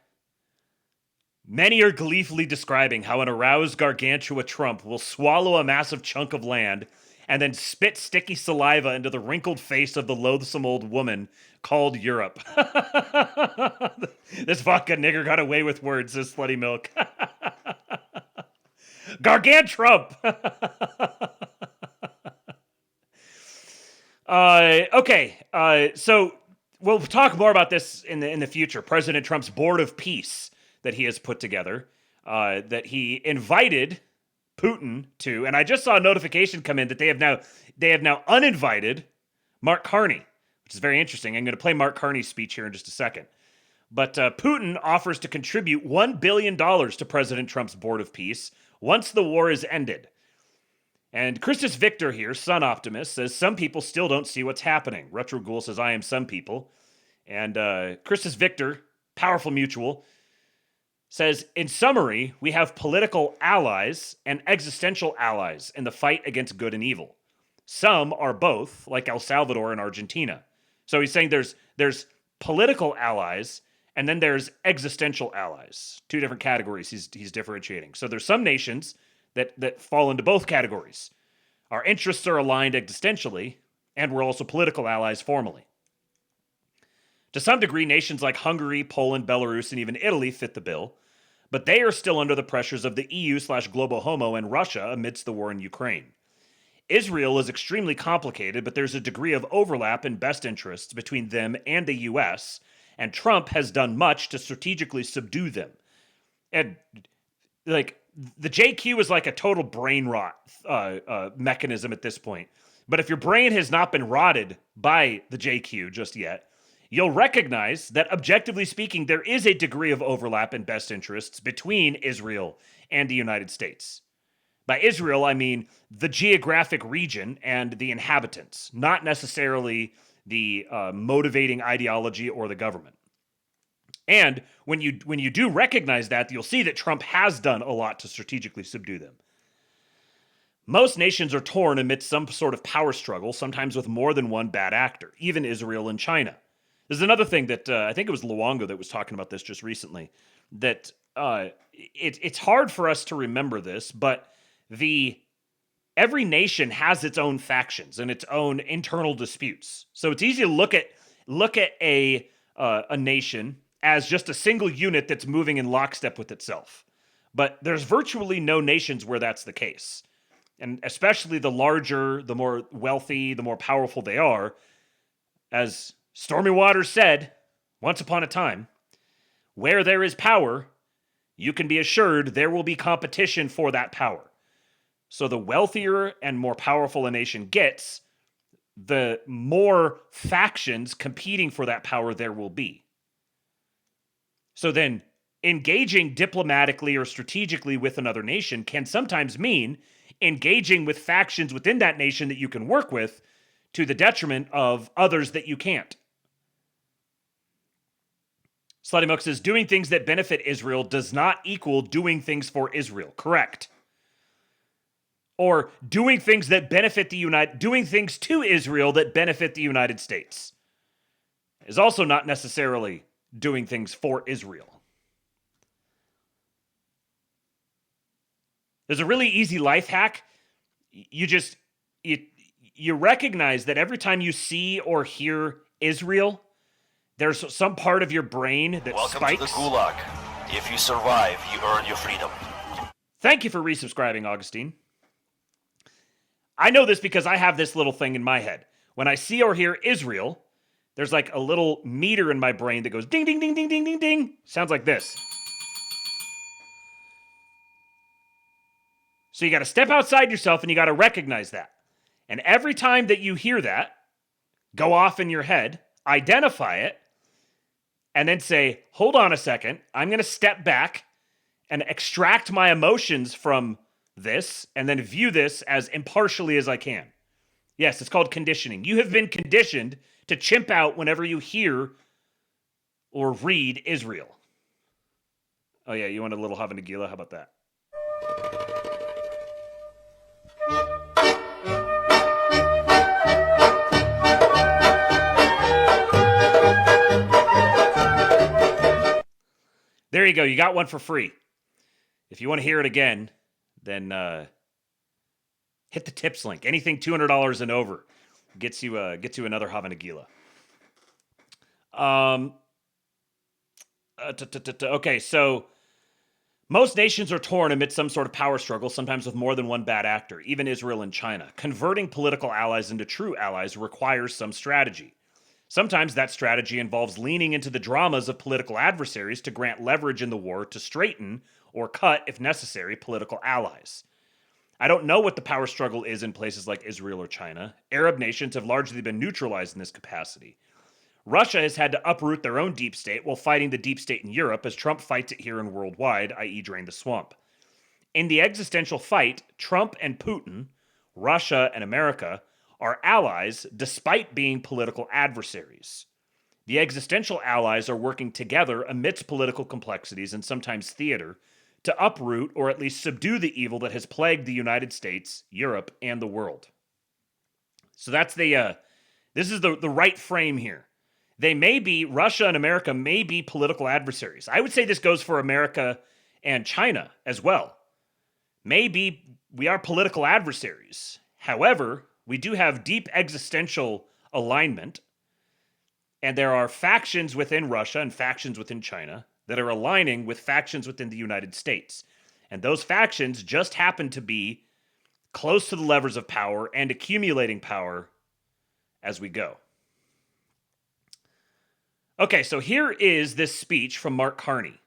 Many are gleefully describing how an aroused Gargantua Trump will swallow a massive chunk of land and then spit sticky saliva into the wrinkled face of the loathsome old woman called Europe. This vodka nigger got away with words, says Slutty Milk. Gargant Trump! So we'll talk more about this in the future. President Trump's Board of Peace that he has put together, that he invited Putin to, and I just saw a notification come in that they have now uninvited Mark Carney, which is very interesting. I'm going to play Mark Carney's speech here in just a second. But Putin offers to contribute $1 billion to President Trump's Board of Peace once the war is ended. And Christus Victor here, Sun Optimist, says some people still don't see what's happening. Retro Ghoul says, I am some people. And Christus Victor, Powerful Mutual, says, in summary, we have political allies and existential allies in the fight against good and evil. Some are both, like El Salvador and Argentina. So he's saying there's political allies and then there's existential allies. Two different categories he's differentiating. So there's some nations that fall into both categories. Our interests are aligned existentially, and we're also political allies formally. To some degree, nations like Hungary, Poland, Belarus, and even Italy fit the bill, but they are still under the pressures of the EU/Global Homo and Russia amidst the war in Ukraine. Israel is extremely complicated, but there's a degree of overlap in best interests between them and the US, and Trump has done much to strategically subdue them. And, like, the JQ is like a total brain rot mechanism at this point. But if your brain has not been rotted by the JQ just yet, you'll recognize that, objectively speaking, there is a degree of overlap in best interests between Israel and the United States. By Israel, I mean the geographic region and the inhabitants, not necessarily the motivating ideology or the government. And when you do recognize that, you'll see that Trump has done a lot to strategically subdue them. Most nations are torn amidst some sort of power struggle, sometimes with more than one bad actor, even Israel and China. There's another thing that I think it was Luongo that was talking about this just recently, that it's hard for us to remember this, but every nation has its own factions and its own internal disputes. So it's easy to look at a nation as just a single unit that's moving in lockstep with itself. But there's virtually no nations where that's the case. And especially the larger, the more wealthy, the more powerful they are. As Stormy Waters said, once upon a time, where there is power, you can be assured there will be competition for that power. So the wealthier and more powerful a nation gets, the more factions competing for that power there will be. So then, engaging diplomatically or strategically with another nation can sometimes mean engaging with factions within that nation that you can work with to the detriment of others that you can't. Slutty Milk says, doing things that benefit Israel does not equal doing things for Israel. Correct. Or doing things that benefit doing things to Israel that benefit the United States is also not necessarily doing things for Israel. There's a really easy life hack. You recognize that every time you see or hear Israel, there's some part of your brain that Welcome spikes. to the Gulag. If you survive, you earn your freedom. Thank you for resubscribing, Augustine. I know this because I have this little thing in my head. When I see or hear Israel, there's like a little meter in my brain that goes ding, ding, ding, ding, ding, ding, ding. Sounds like this. So you got to step outside yourself and you got to recognize that. And every time that you hear that go off in your head, identify it, and then say, hold on a second, I'm going to step back and extract my emotions from this and then view this as impartially as I can. Yes, it's called conditioning. You have been conditioned to chimp out whenever you hear or read Israel. Oh yeah, you want a little Hava Nagila? How about that? There you go. You got one for free. If you want to hear it again, then hit the tips link. Anything $200 and over gets you another Hava Nagila. Okay, so most nations are torn amid some sort of power struggle, sometimes with more than one bad actor, even Israel and China. Converting political allies into true allies requires some strategy. Sometimes that strategy involves leaning into the dramas of political adversaries to grant leverage in the war to straighten or cut, if necessary, political allies. I don't know what the power struggle is in places like Israel or China. Arab nations have largely been neutralized in this capacity. Russia has had to uproot their own deep state while fighting the deep state in Europe as Trump fights it here and worldwide, i.e. drain the swamp. In the existential fight, Trump and Putin, Russia and America, are allies despite being political adversaries. The existential allies are working together amidst political complexities and sometimes theater to uproot or at least subdue the evil that has plagued the United States, Europe, and the world. So that's this is the right frame here. Russia and America may be political adversaries. I would say this goes for America and China as well. Maybe we are political adversaries. However, we do have deep existential alignment, and there are factions within Russia and factions within China that are aligning with factions within the United States. And those factions just happen to be close to the levers of power and accumulating power as we go. Okay, so here is this speech from Mark Carney.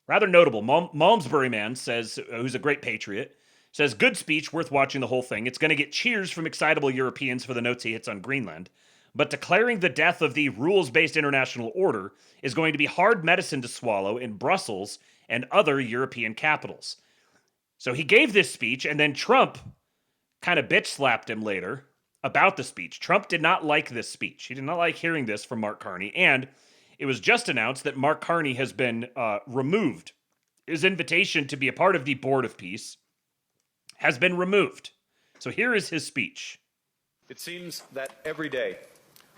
Rather notable. Malmesbury man says, who's a great patriot, says, good speech, worth watching the whole thing. It's going to get cheers from excitable Europeans for the notes he hits on Greenland. But declaring the death of the rules-based international order is going to be hard medicine to swallow in Brussels and other European capitals. So he gave this speech, and then Trump kind of bitch-slapped him later about the speech. Trump did not like this speech. He did not like hearing this from Mark Carney, and it was just announced that Mark Carney has been removed. His invitation to be a part of the Board of Peace has been removed. So here is his speech. It seems that every day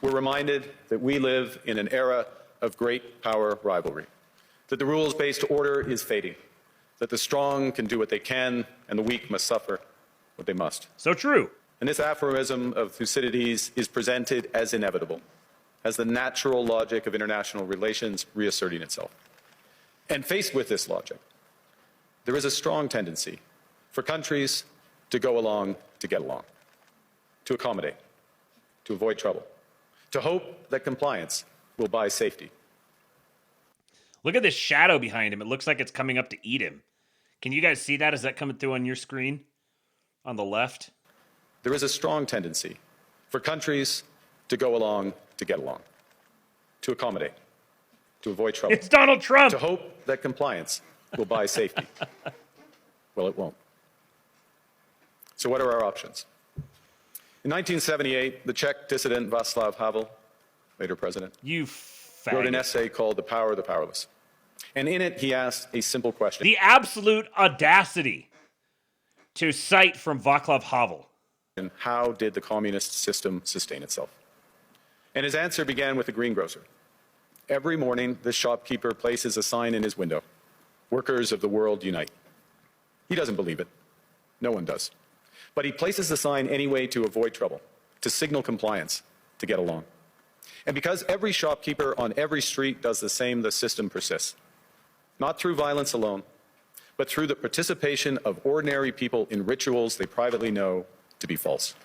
we're reminded that we live in an era of great power rivalry, that the rules-based order is fading, that the strong can do what they can and the weak must suffer what they must. So true. And this aphorism of Thucydides is presented as inevitable, as the natural logic of international relations reasserting itself. And faced with this logic, there is a strong tendency for countries to go along to get along, to accommodate, to avoid trouble, to hope that compliance will buy safety. Look at this shadow behind him. It looks like it's coming up to eat him. Can you guys see that? Is that coming through on your screen? On the left? There is a strong tendency for countries to go along to get along, to accommodate, to avoid trouble. It's Donald Trump! To hope that compliance will buy safety. Well, it won't. So what are our options? In 1978, the Czech dissident Václav Havel, later president, wrote an essay called The Power of the Powerless. And in it, he asked a simple question. The absolute audacity to cite from Václav Havel. And how did the communist system sustain itself? And his answer began with the greengrocer. Every morning, this shopkeeper places a sign in his window. Workers of the world unite. He doesn't believe it. No one does. But he places the sign anyway to avoid trouble, to signal compliance, to get along. And because every shopkeeper on every street does the same, the system persists. Not through violence alone, but through the participation of ordinary people in rituals they privately know to be false.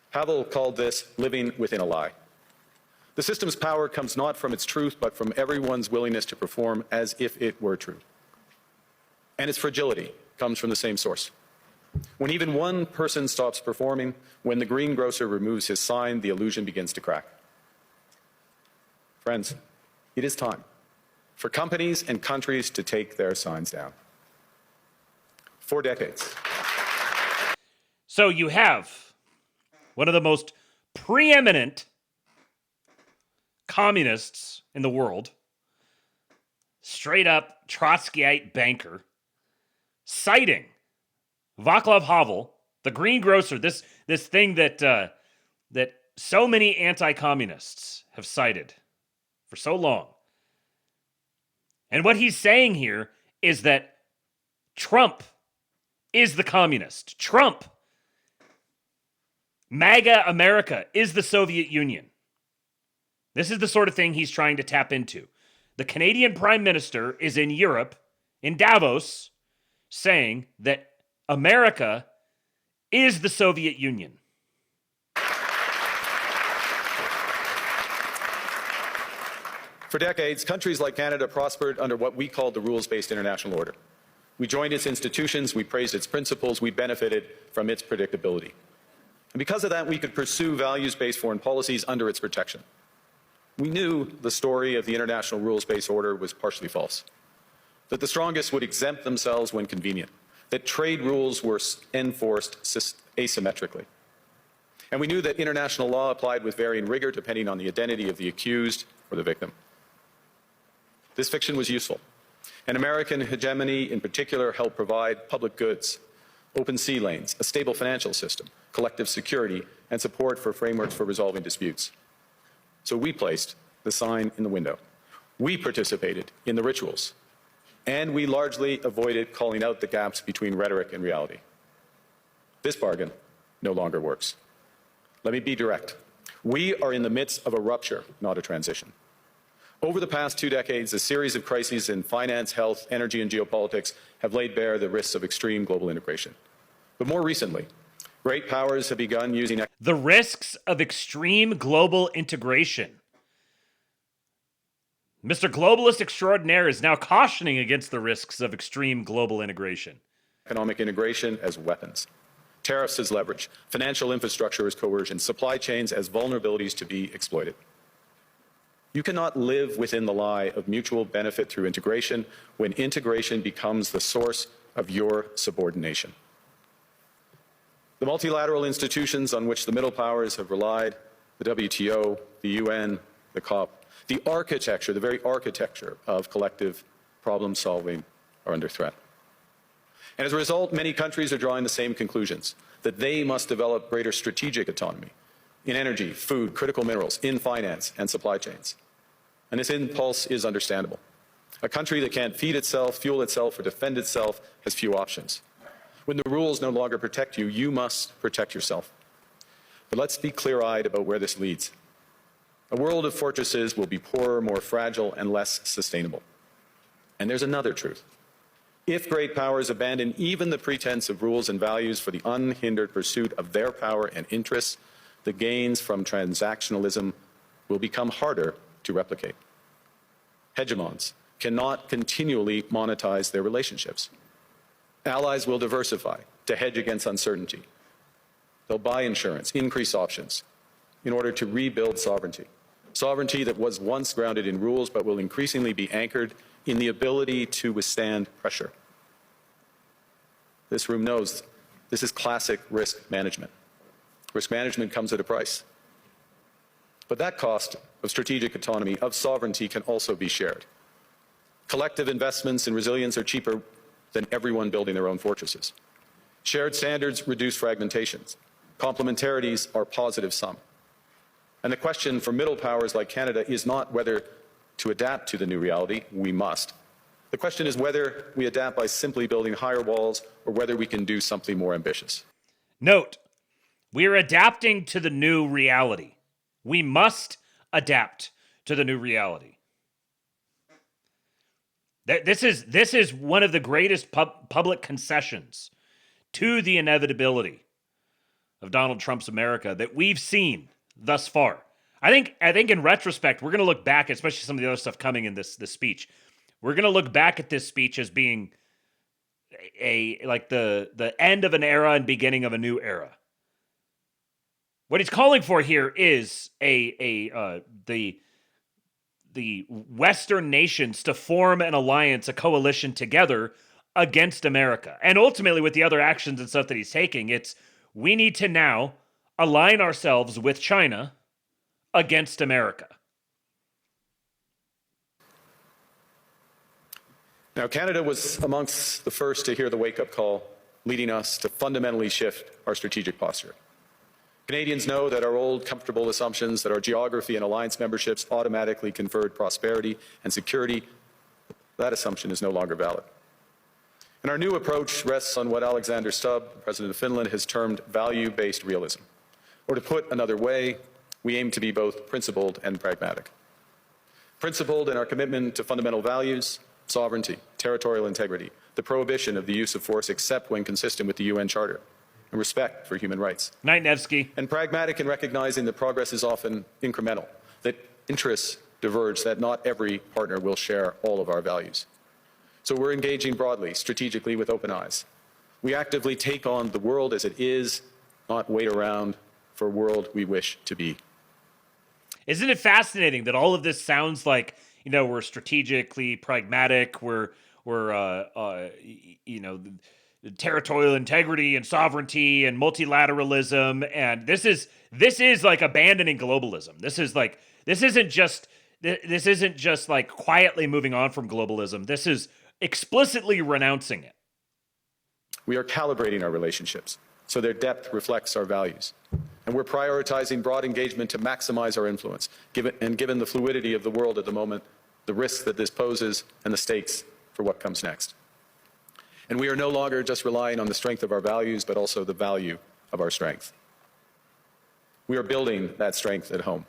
Havel called this living within a lie. The system's power comes not from its truth, but from everyone's willingness to perform as if it were true. And its fragility comes from the same source. When even one person stops performing, when the greengrocer removes his sign, the illusion begins to crack. Friends, it is time for companies and countries to take their signs down. 4 decades. So you have one of the most preeminent communists in the world, straight up Trotskyite banker, citing Václav Havel, the greengrocer, this thing that so many anti-communists have cited for so long. And what he's saying here is that Trump is the communist. Trump, MAGA America, is the Soviet Union. This is the sort of thing he's trying to tap into. The Canadian Prime Minister is in Europe, in Davos, saying that America is the Soviet Union. For decades, countries like Canada prospered under what we called the rules-based international order. We joined its institutions, we praised its principles, we benefited from its predictability. And because of that, we could pursue values-based foreign policies under its protection. We knew the story of the international rules-based order was partially false, that the strongest would exempt themselves when convenient, that trade rules were enforced asymmetrically. And we knew that international law applied with varying rigor depending on the identity of the accused or the victim. This fiction was useful. And American hegemony in particular helped provide public goods, open sea lanes, a stable financial system, collective security, and support for frameworks for resolving disputes. So we placed the sign in the window. We participated in the rituals. And we largely avoided calling out the gaps between rhetoric and reality. This bargain no longer works. Let me be direct. We are in the midst of a rupture, not a transition. Over the past 2 decades, a series of crises in finance, health, energy, and geopolitics have laid bare the risks of extreme global integration. But more recently, great powers have begun using the risks of extreme global integration. Mr. Globalist Extraordinaire is now cautioning against the risks of extreme global integration. Economic integration as weapons, tariffs as leverage, financial infrastructure as coercion, supply chains as vulnerabilities to be exploited. You cannot live within the lie of mutual benefit through integration when integration becomes the source of your subordination. The multilateral institutions on which the middle powers have relied, the WTO, the UN, the COP, the architecture, the very architecture of collective problem solving are under threat. And as a result, many countries are drawing the same conclusions, that they must develop greater strategic autonomy in energy, food, critical minerals, in finance and supply chains. And this impulse is understandable. A country that can't feed itself, fuel itself, or defend itself has few options. When the rules no longer protect you, you must protect yourself. But let's be clear-eyed about where this leads. A world of fortresses will be poorer, more fragile, and less sustainable. And there's another truth. If great powers abandon even the pretense of rules and values for the unhindered pursuit of their power and interests, the gains from transactionalism will become harder to replicate. Hegemons cannot continually monetize their relationships. Allies will diversify to hedge against uncertainty. They'll buy insurance, increase options, in order to rebuild sovereignty. Sovereignty that was once grounded in rules but will increasingly be anchored in the ability to withstand pressure. This room knows this is classic risk management. Risk management comes at a price. But that cost of strategic autonomy, of sovereignty, can also be shared. Collective investments in resilience are cheaper than everyone building their own fortresses. Shared standards reduce fragmentations. Complementarities are positive sum. And the question for middle powers like Canada is not whether to adapt to the new reality. We must. The question is whether we adapt by simply building higher walls or whether we can do something more ambitious. Note, we are adapting to the new reality. We must adapt to the new reality. This is one of the greatest public concessions to the inevitability of Donald Trump's America that we've seen thus far. I think in retrospect, we're going to look back, especially some of the other stuff coming in this speech. We're going to look back at this speech as being the end of an era and beginning of a new era. What he's calling for here is the Western nations to form an alliance, a coalition together against America. And ultimately, with the other actions and stuff that he's taking, it's we need to now align ourselves with China against America. Now, Canada was amongst the first to hear the wake-up call, leading us to fundamentally shift our strategic posture. Canadians know that our old comfortable assumptions that our geography and alliance memberships automatically conferred prosperity and security, that assumption is no longer valid. And our new approach rests on what Alexander Stubb, President of Finland, has termed value-based realism. Or to put another way, we aim to be both principled and pragmatic. Principled in our commitment to fundamental values, sovereignty, territorial integrity, the prohibition of the use of force except when consistent with the UN Charter, and respect for human rights. Night, Nevsky. And pragmatic in recognizing that progress is often incremental, that interests diverge, that not every partner will share all of our values. So we're engaging broadly, strategically, with open eyes. We actively take on the world as it is, not wait around for a world we wish to be. Isn't it fascinating that all of this sounds like, we're strategically pragmatic, we're territorial integrity and sovereignty and multilateralism, and this is like abandoning globalism. This isn't just like quietly moving on from globalism. This is explicitly renouncing it. We are calibrating our relationships so their depth reflects our values. And we're prioritizing broad engagement to maximize our influence, given the fluidity of the world at the moment, the risks that this poses, and the stakes for what comes next. And we are no longer just relying on the strength of our values, but also the value of our strength. We are building that strength at home.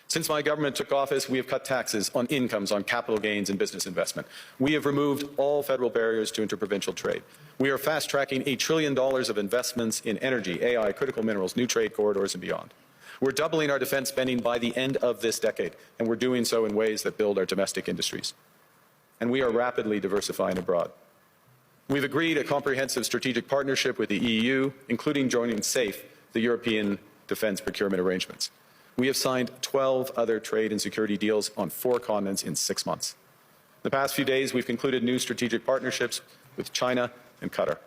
Since my government took office, we have cut taxes on incomes, on capital gains, and business investment. We have removed all federal barriers to interprovincial trade. We are fast-tracking $1 trillion of investments in energy, AI, critical minerals, new trade corridors, and beyond. We're doubling our defense spending by the end of this decade, and we're doing so in ways that build our domestic industries. And we are rapidly diversifying abroad. We've agreed a comprehensive strategic partnership with the EU, including joining SAFE, the European Defence Procurement Arrangements. We have signed 12 other trade and security deals on 4 continents in 6 months. In the past few days, we've concluded new strategic partnerships with China and Qatar.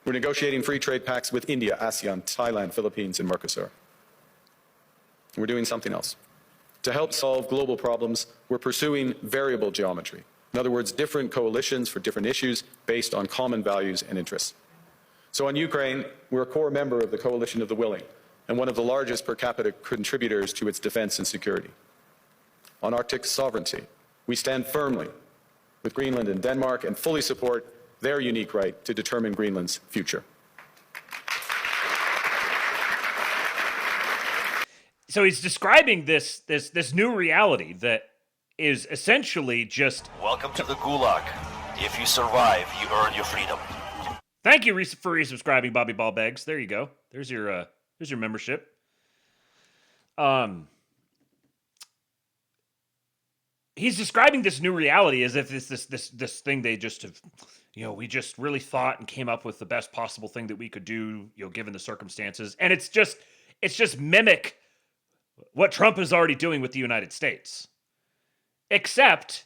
We're negotiating free trade pacts with India, ASEAN, Thailand, Philippines, and Mercosur. And we're doing something else. To help solve global problems, we're pursuing variable geometry. In other words, different coalitions for different issues based on common values and interests. So on Ukraine, we're a core member of the Coalition of the Willing and one of the largest per capita contributors to its defense and security. On Arctic sovereignty, we stand firmly with Greenland and Denmark and fully support their unique right to determine Greenland's future. So he's describing this new reality that is essentially just... Welcome to the Gulag. If you survive, you earn your freedom. Thank you for resubscribing, Bobby Ballbags. There you go. There's your membership. He's describing this new reality as if it's this thing they just have, we just really thought and came up with the best possible thing that we could do, given the circumstances. And it's just mimic what Trump is already doing with the United States. Except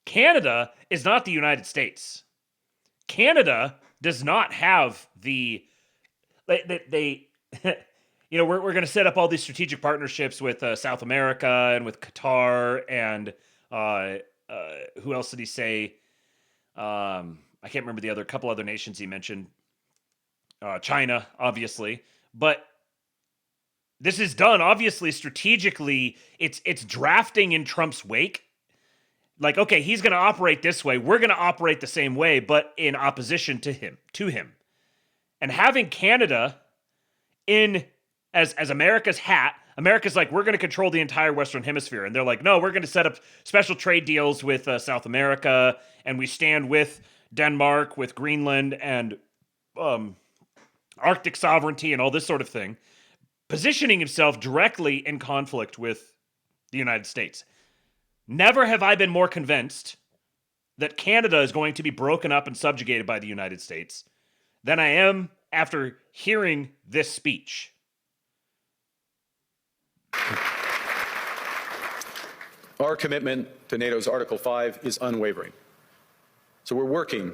Canada is not the United States. Canada does not have we're going to set up all these strategic partnerships with South America and with Qatar and who else did he say? I can't remember the couple other nations he mentioned. China, obviously, but this is done obviously strategically. It's drafting in Trump's wake. Like, okay, he's going to operate this way. We're going to operate the same way, but in opposition to him. And having Canada in as America's hat, America's like, we're going to control the entire Western Hemisphere. And they're like, no, we're going to set up special trade deals with South America, and we stand with Denmark, with Greenland, and Arctic sovereignty and all this sort of thing, positioning himself directly in conflict with the United States. Never have I been more convinced that Canada is going to be broken up and subjugated by the United States than I am after hearing this speech. Our commitment to NATO's Article 5 is unwavering. So we're working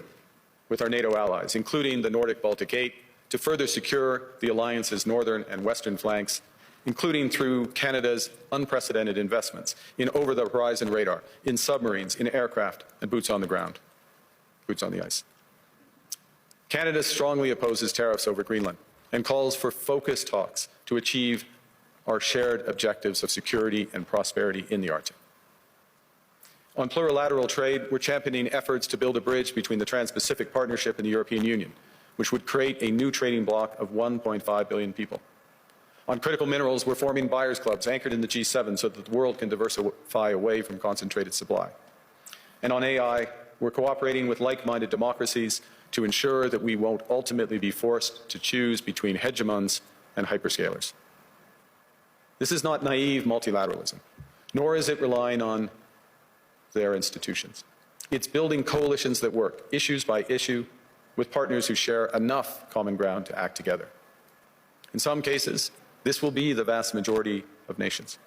with our NATO allies, including the Nordic-Baltic 8, to further secure the alliance's northern and western flanks, including through Canada's unprecedented investments in over-the-horizon radar, in submarines, in aircraft, and boots on the ground, boots on the ice. Canada strongly opposes tariffs over Greenland and calls for focused talks to achieve our shared objectives of security and prosperity in the Arctic. On plurilateral trade, we're championing efforts to build a bridge between the Trans-Pacific Partnership and the European Union, which would create a new trading bloc of 1.5 billion people. On critical minerals, we're forming buyers' clubs anchored in the G7 so that the world can diversify away from concentrated supply. And on AI, we're cooperating with like-minded democracies to ensure that we won't ultimately be forced to choose between hegemons and hyperscalers. This is not naive multilateralism, nor is it relying on their institutions. It's building coalitions that work, issues by issue, with partners who share enough common ground to act together. In some cases, this will be the vast majority of nations.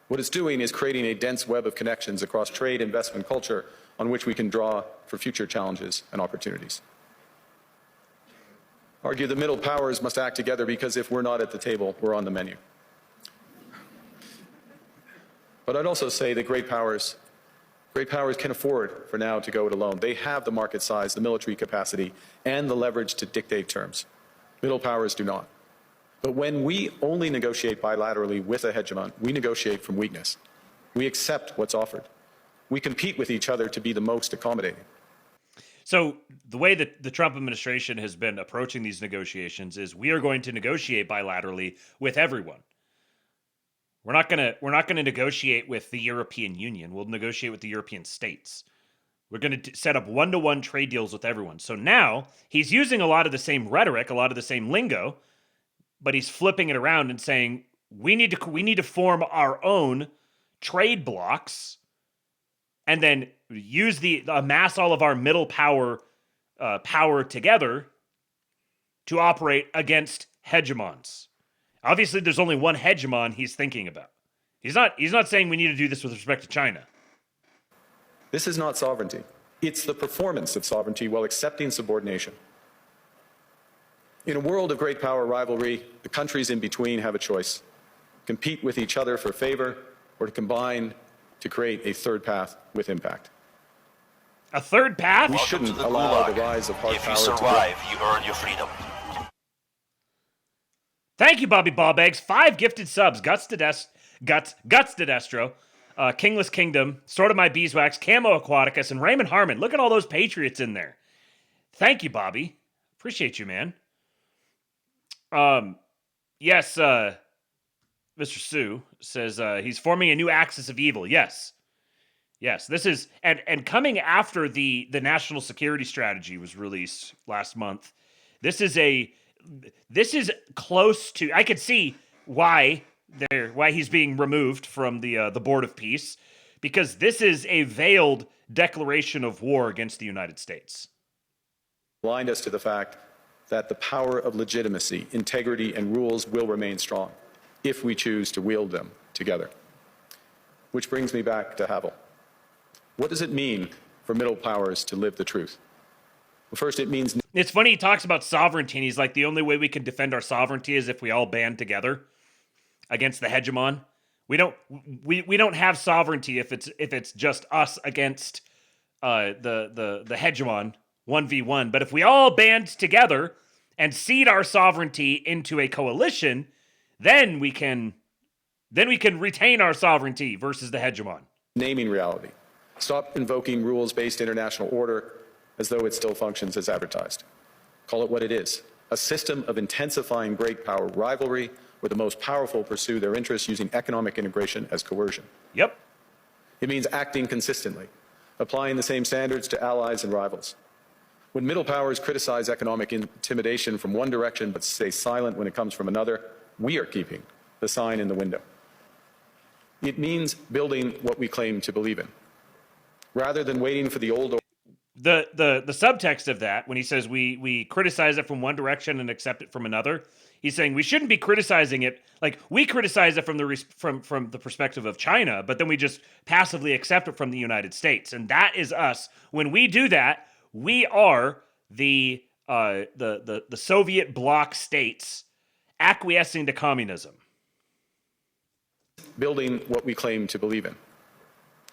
What it's doing is creating a dense web of connections across trade, investment, culture, on which we can draw for future challenges and opportunities. argue the middle powers must act together because if we're not at the table, we're on the menu. But I'd also say that great powers can afford for now to go it alone. They have the market size, the military capacity, and the leverage to dictate terms. Middle powers do not. But when we only negotiate bilaterally with a hegemon, we negotiate from weakness. We accept what's offered. We compete with each other to be the most accommodating. So the way that the Trump administration has been approaching these negotiations is we are going to negotiate bilaterally with everyone. We're not going to negotiate with the European Union. We'll negotiate with the European states. We're going to set up one-to-one trade deals with everyone. So now he's using a lot of the same rhetoric, a lot of the same lingo, but he's flipping it around and saying we need to form our own trade blocks and then amass all of our middle power together to operate against hegemons. Obviously, there's only one hegemon he's thinking about. He's not saying we need to do this with respect to China. This is not sovereignty. It's the performance of sovereignty while accepting subordination. In a world of great power rivalry, the countries in between have a choice: compete with each other for favor or to combine to create a third path with impact. A third path? We shouldn't allow the rise of hard power to grow. If you survive, you earn your freedom. Thank you, Bobby Ballbags. 5 gifted subs. Guts to Destro, Kingless Kingdom, Sort of My Beeswax, Camo Aquaticus, and Raymond Harmon. Look at all those patriots in there. Thank you, Bobby. Appreciate you, man. Yes, Mr. Sue says he's forming a new axis of evil. Yes. This is and coming after the national security strategy was released last month. This is close to. I could see why he's being removed from the Board of Peace, because this is a veiled declaration of war against the United States. Blind us to the fact that the power of legitimacy, integrity, and rules will remain strong if we choose to wield them together. Which brings me back to Havel. What does it mean for middle powers to live the truth? Well, first, it means... It's funny, he talks about sovereignty, and he's like, the only way we can defend our sovereignty is if we all band together against the hegemon. We don't have sovereignty if it's just us against the hegemon 1v1. But if we all band together and cede our sovereignty into a coalition, then we can retain our sovereignty versus the hegemon. Naming reality. Stop invoking rules-based international order as though it still functions as advertised. Call it what it is: a system of intensifying great power rivalry where the most powerful pursue their interests using economic integration as coercion. Yep. It means acting consistently, applying the same standards to allies and rivals. When middle powers criticize economic intimidation from one direction but stay silent when it comes from another, we are keeping the sign in the window. It means building what we claim to believe in, rather than waiting for the old order. The subtext of that, when he says we criticize it from one direction and accept it from another, he's saying we shouldn't be criticizing it like we criticize it from the perspective of China, but then we just passively accept it from the United States, and that is us. When we do that, we are the Soviet bloc states acquiescing to communism. Building what we claim to believe in.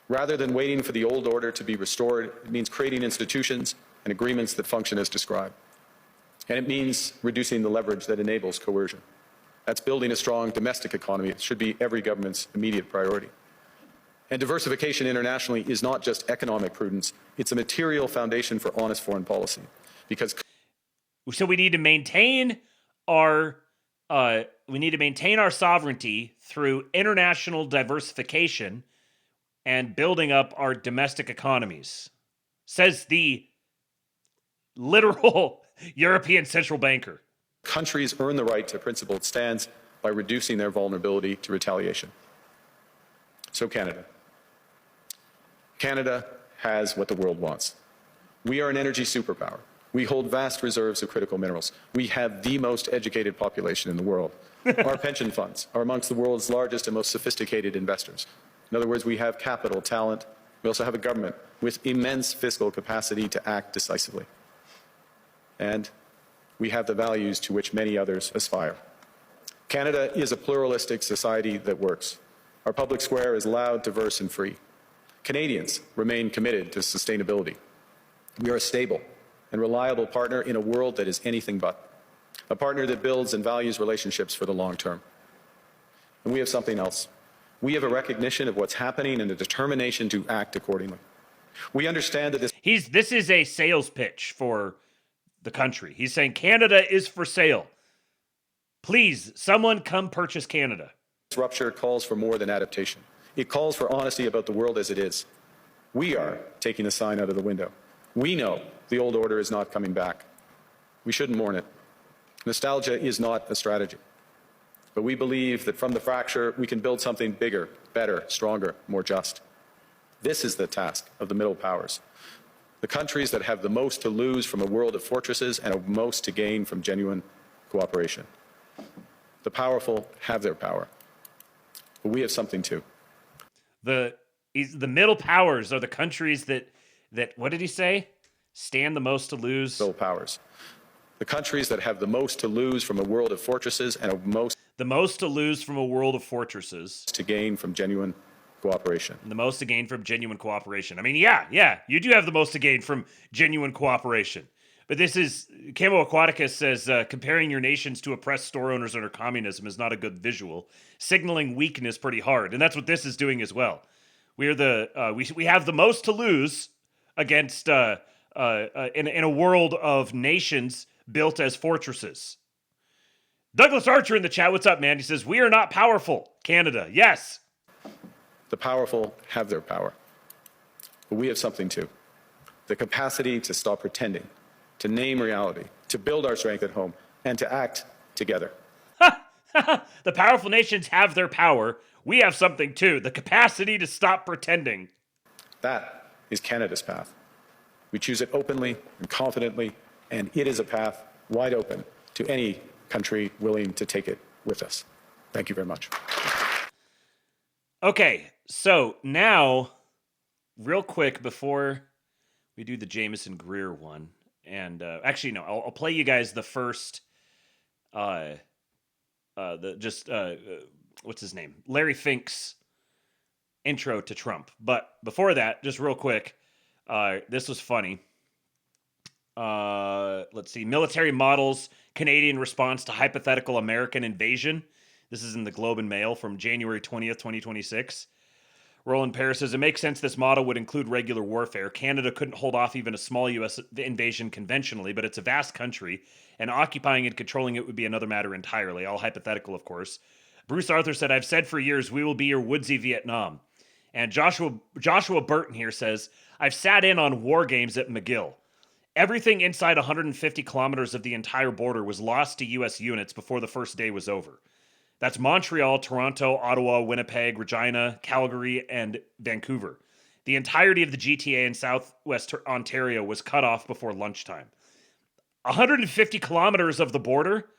Rather than waiting for the old order to be restored, it means creating institutions and agreements that function as described. And it means reducing the leverage that enables coercion. That's building a strong domestic economy. It should be every government's immediate priority. And diversification internationally is not just economic prudence, it's a material foundation for honest foreign policy. Because so we need to maintain our sovereignty through international diversification and building up our domestic economies, says the literal European central banker. Countries earn the right to principled stance by reducing their vulnerability to retaliation. So Canada. Canada has what the world wants. We are an energy superpower. We hold vast reserves of critical minerals. We have the most educated population in the world. Our pension funds are amongst the world's largest and most sophisticated investors. In other words, we have capital, talent. We also have a government with immense fiscal capacity to act decisively. And We have the values to which many others aspire. Canada is a pluralistic society that works. Our public square is loud, diverse, and free. Canadians remain committed to sustainability. We are a stable and reliable partner in a world that is anything but. A partner that builds and values relationships for the long term. And we have something else. We have a recognition of what's happening and a determination to act accordingly. We understand that this is a sales pitch for the country. He's saying Canada is for sale. Please, someone come purchase Canada. This rupture calls for more than adaptation. It calls for honesty about the world as it is. We are taking the sign out of the window. We know the old order is not coming back. We shouldn't mourn it. Nostalgia is not a strategy. But we believe that from the fracture, we can build something bigger, better, stronger, more just. This is the task of the middle powers. The countries that have the most to lose from a world of fortresses and the most to gain from genuine cooperation. The powerful have their power. But we have something too. The middle powers are the countries that what did he say? Stand the most to lose. Middle powers. The countries that have the most to lose from a world of fortresses and the most to lose from a world of fortresses. To gain from genuine cooperation. And the most to gain from genuine cooperation. I mean, yeah, you do have the most to gain from genuine cooperation. But this is, Camo Aquaticus says, comparing your nations to oppressed store owners under communism is not a good visual. Signaling weakness pretty hard. And that's what this is doing as well. We have the most to lose against, in a world of nations built as fortresses. Douglas Archer in the chat, what's up, man? He says, we are not powerful. Canada, yes. The powerful have their power. But we have something too. The capacity to stop pretending, to name reality, to build our strength at home, and to act together. The powerful nations have their power. We have something too. The capacity to stop pretending. That is Canada's path. We choose it openly and confidently, and it is a path wide open to any country willing to take it with us. Thank you very much. Okay, so now, real quick before we do the Jameson Greer one, and actually no, I'll play you guys the first, what's his name? Larry Fink's intro to Trump. But before that, just real quick, this was funny. Let's see, military models, Canadian response to hypothetical American invasion. This is in the Globe and Mail from January 20th, 2026. Roland Paris says, it makes sense this model would include regular warfare. Canada couldn't hold off even a small U.S. invasion conventionally, but it's a vast country, and occupying and controlling it would be another matter entirely, all hypothetical, of course. Bruce Arthur said, I've said for years, we will be your woodsy Vietnam. And Joshua Burton here says, I've sat in on war games at McGill. Everything inside 150 kilometers of the entire border was lost to U.S. units before the first day was over. That's Montreal, Toronto, Ottawa, Winnipeg, Regina, Calgary, and Vancouver. The entirety of the GTA in Southwest Ontario was cut off before lunchtime. 150 kilometers of the border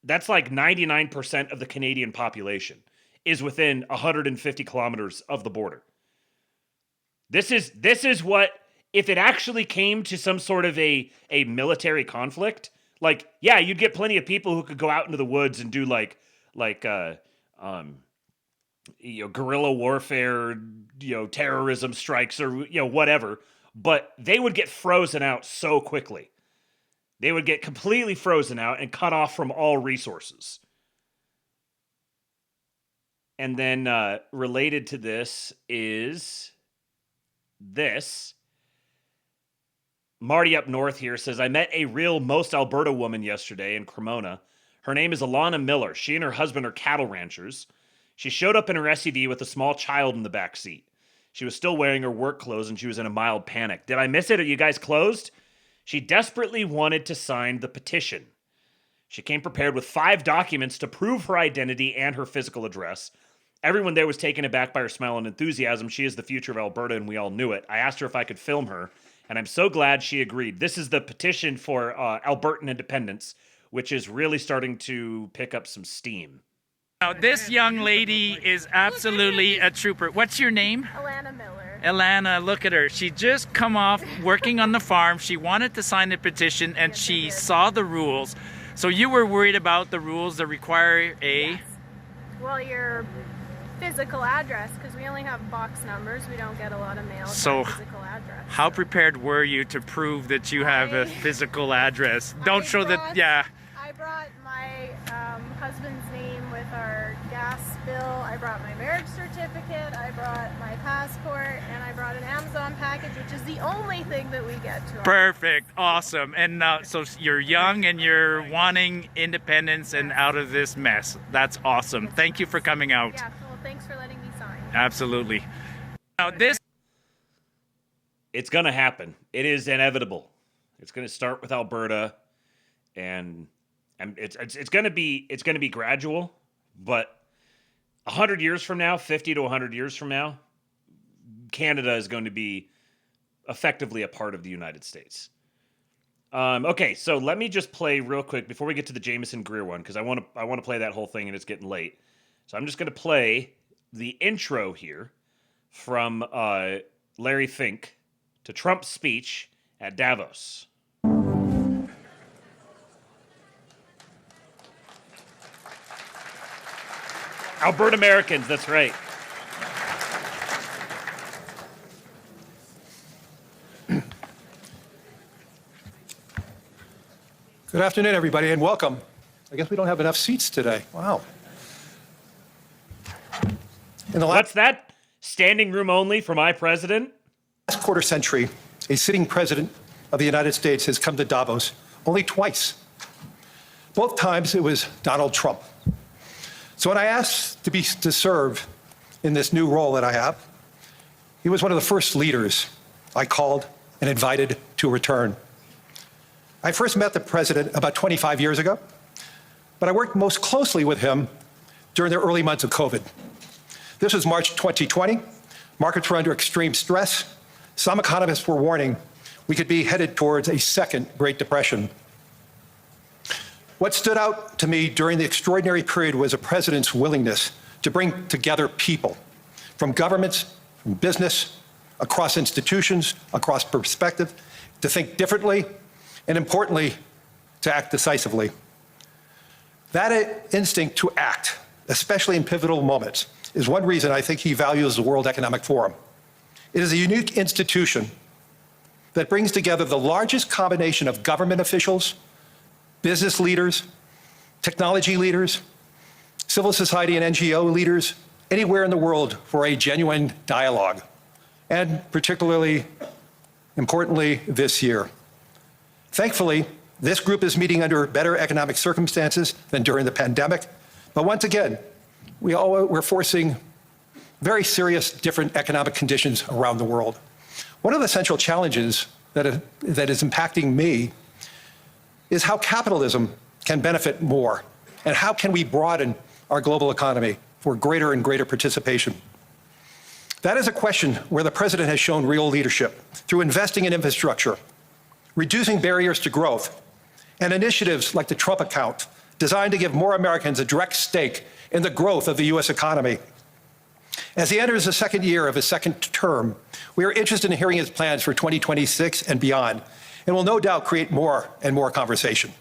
that's like 99% of the Canadian population is within 150 kilometers of the border. This is what, if it actually came to some sort of a military conflict, like, yeah, you'd get plenty of people who could go out into the woods and do guerrilla warfare, terrorism strikes or, whatever, but they would get frozen out so quickly. They would get completely frozen out and cut off from all resources. And then related to this is this. Marty up north here says, I met a real most Alberta woman yesterday in Cremona. Her name is Alana Miller. She and her husband are cattle ranchers. She showed up in her SUV with a small child in the back seat. She was still wearing her work clothes and she was in a mild panic. Did I miss it? Are you guys closed? She desperately wanted to sign the petition. She came prepared with 5 documents to prove her identity and her physical address. Everyone there was taken aback by her smile and enthusiasm. She is the future of Alberta, and we all knew it. I asked her if I could film her, and I'm so glad she agreed. This is the petition for Albertan independence, which is really starting to pick up some steam. Now, this young lady is absolutely a trooper. What's your name? Alana Miller. Ilana, look at her. She just come off working on the farm. She wanted to sign the petition and she saw the rules. So you were worried about the rules that require a... Yes. Well, your physical address, because we only have box numbers. We don't get a lot of mail. So physical address. How prepared were you to prove that you have a physical address? Don't show that, yeah. I brought my husband's name with our gas bill. I brought my marriage certificate. I brought my passport, and I brought an Amazon package, which is the only thing that we get to. Perfect, awesome. And so you're young and you're wanting independence and out of this mess. That's awesome. Thank you for coming out. Yeah, well, thanks for letting me sign. Absolutely. Now this... It's going to happen. It is inevitable. It's going to start with Alberta, and it's going to be gradual. But 100 years from now, 50 to 100 years from now, Canada is going to be effectively a part of the United States. Okay, so let me just play real quick before we get to the Jameson Greer one, because I want to play that whole thing, and it's getting late. So I'm just going to play the intro here from Larry Fink to Trump's speech at Davos. Alberta Americans, that's right. Good afternoon, everybody, and welcome. I guess we don't have enough seats today. Wow. What's that? Standing room only for my president? Last quarter century, a sitting president of the United States has come to Davos only twice. Both times it was Donald Trump. So when I asked to serve in this new role that I have, he was one of the first leaders I called and invited to return. I first met the president about 25 years ago, but I worked most closely with him during the early months of COVID. This was March 2020. Markets were under extreme stress. Some economists were warning we could be headed towards a second Great Depression. What stood out to me during the extraordinary period was a president's willingness to bring together people from governments, from business, across institutions, across perspective, to think differently, and importantly, to act decisively. That instinct to act, especially in pivotal moments, is one reason I think he values the World Economic Forum. It is a unique institution that brings together the largest combination of government officials, business leaders, technology leaders, civil society and NGO leaders anywhere in the world for a genuine dialogue, and particularly importantly this year. Thankfully, this group is meeting under better economic circumstances than during the pandemic, but once again, we're forcing very serious different economic conditions around the world. One of the central challenges that is impacting me is how capitalism can benefit more, and how can we broaden our global economy for greater and greater participation. That is a question where the president has shown real leadership through investing in infrastructure, reducing barriers to growth, and initiatives like the Trump account designed to give more Americans a direct stake in the growth of the U.S. economy. As he enters the second year of his second term, we are interested in hearing his plans for 2026 and beyond, and will no doubt create more and more conversation.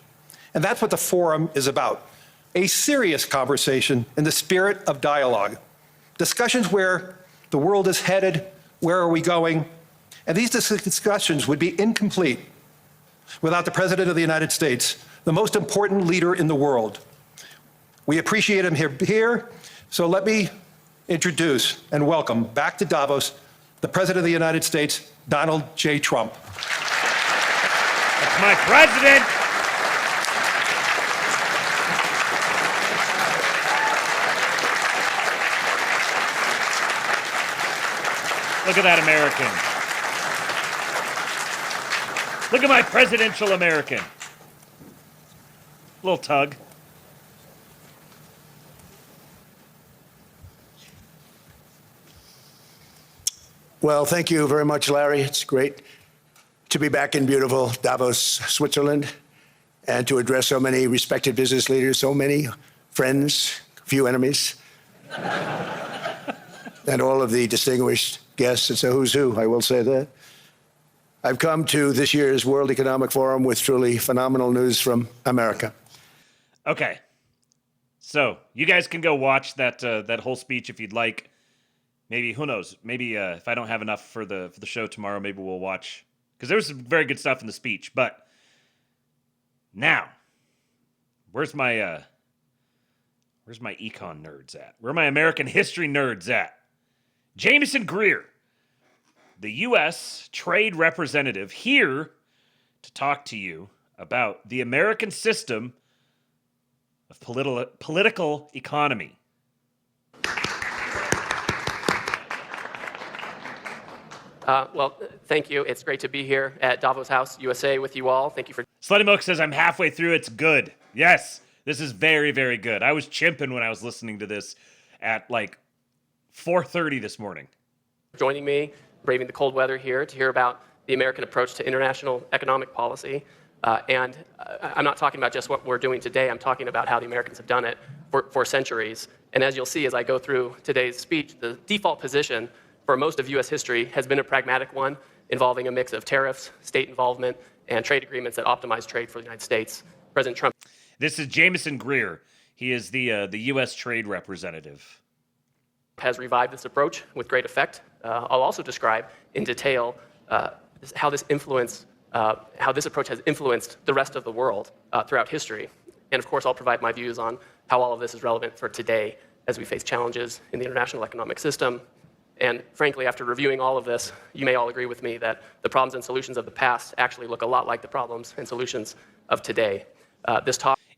And that's what the forum is about, a serious conversation in the spirit of dialogue. Discussions where the world is headed, where are we going, and these discussions would be incomplete without the President of the United States, the most important leader in the world. We appreciate him here, so let me introduce and welcome back to Davos the President of the United States, Donald J. Trump. That's my president! Look at that American. Look at my presidential American. Little tug. Well, thank you very much, Larry. It's great to be back in beautiful Davos, Switzerland, and to address so many respected business leaders, so many friends, few enemies, and all of the distinguished guests. It's a who's who, I will say that. I've come to this year's World Economic Forum with truly phenomenal news from America. Okay. So you guys can go watch that that whole speech if you'd like. Maybe, who knows? Maybe if I don't have enough for the show tomorrow, maybe we'll watch, because there was some very good stuff in the speech. But now, where's my econ nerds at? Where are my American history nerds at? Jameson Greer, the U.S. Trade Representative, here to talk to you about the American system of political economy. Well, thank you. It's great to be here at Davos House, USA with you all. Thank you for... Slutty Milk says, I'm halfway through. It's good. Yes, this is very, very good. I was chimping when I was listening to this at like 4:30 this morning. Joining me, braving the cold weather here to hear about the American approach to international economic policy. And I'm not talking about just what we're doing today. I'm talking about how the Americans have done it for centuries. And as you'll see as I go through today's speech, the default position for most of U.S. history has been a pragmatic one involving a mix of tariffs, state involvement, and trade agreements that optimize trade for the United States. President Trump. This is Jameson Greer. He is the U.S. Trade Representative. Has revived this approach with great effect. I'll also describe in detail how this approach has influenced the rest of the world throughout history. And of course, I'll provide my views on how all of this is relevant for today as we face challenges in the international economic system. And frankly, after reviewing all of this, you may all agree with me that the problems and solutions of the past actually look a lot like the problems and solutions of today.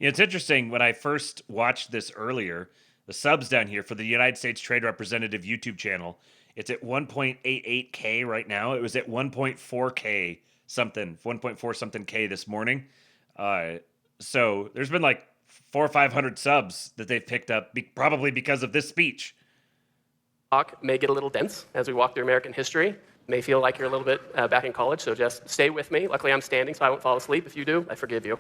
It's interesting, when I first watched this earlier, the subs down here for the United States Trade Representative YouTube channel, it's at 1.88K right now. It was at 1.4K something, 1.4 something K this morning. So there's been like 400 or 500 subs that they've picked up, probably because of this speech. Talk may get a little dense as we walk through American history. May feel like you're a little bit back in college, so just stay with me. Luckily, I'm standing, so I won't fall asleep. If you do, I forgive you.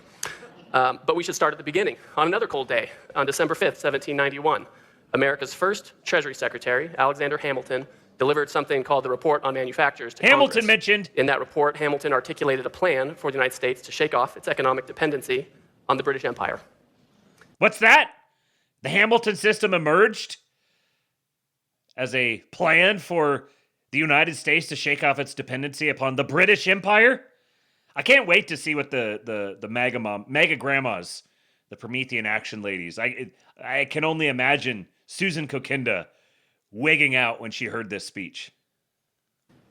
But we should start at the beginning. On another cold day, on December 5th, 1791, America's first Treasury Secretary, Alexander Hamilton, delivered something called the Report on Manufactures to Hamilton Congress. Mentioned. In that report, Hamilton articulated a plan for the United States to shake off its economic dependency on the British Empire. What's that? The Hamilton system emerged as a plan for the United States to shake off its dependency upon the British Empire? I can't wait to see what the mega grandmas, the Promethean action ladies. I can only imagine Susan Kokinda wigging out when she heard this speech.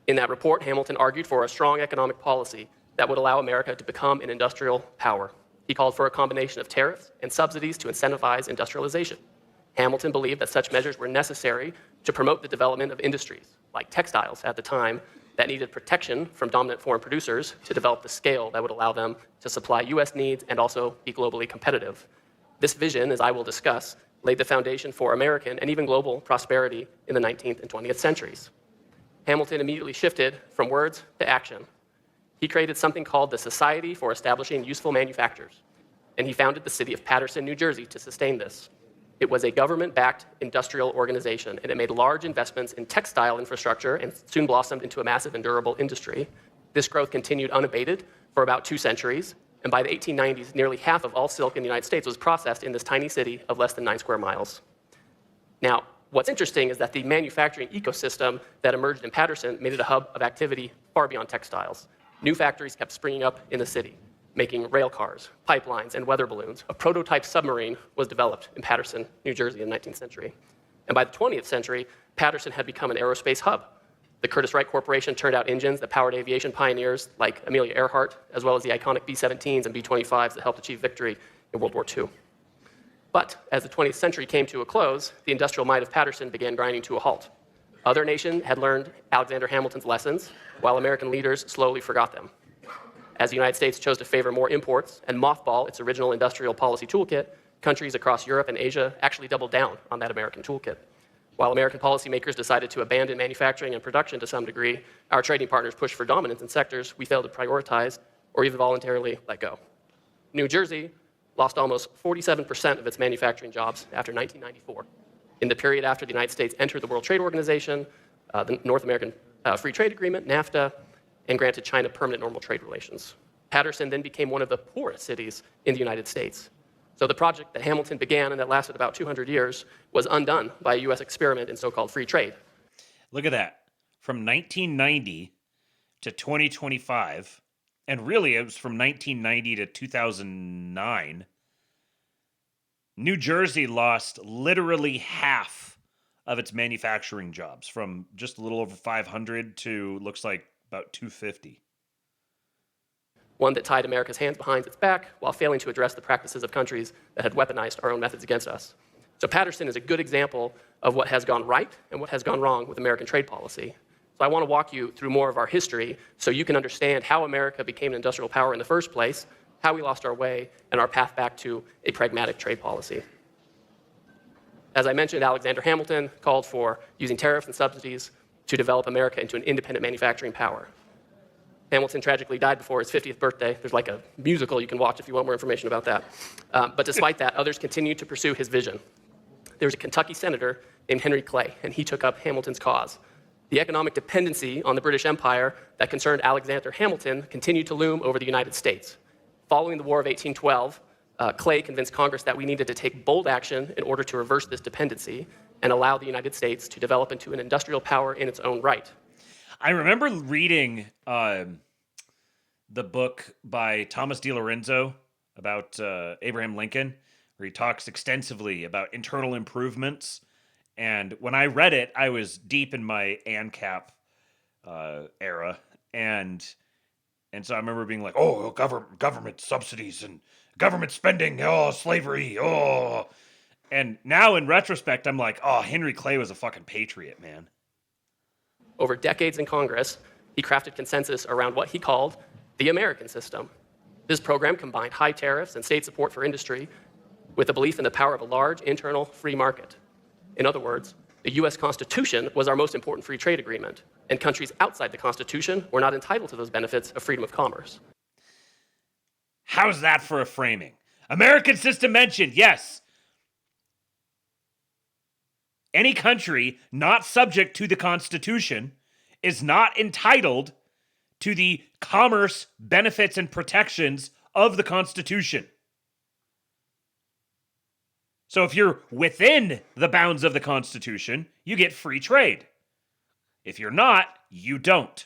In that report, Hamilton argued for a strong economic policy that would allow America to become an industrial power. He called for a combination of tariffs and subsidies to incentivize industrialization. Hamilton believed that such measures were necessary to promote the development of industries, like textiles at the time, that needed protection from dominant foreign producers to develop the scale that would allow them to supply U.S. needs and also be globally competitive. This vision, as I will discuss, laid the foundation for American and even global prosperity in the 19th and 20th centuries. Hamilton immediately shifted from words to action. He created something called the Society for Establishing Useful Manufactures, and he founded the city of Paterson, New Jersey, to sustain this. It was a government-backed industrial organization, and it made large investments in textile infrastructure and soon blossomed into a massive and durable industry. This growth continued unabated for about 2 centuries, and by the 1890s, nearly half of all silk in the United States was processed in this tiny city of less than 9 square miles. Now, what's interesting is that the manufacturing ecosystem that emerged in Paterson made it a hub of activity far beyond textiles. New factories kept springing up in the city, making rail cars, pipelines, and weather balloons. A prototype submarine was developed in Paterson, New Jersey in the 19th century. And by the 20th century, Paterson had become an aerospace hub. The Curtiss-Wright Corporation turned out engines that powered aviation pioneers like Amelia Earhart, as well as the iconic B-17s and B-25s that helped achieve victory in World War II. But as the 20th century came to a close, the industrial might of Paterson began grinding to a halt. Other nations had learned Alexander Hamilton's lessons, while American leaders slowly forgot them. As the United States chose to favor more imports and mothball its original industrial policy toolkit, countries across Europe and Asia actually doubled down on that American toolkit. While American policymakers decided to abandon manufacturing and production to some degree, our trading partners pushed for dominance in sectors we failed to prioritize or even voluntarily let go. New Jersey lost almost 47% of its manufacturing jobs after 1994. In the period after the United States entered the World Trade Organization, the North American Free Trade Agreement, NAFTA, and granted China permanent normal trade relations. Paterson then became one of the poorest cities in the United States. So the project that Hamilton began and that lasted about 200 years was undone by a U.S. experiment in so-called free trade. Look at that. From 1990 to 2025, and really it was from 1990 to 2009, New Jersey lost literally half of its manufacturing jobs, from just a little over 500 to looks like about 250. One that tied America's hands behind its back while failing to address the practices of countries that had weaponized our own methods against us. So Paterson is a good example of what has gone right and what has gone wrong with American trade policy. So I want to walk you through more of our history so you can understand how America became an industrial power in the first place, how we lost our way, and our path back to a pragmatic trade policy. As I mentioned, Alexander Hamilton called for using tariffs and subsidies to develop America into an independent manufacturing power. Hamilton tragically died before his 50th birthday. There's like a musical you can watch if you want more information about that. But despite that, others continued to pursue his vision. There was a Kentucky senator named Henry Clay, and he took up Hamilton's cause. The economic dependency on the British Empire that concerned Alexander Hamilton continued to loom over the United States. Following the War of 1812, Clay convinced Congress that we needed to take bold action in order to reverse this dependency and allow the United States to develop into an industrial power in its own right. I remember reading the book by Thomas DiLorenzo about Abraham Lincoln, where he talks extensively about internal improvements. And when I read it, I was deep in my ANCAP era. And so I remember being like, oh, government subsidies and government spending, oh, slavery, oh. And now in retrospect, I'm like, oh, Henry Clay was a fucking patriot, man. Over decades in Congress, he crafted consensus around what he called the American system. This program combined high tariffs and state support for industry with a belief in the power of a large internal free market. In other words, the US Constitution was our most important free trade agreement, and countries outside the Constitution were not entitled to those benefits of freedom of commerce. How's that for a framing? American system mentioned, yes. Any country not subject to the Constitution is not entitled to the commerce benefits and protections of the Constitution. So if you're within the bounds of the Constitution, you get free trade. If you're not, you don't.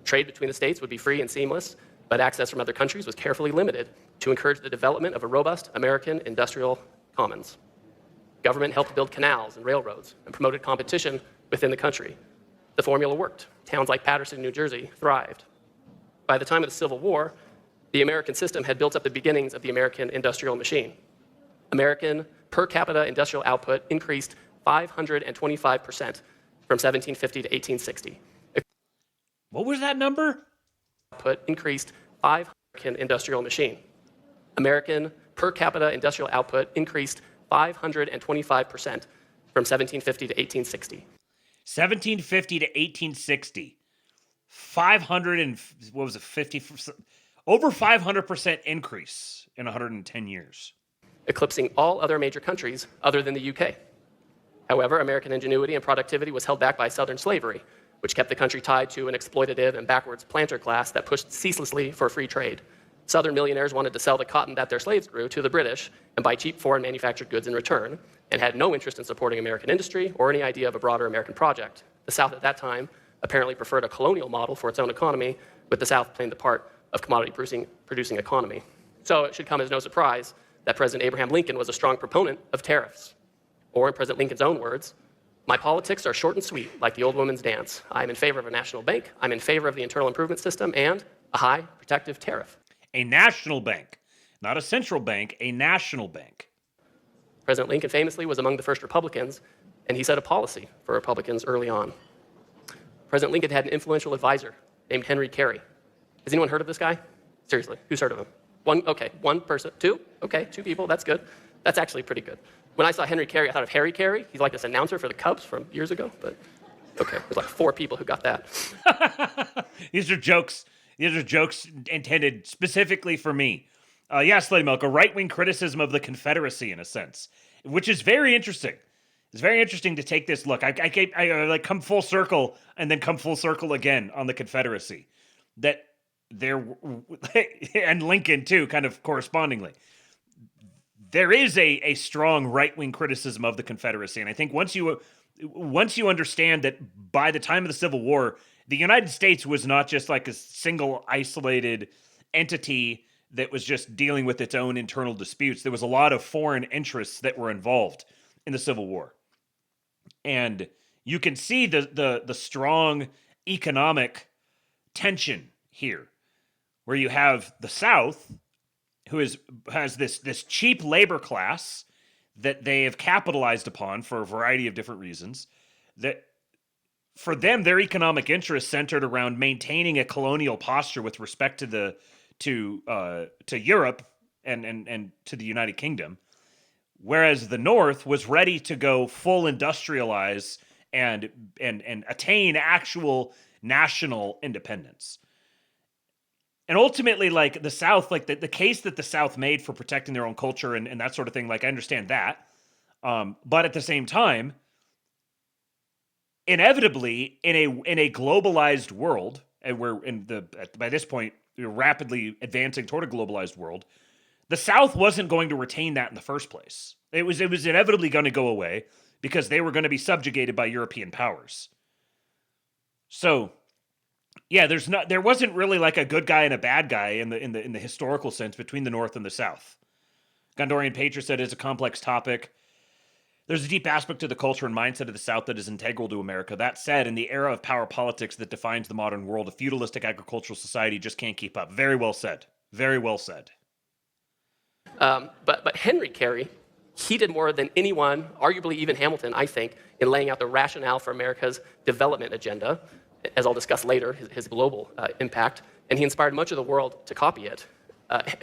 Trade between the states would be free and seamless, but access from other countries was carefully limited to encourage the development of a robust American industrial commons. Government helped build canals and railroads and promoted competition within the country. The formula worked. Towns like Paterson, New Jersey thrived. By the time of the Civil War, the American system had built up the beginnings of the American industrial machine. American per capita industrial output increased 525% from 1750 to 1860. What was that number? Output increased 500% industrial machine. American per capita industrial output increased 525% from 1750 to 1860. 1750 to 1860. 500 and what was it? 50, over 500% increase in 110 years. Eclipsing all other major countries other than the UK. However, American ingenuity and productivity was held back by Southern slavery, which kept the country tied to an exploitative and backwards planter class that pushed ceaselessly for free trade. Southern millionaires wanted to sell the cotton that their slaves grew to the British and buy cheap foreign manufactured goods in return, and had no interest in supporting American industry or any idea of a broader American project. The South at that time apparently preferred a colonial model for its own economy, with the South playing the part of commodity producing economy. So it should come as no surprise that President Abraham Lincoln was a strong proponent of tariffs. Or in President Lincoln's own words, "My politics are short and sweet, like the old woman's dance. I'm in favor of a national bank, I'm in favor of the internal improvement system, and a high protective tariff." A national bank, not a central bank, a national bank. President Lincoln famously was among the first Republicans, and he set a policy for Republicans early on. President Lincoln had an influential advisor named Henry Carey. Has anyone heard of this guy? Seriously, who's heard of him? One, okay, one person, two? Okay, two people, that's good. That's actually pretty good. When I saw Henry Carey, I thought of Harry Carey. He's like this announcer for the Cubs from years ago, but okay, there's like 4 people who got that. These are jokes. These are jokes intended specifically for me. Yes, Lady Milk, a right-wing criticism of the Confederacy, in a sense, which is very interesting. It's very interesting to take this look. I like come full circle and then come full circle again on the Confederacy. That there, and Lincoln too, kind of correspondingly. There is a strong right-wing criticism of the Confederacy, and I think once you understand that by the time of the Civil War, the United States was not just like a single isolated entity that was just dealing with its own internal disputes. There was a lot of foreign interests that were involved in the Civil War. And you can see the strong economic tension here, where you have the South, who has this cheap labor class that they have capitalized upon for a variety of different reasons, that for them, their economic interests centered around maintaining a colonial posture with respect to Europe and to the United Kingdom, whereas the North was ready to go full industrialize and attain actual national independence. And ultimately, like the South, like the case that the South made for protecting their own culture and that sort of thing, like I understand that. But at the same time, inevitably in a globalized world, and we're by this point we're rapidly advancing toward a globalized world, the South wasn't going to retain that in the first place. It was inevitably going to go away because they were going to be subjugated by European powers. So, yeah, there wasn't really like a good guy and a bad guy in the historical sense between the North and the South. Gondorian Patriot said it's a complex topic. There's a deep aspect to the culture and mindset of the South that is integral to America. That said, in the era of power politics that defines the modern world, a feudalistic agricultural society just can't keep up. Very well said. Very well said. But Henry Carey, he did more than anyone, arguably even Hamilton, I think, in laying out the rationale for America's development agenda, as I'll discuss later, his global impact, and he inspired much of the world to copy it.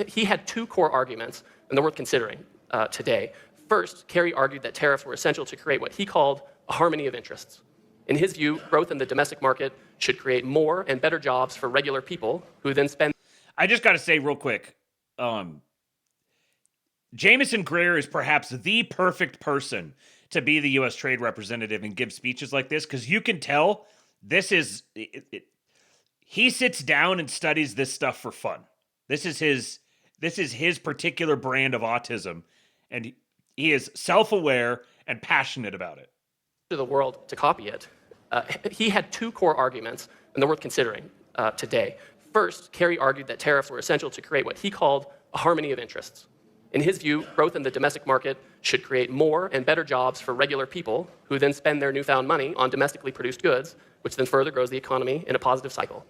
He had two core arguments, and they're worth considering today. First, Carey argued that tariffs were essential to create what he called a harmony of interests. In his view, growth in the domestic market should create more and better jobs for regular people who then spend... I just got to say real quick, Jameson Greer is perhaps the perfect person to be the U.S. trade representative and give speeches like this, because you can tell this is... he sits down and studies this stuff for fun. This is his particular brand of autism, and he is self-aware and passionate about it. ...to the world to copy it. He had two core arguments, and they're worth considering today. First, Carey argued that tariffs were essential to create what he called a harmony of interests. In his view, growth in the domestic market should create more and better jobs for regular people who then spend their newfound money on domestically produced goods, which then further grows the economy in a positive cycle.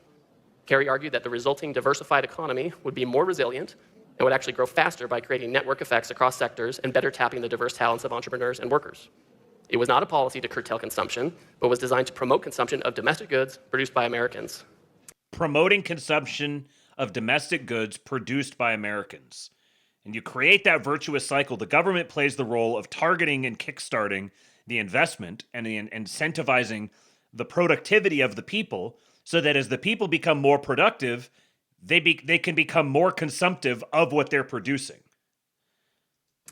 Carey argued that the resulting diversified economy would be more resilient and would actually grow faster by creating network effects across sectors and better tapping the diverse talents of entrepreneurs and workers. It was not a policy to curtail consumption, but was designed to promote consumption of domestic goods produced by Americans. Promoting consumption of domestic goods produced by Americans. And you create that virtuous cycle. The government plays the role of targeting and kickstarting the investment and incentivizing the productivity of the people, so that as the people become more productive, they can become more consumptive of what they're producing.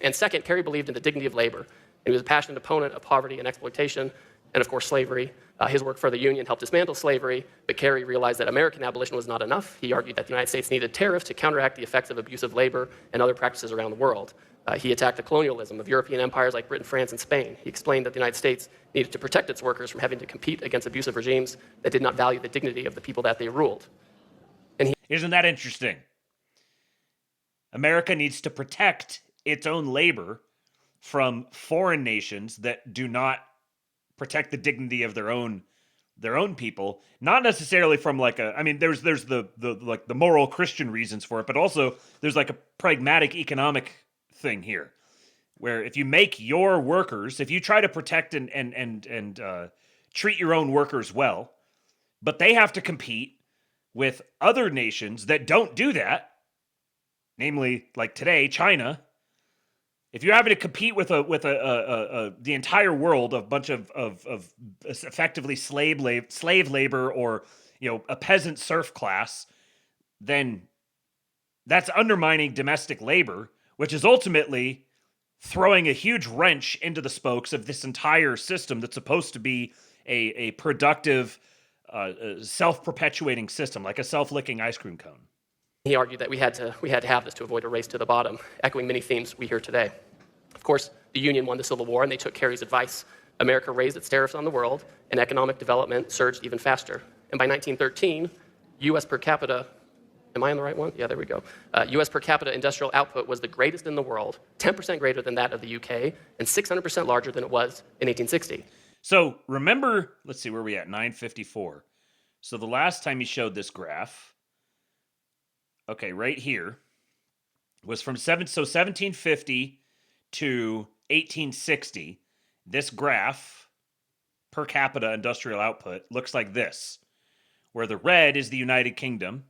And second, Carey believed in the dignity of labor. And he was a passionate opponent of poverty and exploitation, and of course slavery. His work for the Union helped dismantle slavery, but Carey realized that American abolition was not enough. He argued that the United States needed tariffs to counteract the effects of abusive labor and other practices around the world. He attacked the colonialism of European empires like Britain, France, and Spain. He explained that the United States needed to protect its workers from having to compete against abusive regimes that did not value the dignity of the people that they ruled. Isn't that interesting? America needs to protect its own labor from foreign nations that do not protect the dignity of their own people, not necessarily from like a, I mean, there's the like the moral Christian reasons for it, but also there's like a pragmatic economic thing here, where if you make your workers, if you try to protect and treat your own workers well, but they have to compete with other nations that don't do that, namely like today, China. If you're having to compete with the entire world of a bunch of effectively slave labor, or a peasant serf class, then that's undermining domestic labor, which is ultimately throwing a huge wrench into the spokes of this entire system that's supposed to be a productive, self-perpetuating system, like a self-licking ice cream cone. He argued that we had to have this to avoid a race to the bottom, echoing many themes we hear today. Of course, the Union won the Civil War, and they took Kerry's advice. America raised its tariffs on the world, and economic development surged even faster. And by 1913, U.S. per capita, am I on the right one? Yeah, there we go. U.S. per capita industrial output was the greatest in the world, 10% greater than that of the UK, and 600% larger than it was in 1860. So remember, let's see, where are we at? 954. So the last time he showed this graph, okay, right here, was from 1750 to 1860. This graph, per capita industrial output, looks like this, where the red is the United Kingdom,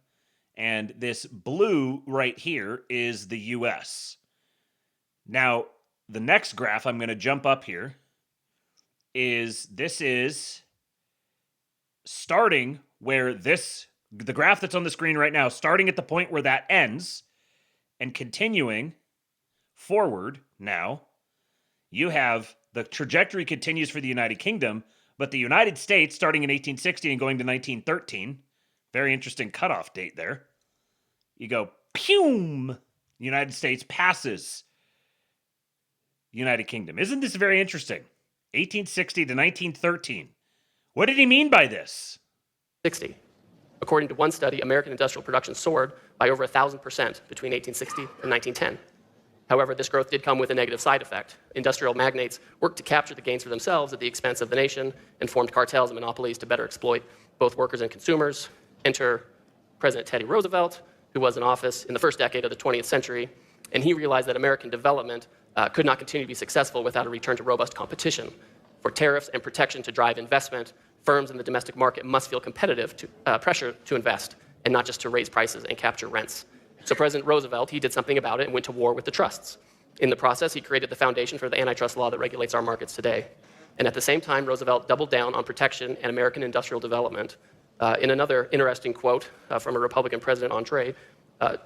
and this blue right here is the US. Now, the next graph, I'm going to jump up here, is starting where the graph that's on the screen right now, starting at the point where that ends and continuing forward now, you have the trajectory continues for the United Kingdom, but the United States, starting in 1860 and going to 1913, very interesting cutoff date there. You go, pew! United States passes United Kingdom. Isn't this very interesting? 1860 to 1913. What did he mean by this? 60. According to one study, American industrial production soared by over 1,000% between 1860 and 1910. However, this growth did come with a negative side effect. Industrial magnates worked to capture the gains for themselves at the expense of the nation and formed cartels and monopolies to better exploit both workers and consumers. Enter President Teddy Roosevelt, who was in office in the first decade of the 20th century, and he realized that American development could not continue to be successful without a return to robust competition. For tariffs and protection to drive investment, firms in the domestic market must feel competitive pressure to invest and not just to raise prices and capture rents. So President Roosevelt, he did something about it and went to war with the trusts. In the process, he created the foundation for the antitrust law that regulates our markets today. And at the same time, Roosevelt doubled down on protection and American industrial development. In another interesting quote from a Republican president on trade,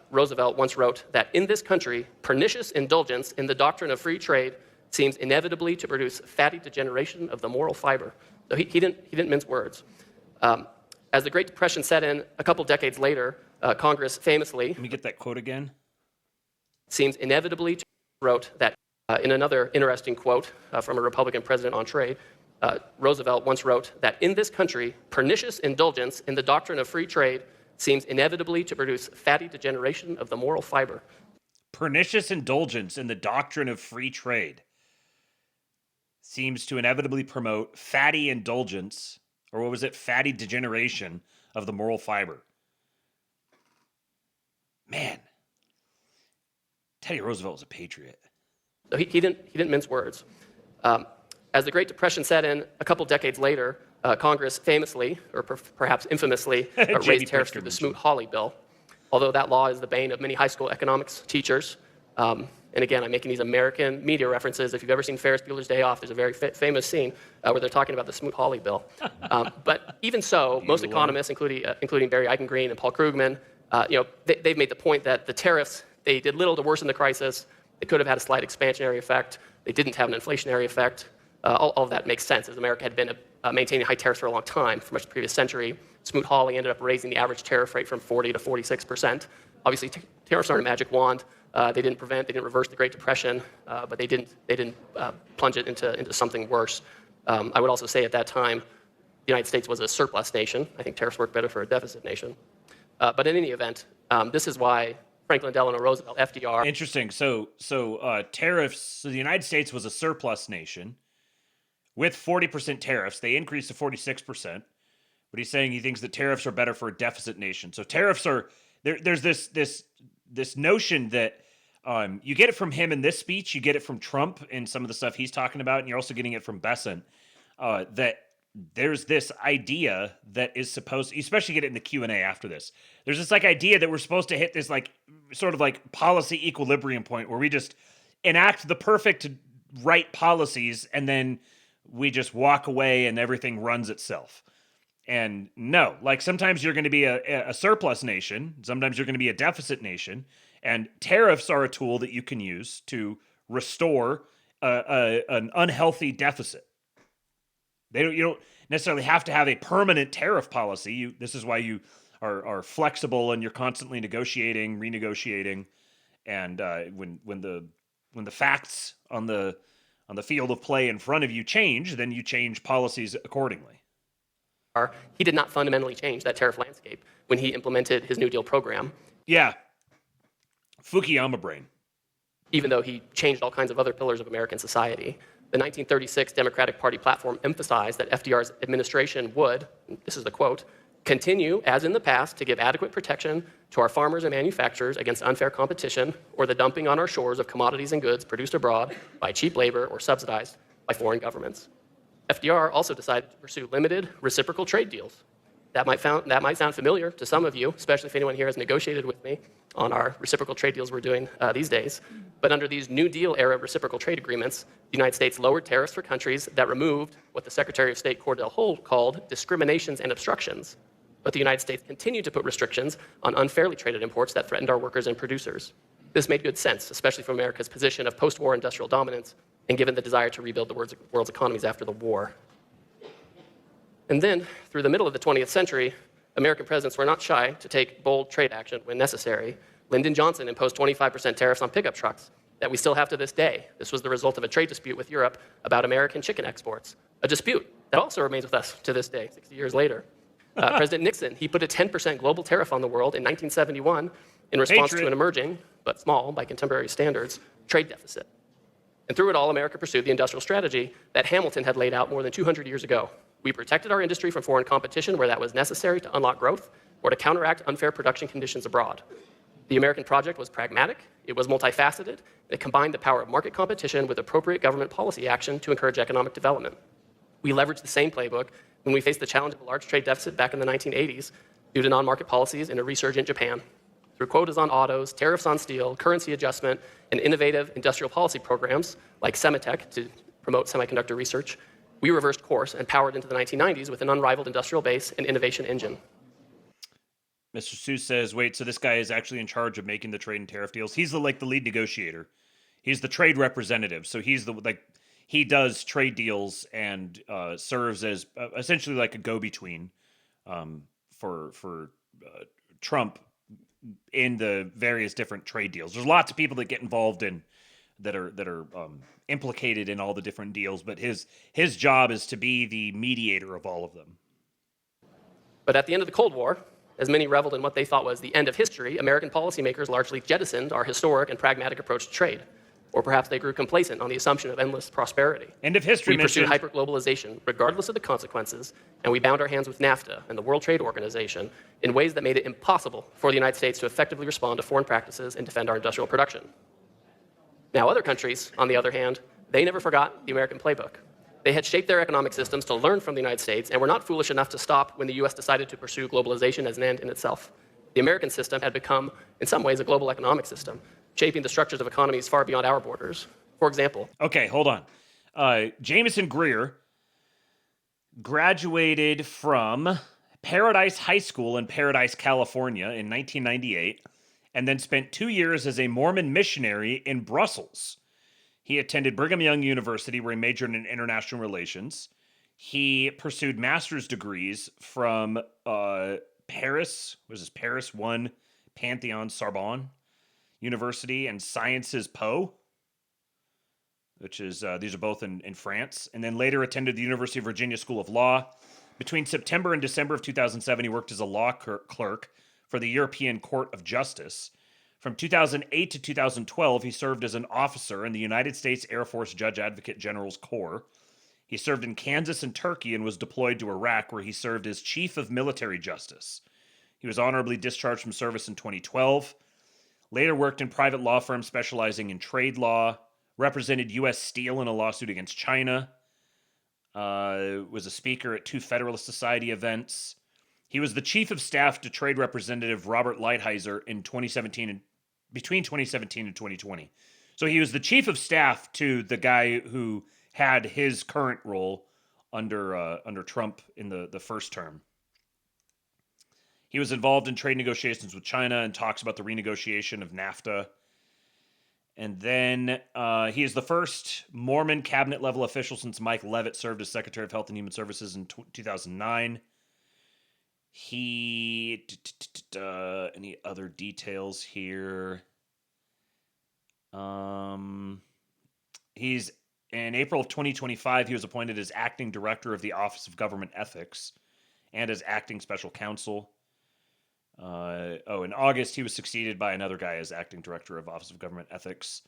Roosevelt once wrote that in this country, pernicious indulgence in the doctrine of free trade seems inevitably to produce fatty degeneration of the moral fiber. So he didn't mince words. As the Great Depression set in a couple decades later, Congress famously... Let me get that quote again. ...seems inevitably to wrote that in another interesting quote from a Republican president on trade, Roosevelt once wrote that in this country, pernicious indulgence in the doctrine of free trade seems inevitably to produce fatty degeneration of the moral fiber. Pernicious indulgence in the doctrine of free trade seems to inevitably promote fatty indulgence, or what was it, fatty degeneration of the moral fiber. Man, Teddy Roosevelt was a patriot. So he didn't mince words. As the Great Depression set in a couple decades later, Congress famously, or perhaps infamously, raised tariffs through the Smoot-Hawley bill. Although that law is the bane of many high school economics teachers. And again, I'm making these American media references. If you've ever seen Ferris Bueller's Day Off, there's a very famous scene where they're talking about the Smoot-Hawley bill. But even so, most economists, including Barry Eichengreen and Paul Krugman, they've made the point that the tariffs, they did little to worsen the crisis. They could have had a slight expansionary effect. They didn't have an inflationary effect. All of that makes sense, as America had been maintaining high tariffs for a long time, for much of the previous century. Smoot-Hawley ended up raising the average tariff rate from 40 to 46%. Obviously, tariffs aren't a magic wand. They didn't reverse the Great Depression, but they didn't plunge it into something worse. I would also say at that time, the United States was a surplus nation. I think tariffs work better for a deficit nation. But in any event, this is why Franklin Delano Roosevelt, FDR. Interesting. So tariffs. So the United States was a surplus nation with 40% tariffs. They increased to 46%. But he's saying he thinks that tariffs are better for a deficit nation. So tariffs are there's this notion that you get it from him in this speech, you get it from Trump in some of the stuff he's talking about, and you're also getting it from Bessent, that there's this idea that is supposed, you especially get it in the Q&A after this. There's this idea that we're supposed to hit this sort of policy equilibrium point where we just enact the perfect right policies and then we just walk away and everything runs itself. And no, sometimes you're going to be a surplus nation. Sometimes you're going to be a deficit nation. And tariffs are a tool that you can use to restore an unhealthy deficit. You don't necessarily have to have a permanent tariff policy. This is why you are flexible and you're constantly negotiating, renegotiating, and when the facts on the field of play in front of you change, then you change policies accordingly. He did not fundamentally change that tariff landscape when he implemented his New Deal program. Yeah, Fukuyama brain. Even though he changed all kinds of other pillars of American society. The 1936 Democratic Party platform emphasized that FDR's administration would, this is the quote, continue, as in the past, to give adequate protection to our farmers and manufacturers against unfair competition or the dumping on our shores of commodities and goods produced abroad by cheap labor or subsidized by foreign governments. FDR also decided to pursue limited reciprocal trade deals. That might sound familiar to some of you, especially if anyone here has negotiated with me on our reciprocal trade deals we're doing these days. But under these New Deal era reciprocal trade agreements, the United States lowered tariffs for countries that removed what the Secretary of State Cordell Hull called discriminations and obstructions. But the United States continued to put restrictions on unfairly traded imports that threatened our workers and producers. This made good sense, especially from America's position of post-war industrial dominance and given the desire to rebuild the world's economies after the war. And then, through the middle of the 20th century, American presidents were not shy to take bold trade action when necessary. Lyndon Johnson imposed 25% tariffs on pickup trucks that we still have to this day. This was the result of a trade dispute with Europe about American chicken exports, a dispute that also remains with us to this day, 60 years later. President Nixon, he put a 10% global tariff on the world in 1971 in response to an emerging, but small by contemporary standards, trade deficit. And through it all, America pursued the industrial strategy that Hamilton had laid out more than 200 years ago. We protected our industry from foreign competition where that was necessary to unlock growth or to counteract unfair production conditions abroad. The American project was pragmatic, it was multifaceted, and it combined the power of market competition with appropriate government policy action to encourage economic development. We leveraged the same playbook when we faced the challenge of a large trade deficit back in the 1980s due to non-market policies in a resurgent Japan. Through quotas on autos, tariffs on steel, currency adjustment, and innovative industrial policy programs like Semitech to promote semiconductor research, we reversed course and powered into the 1990s with an unrivaled industrial base and innovation engine. Mr. Seuss says, wait, so this guy is actually in charge of making the trade and tariff deals? He's the lead negotiator. He's the trade representative. So he's he does trade deals and serves as essentially like a go-between for Trump in the various different trade deals. There's lots of people that get involved in that are implicated in all the different deals, but his job is to be the mediator of all of them. But at the end of the Cold War, as many reveled in what they thought was the end of history, American policymakers largely jettisoned our historic and pragmatic approach to trade. Or perhaps they grew complacent on the assumption of endless prosperity. End of history. We pursued hyperglobalization regardless of the consequences, and we bound our hands with NAFTA and the World Trade Organization in ways that made it impossible for the United States to effectively respond to foreign practices and defend our industrial production. Now, other countries, on the other hand, they never forgot the American playbook. They had shaped their economic systems to learn from the United States and were not foolish enough to stop when the US decided to pursue globalization as an end in itself. The American system had become, in some ways, a global economic system, shaping the structures of economies far beyond our borders. For example... Okay, hold on. Jameson Greer graduated from Paradise High School in Paradise, California in 1998, and then spent 2 years as a Mormon missionary in Brussels. He attended Brigham Young University, where he majored in international relations. He pursued master's degrees from Paris 1 Pantheon Sorbonne University and Sciences Po, which is, these are both in France, and then later attended the University of Virginia School of Law. Between September and December of 2007, he worked as a law clerk for the European Court of Justice. From 2008 to 2012, he served as an officer in the United States Air Force Judge Advocate General's Corps. He served in Kansas and Turkey and was deployed to Iraq, where he served as Chief of Military Justice. He was honorably discharged from service in 2012. Later worked in private law firms specializing in trade law, represented U.S. Steel in a lawsuit against China, was a speaker at 2 Federalist Society events. He was the chief of staff to Trade Representative Robert Lighthizer in between 2017 and 2020. So he was the chief of staff to the guy who had his current role under Trump in the first term. He was involved in trade negotiations with China and talks about the renegotiation of NAFTA. And then he is the first Mormon cabinet-level official since Mike Leavitt served as Secretary of Health and Human Services in 2009. He... any other details here? He's... In April of 2025, he was appointed as acting director of the Office of Government Ethics and as acting special counsel. In August, he was succeeded by another guy as acting director of Office of Government Ethics.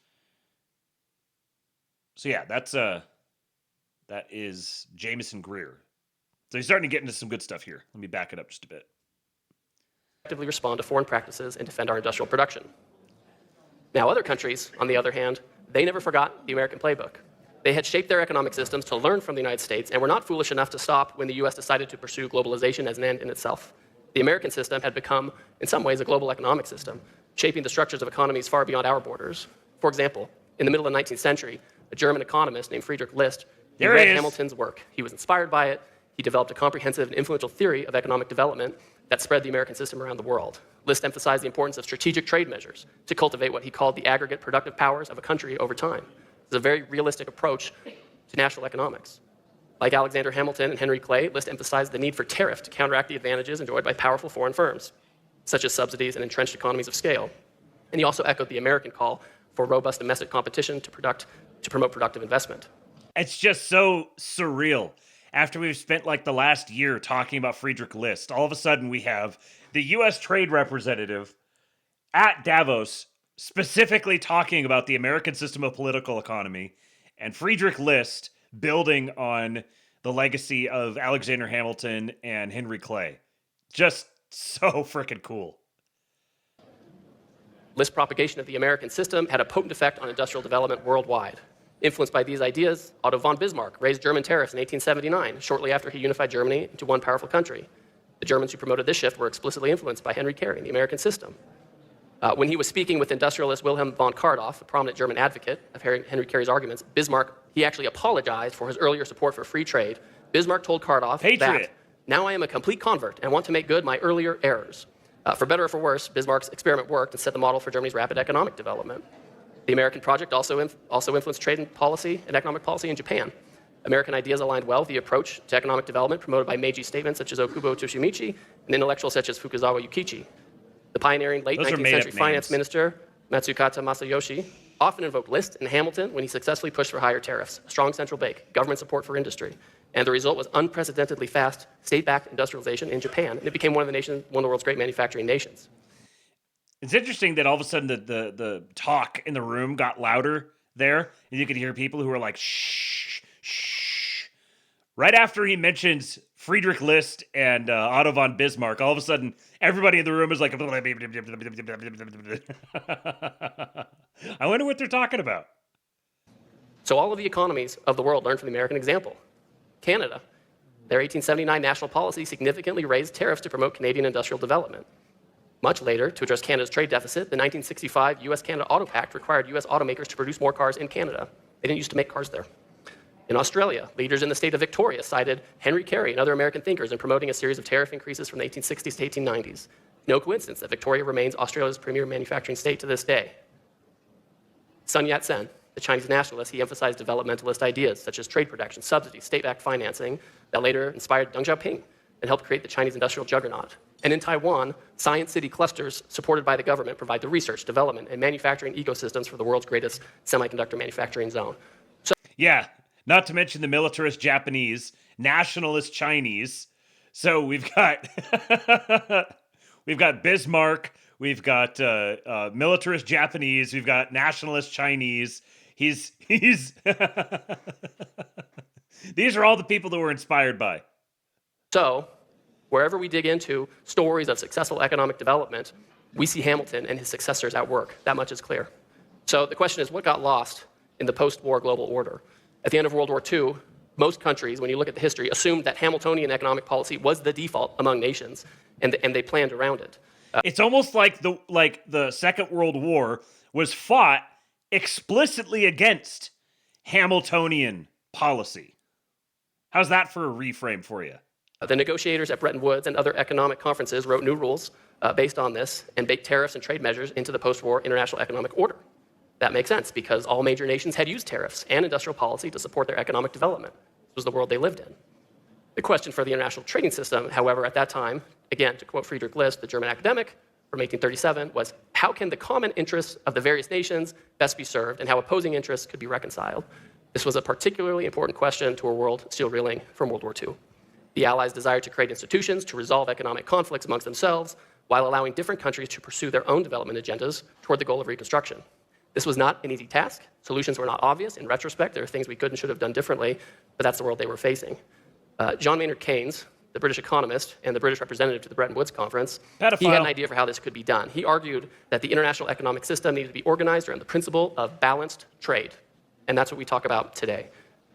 So yeah, that is Jameson Greer. So he's starting to get into some good stuff here. Let me back it up just a bit. Effectively respond to foreign practices and defend our industrial production. Now, other countries, on the other hand, they never forgot the American playbook. They had shaped their economic systems to learn from the United States and were not foolish enough to stop when the U.S. decided to pursue globalization as an end in itself. The American system had become, in some ways, a global economic system, shaping the structures of economies far beyond our borders. For example, in the middle of the 19th century, a German economist named Friedrich List read Hamilton's work. He was inspired by it. He developed a comprehensive and influential theory of economic development that spread the American system around the world. List emphasized the importance of strategic trade measures to cultivate what he called the aggregate productive powers of a country over time. It's a very realistic approach to national economics. Like Alexander Hamilton and Henry Clay, List emphasized the need for tariff to counteract the advantages enjoyed by powerful foreign firms, such as subsidies and entrenched economies of scale. And he also echoed the American call for robust domestic competition to promote productive investment. It's just so surreal. After we've spent like the last year talking about Friedrich List, all of a sudden we have the U.S. trade representative at Davos specifically talking about the American system of political economy, and Friedrich List building on the legacy of Alexander Hamilton and Henry Clay. Just so freaking cool. List's propagation of the American system had a potent effect on industrial development worldwide. Influenced by these ideas, Otto von Bismarck raised German tariffs in 1879, shortly after he unified Germany into one powerful country. The Germans who promoted this shift were explicitly influenced by Henry Carey and the American system. When he was speaking with industrialist Wilhelm von Kardorff, a prominent German advocate of Henry Carey's arguments, Bismarck, he actually apologized for his earlier support for free trade. Bismarck told Kardorff that, "Now I am a complete convert and want to make good my earlier errors." For better or for worse, Bismarck's experiment worked and set the model for Germany's rapid economic development. The American project also influenced trade and policy and economic policy in Japan. American ideas aligned well with the approach to economic development promoted by Meiji statesmen such as Okubo Toshimichi and intellectuals such as Fukuzawa Yukichi. The pioneering late 19th century finance minister, Matsukata Masayoshi, often invoked List and Hamilton when he successfully pushed for higher tariffs, strong central bank, government support for industry. And the result was unprecedentedly fast state-backed industrialization in Japan, and it became one of the world's great manufacturing nations. It's interesting that all of a sudden the talk in the room got louder there, and you could hear people who were like, shh, shh. Right after he mentions Friedrich List and Otto von Bismarck, all of a sudden everybody in the room is like, I wonder what they're talking about. So all of the economies of the world learned from the American example. Canada, their 1879 national policy significantly raised tariffs to promote Canadian industrial development. Much later, to address Canada's trade deficit, the 1965 U.S.-Canada Auto Pact required U.S. automakers to produce more cars in Canada. They didn't used to make cars there. In Australia, leaders in the state of Victoria cited Henry Carey and other American thinkers in promoting a series of tariff increases from the 1860s to 1890s. No coincidence that Victoria remains Australia's premier manufacturing state to this day. Sun Yat-sen, the Chinese nationalist, he emphasized developmentalist ideas such as trade protection, subsidies, state-backed financing that later inspired Deng Xiaoping and helped create the Chinese industrial juggernaut. And in Taiwan, science city clusters supported by the government provide the research, development, and manufacturing ecosystems for the world's greatest semiconductor manufacturing zone. Yeah, not to mention the militarist Japanese, nationalist Chinese. So we've got we've got Bismarck, we've got militarist Japanese, we've got nationalist Chinese. He's these are all the people that we're inspired by. So, wherever we dig into stories of successful economic development, we see Hamilton and his successors at work. That much is clear. So the question is, what got lost in the post-war global order? At the end of World War II, most countries, when you look at the history, assumed that Hamiltonian economic policy was the default among nations, and they planned around it. It's almost like the Second World War was fought explicitly against Hamiltonian policy. How's that for a reframe for you? The negotiators at Bretton Woods and other economic conferences wrote new rules based on this and baked tariffs and trade measures into the post-war international economic order. That makes sense because all major nations had used tariffs and industrial policy to support their economic development. This was the world they lived in. The question for the international trading system, however, at that time, again, to quote Friedrich List, the German academic from 1837, was how can the common interests of the various nations best be served and how opposing interests could be reconciled? This was a particularly important question to a world still reeling from World War II. The Allies desired to create institutions to resolve economic conflicts amongst themselves while allowing different countries to pursue their own development agendas toward the goal of reconstruction. This was not an easy task. Solutions were not obvious. In retrospect, there are things we could and should have done differently, but that's the world they were facing. John Maynard Keynes, the British economist and the British representative to the Bretton Woods Conference, he had an idea for how this could be done. He argued that the international economic system needed to be organized around the principle of balanced trade. And that's what we talk about today.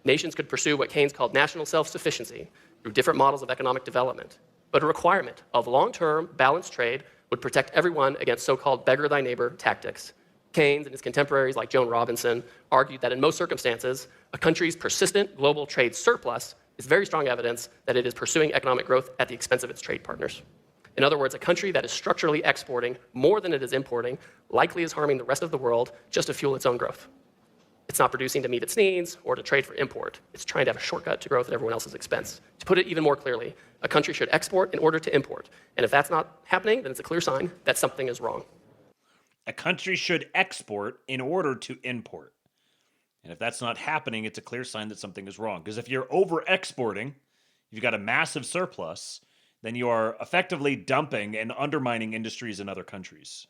Nations could pursue what Keynes called national self-sufficiency through different models of economic development. But a requirement of long-term balanced trade would protect everyone against so-called beggar thy neighbor tactics. Keynes and his contemporaries like Joan Robinson argued that in most circumstances, a country's persistent global trade surplus is very strong evidence that it is pursuing economic growth at the expense of its trade partners. In other words, a country that is structurally exporting more than it is importing likely is harming the rest of the world just to fuel its own growth. It's not producing to meet its needs or to trade for import. It's trying to have a shortcut to growth at everyone else's expense. To put it even more clearly, a country should export in order to import. And if that's not happening, then it's a clear sign that something is wrong. A country should export in order to import. And if that's not happening, it's a clear sign that something is wrong. Because if you're over-exporting, you've got a massive surplus, then you are effectively dumping and undermining industries in other countries.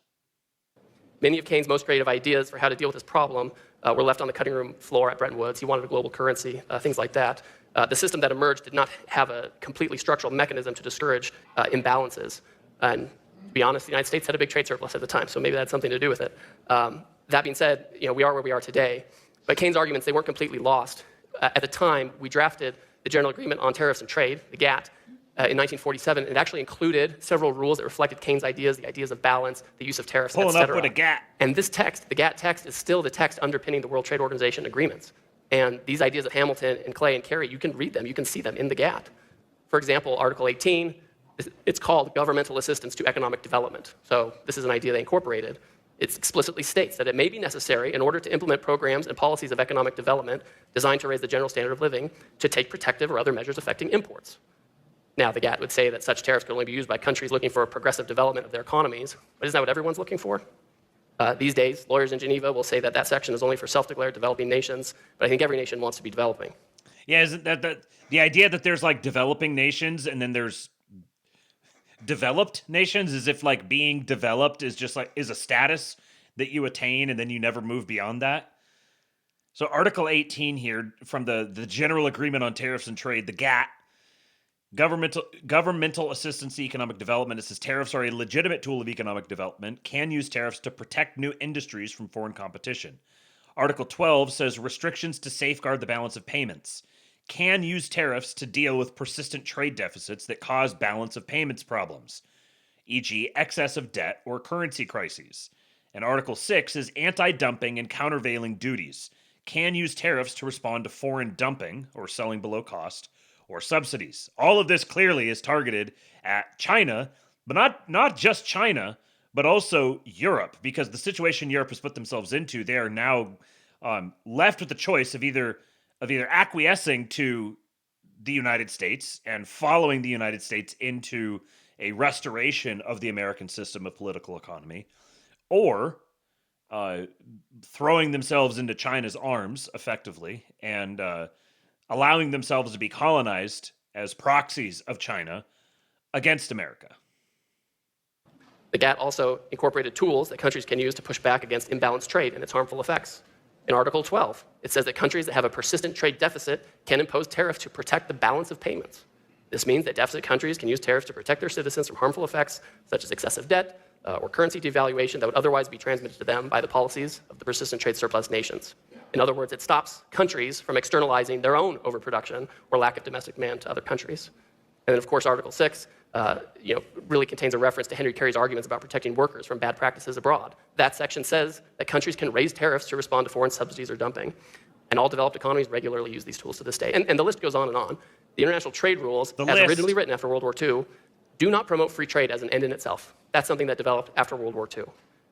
Many of Keynes' most creative ideas for how to deal with this problem were left on the cutting room floor at Bretton Woods. He wanted a global currency, things like that. The system that emerged did not have a completely structural mechanism to discourage imbalances. And to be honest, the United States had a big trade surplus at the time, so maybe that had something to do with it. That being said, we are where we are today. But Keynes' arguments, they weren't completely lost. At the time, we drafted the General Agreement on Tariffs and Trade, the GATT, in 1947. It actually included several rules that reflected Keynes' ideas, the ideas of balance, the use of tariffs, Pulling etc. up with a GATT. And this text, the GATT text, is still the text underpinning the World Trade Organization agreements. And these ideas of Hamilton and Clay and Carey, you can read them, you can see them in the GATT. For example, Article 18, it's called Governmental Assistance to Economic Development. So this is an idea they incorporated. It explicitly states that it may be necessary in order to implement programs and policies of economic development designed to raise the general standard of living to take protective or other measures affecting imports. Now, the GATT would say that such tariffs could only be used by countries looking for a progressive development of their economies, but isn't that what everyone's looking for? These days, lawyers in Geneva will say that that section is only for self-declared developing nations, but I think every nation wants to be developing. Yeah, isn't that the idea that there's like developing nations and then there's developed nations, as if like being developed is just like is a status that you attain and then you never move beyond that? So Article 18 here from the General Agreement on Tariffs and Trade, the GATT, governmental assistance to economic development. It says tariffs are a legitimate tool of economic development, can use tariffs to protect new industries from foreign competition. Article 12 says restrictions to safeguard the balance of payments, can use tariffs to deal with persistent trade deficits that cause balance of payments problems, e.g. excess of debt or currency crises. And Article 6 is anti-dumping and countervailing duties, can use tariffs to respond to foreign dumping or selling below cost, or subsidies. All of this clearly is targeted at China, but not just China, but also Europe, because the situation Europe has put themselves into, they are now left with the choice of either acquiescing to the United States and following the United States into a restoration of the American system of political economy, or throwing themselves into China's arms effectively and allowing themselves to be colonized as proxies of China against America. The GATT also incorporated tools that countries can use to push back against imbalanced trade and its harmful effects. In Article 12, it says that countries that have a persistent trade deficit can impose tariffs to protect the balance of payments. This means that deficit countries can use tariffs to protect their citizens from harmful effects such as excessive debt or currency devaluation that would otherwise be transmitted to them by the policies of the persistent trade surplus nations. In other words, it stops countries from externalizing their own overproduction or lack of domestic demand to other countries. And then, of course, Article 6 really contains a reference to Henry Carey's arguments about protecting workers from bad practices abroad. That section says that countries can raise tariffs to respond to foreign subsidies or dumping. And all developed economies regularly use these tools to this day. And the list goes on and on. The international trade rules, as originally written after World War II, do not promote free trade as an end in itself. That's something that developed after World War II.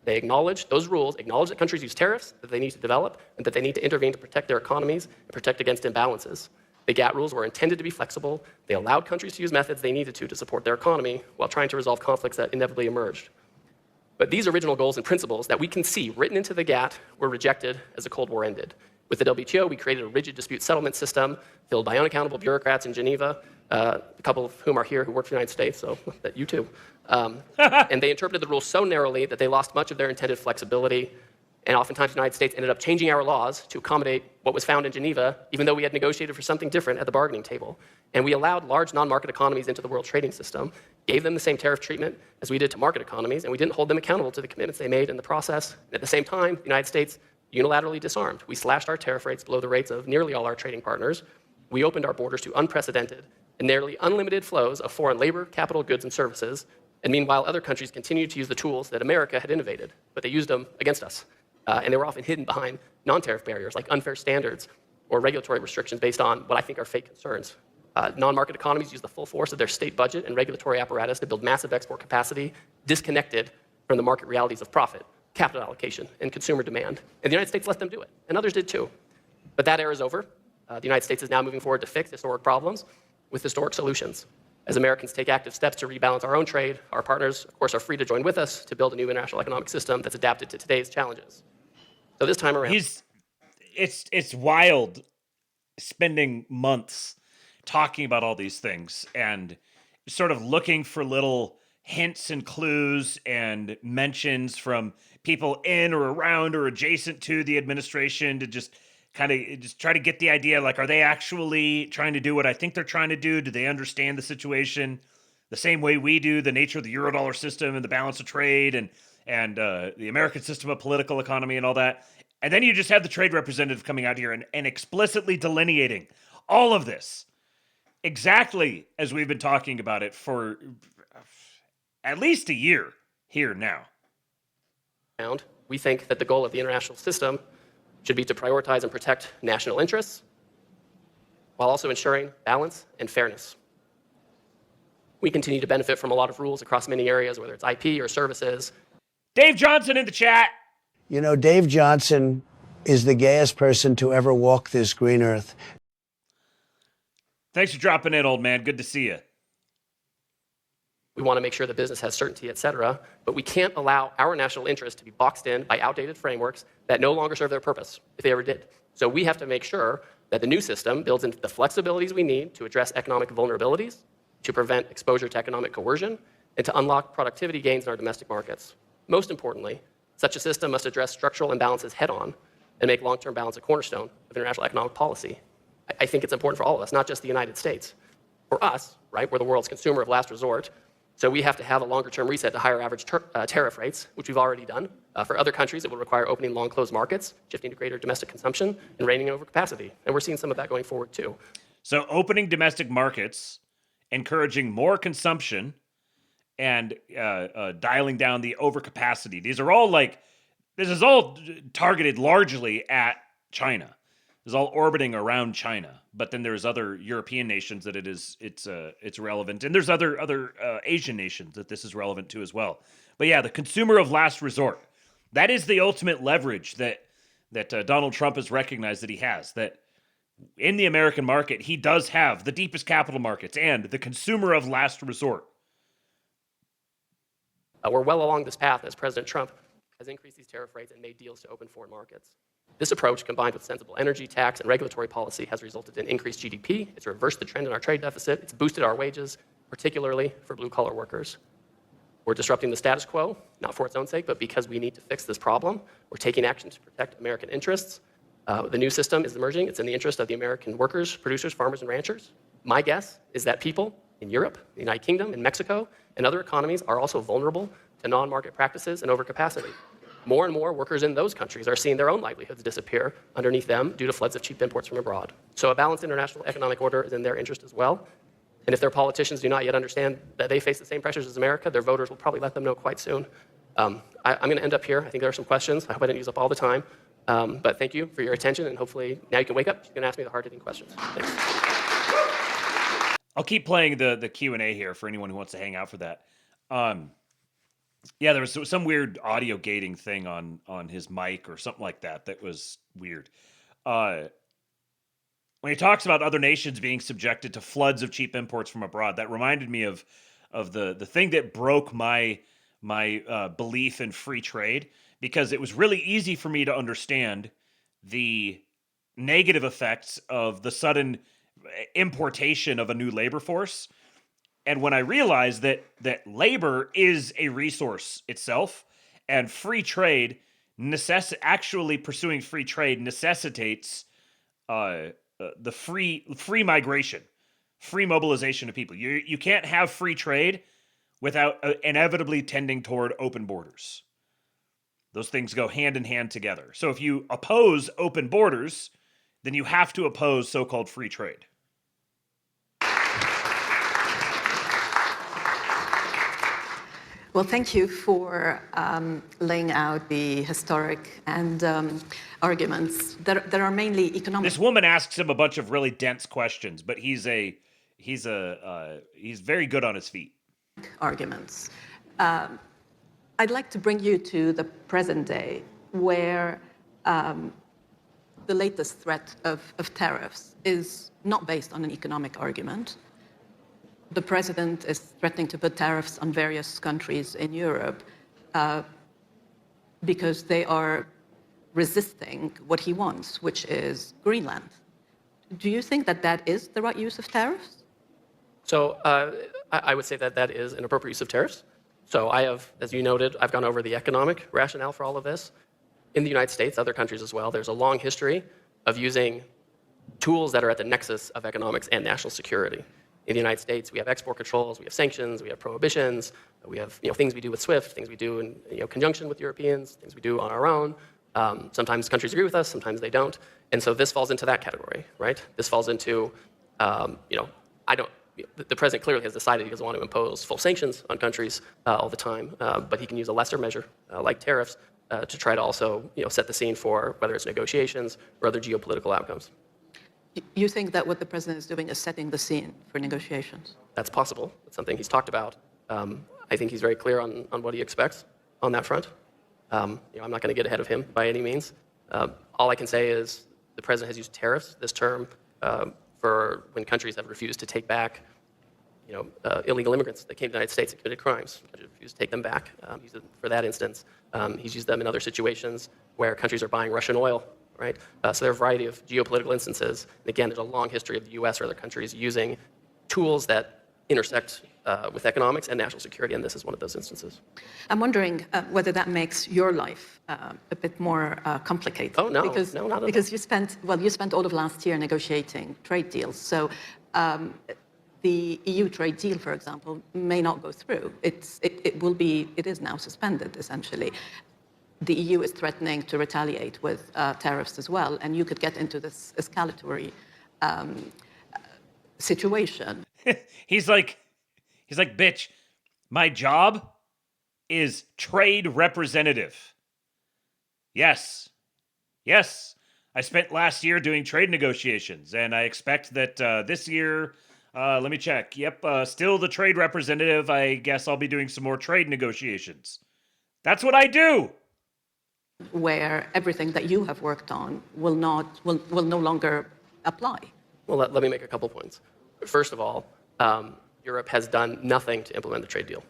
They acknowledge those rules, acknowledge that countries use tariffs that they need to develop, and that they need to intervene to protect their economies and protect against imbalances. The GATT rules were intended to be flexible. They allowed countries to use methods they needed to support their economy while trying to resolve conflicts that inevitably emerged. But these original goals and principles that we can see written into the GATT were rejected as the Cold War ended. With the WTO, we created a rigid dispute settlement system filled by unaccountable bureaucrats in Geneva, a couple of whom are here who work for the United States, so that you too. And they interpreted the rules so narrowly that they lost much of their intended flexibility. And oftentimes the United States ended up changing our laws to accommodate what was found in Geneva, even though we had negotiated for something different at the bargaining table. And we allowed large non-market economies into the world trading system, gave them the same tariff treatment as we did to market economies, and we didn't hold them accountable to the commitments they made in the process. And at the same time, the United States unilaterally disarmed. We slashed our tariff rates below the rates of nearly all our trading partners. We opened our borders to unprecedented and nearly unlimited flows of foreign labor, capital, goods, and services. And meanwhile, other countries continued to use the tools that America had innovated, but they used them against us. And they were often hidden behind non-tariff barriers like unfair standards or regulatory restrictions based on what I think are fake concerns. Non-market economies use the full force of their state budget and regulatory apparatus to build massive export capacity, disconnected from the market realities of profit, capital allocation, and consumer demand. And the United States let them do it, and others did too. But that era is over. The United States is now moving forward to fix historic problems with historic solutions. As Americans take active steps to rebalance our own trade, our partners, of course, are free to join with us to build a new international economic system that's adapted to today's challenges. So this time around, it's wild spending months talking about all these things and sort of looking for little hints and clues and mentions from people in or around or adjacent to the administration to just kind of just try to get the idea, like, are they actually trying to do what I think they're trying to do? Do they understand the situation the same way we do, the nature of the Eurodollar system and the balance of trade and the American system of political economy and all that? And then you just have the trade representative coming out here and explicitly delineating all of this exactly as we've been talking about it for at least a year here now. We think that the goal of the international system should be to prioritize and protect national interests while also ensuring balance and fairness. We continue to benefit from a lot of rules across many areas, whether it's IP or services. Dave Johnson in the chat. You know, Dave Johnson is the gayest person to ever walk this green earth. Thanks for dropping in, old man. Good to see you. We want to make sure that business has certainty, et cetera, but we can't allow our national interests to be boxed in by outdated frameworks that no longer serve their purpose, if they ever did. So we have to make sure that the new system builds into the flexibilities we need to address economic vulnerabilities, to prevent exposure to economic coercion, and to unlock productivity gains in our domestic markets. Most importantly, such a system must address structural imbalances head-on and make long-term balance a cornerstone of international economic policy. I think it's important for all of us, not just the United States. For us, right, we're the world's consumer of last resort, so we have to have a longer-term reset to higher average tariff rates, which we've already done. For other countries, it will require opening long-closed markets, shifting to greater domestic consumption, and reining over capacity. And we're seeing some of that going forward, too. So opening domestic markets, encouraging more consumption, and dialing down the overcapacity. This is all targeted largely at China. This is all orbiting around China. But then there's other European nations that it's relevant, and there's other Asian nations that this is relevant to as well. But yeah, the consumer of last resort. That is the ultimate leverage that Donald Trump has recognized that he has. That in the American market, he does have the deepest capital markets and the consumer of last resort. We're well along this path as President Trump has increased these tariff rates and made deals to open foreign markets. This approach, combined with sensible energy, tax, and regulatory policy, has resulted in increased GDP. It's reversed the trend in our trade deficit. It's boosted our wages, particularly for blue-collar workers. We're disrupting the status quo, not for its own sake, but because we need to fix this problem. We're taking action to protect American interests. The new system is emerging. It's in the interest of the American workers, producers, farmers, and ranchers. My guess is that people in Europe, the United Kingdom, and Mexico, and other economies are also vulnerable to non-market practices and overcapacity. More and more workers in those countries are seeing their own livelihoods disappear underneath them due to floods of cheap imports from abroad. So a balanced international economic order is in their interest as well. And if their politicians do not yet understand that they face the same pressures as America, their voters will probably let them know quite soon. I'm going to end up here. I think there are some questions. I hope I didn't use up all the time. But thank you for your attention, and hopefully now you can wake up. You can ask me the hard-hitting questions. Thanks. I'll keep playing the Q&A here for anyone who wants to hang out for that. Yeah, there was some weird audio gating thing on his mic or something like that. That was weird. When he talks about other nations being subjected to floods of cheap imports from abroad, that reminded me of the thing that broke my belief in free trade, because it was really easy for me to understand the negative effects of the sudden importation of a new labor force. And when I realized that labor is a resource itself, and free trade actually pursuing free trade necessitates the free migration, free mobilization of people. You can't have free trade without inevitably tending toward open borders. Those things go hand in hand together. So if you oppose open borders, then you have to oppose so-called free trade. Well, thank you for laying out the historic and arguments that are mainly economic. This woman asks him a bunch of really dense questions, but he's very good on his feet. Arguments. I'd like to bring you to the present day, where the latest threat of tariffs is not based on an economic argument. The president is threatening to put tariffs on various countries in Europe because they are resisting what he wants, which is Greenland. Do you think that that is the right use of tariffs? So I would say that that is an appropriate use of tariffs. So I have, as you noted, I've gone over the economic rationale for all of this. In the United States, other countries as well, there's a long history of using tools that are at the nexus of economics and national security. In the United States, we have export controls, we have sanctions, we have prohibitions, we have things we do with SWIFT, things we do in conjunction with Europeans, things we do on our own. Sometimes countries agree with us, sometimes they don't, and so this falls into that category, right? This falls into, the president clearly has decided he doesn't want to impose full sanctions on countries all the time, but he can use a lesser measure like tariffs to try to also set the scene for whether it's negotiations or other geopolitical outcomes. You think that what the president is doing is setting the scene for negotiations? That's possible. It's something he's talked about. I think he's very clear on what he expects on that front. I'm not going to get ahead of him by any means. All I can say is the president has used tariffs, this term, for when countries have refused to take back illegal immigrants that came to the United States and committed crimes. Countries refused to take them back. For that instance, he's used them in other situations where countries are buying Russian oil. Right? So there are a variety of geopolitical instances. And again, there's a long history of the U.S. or other countries using tools that intersect with economics and national security, and this is one of those instances. I'm wondering whether that makes your life a bit more complicated. Oh, no. Because, no, not at all. Because you spent all of last year negotiating trade deals. So the EU trade deal, for example, may not go through. It is now suspended, essentially. The EU is threatening to retaliate with tariffs as well, and you could get into this escalatory situation. He's like, bitch, my job is trade representative. Yes. I spent last year doing trade negotiations, and I expect that this year, let me check. Yep, still the trade representative. I guess I'll be doing some more trade negotiations. That's what I do. Where everything that you have worked on will no longer apply. Well, let me make a couple points. First of all, Europe has done nothing to implement the trade deal.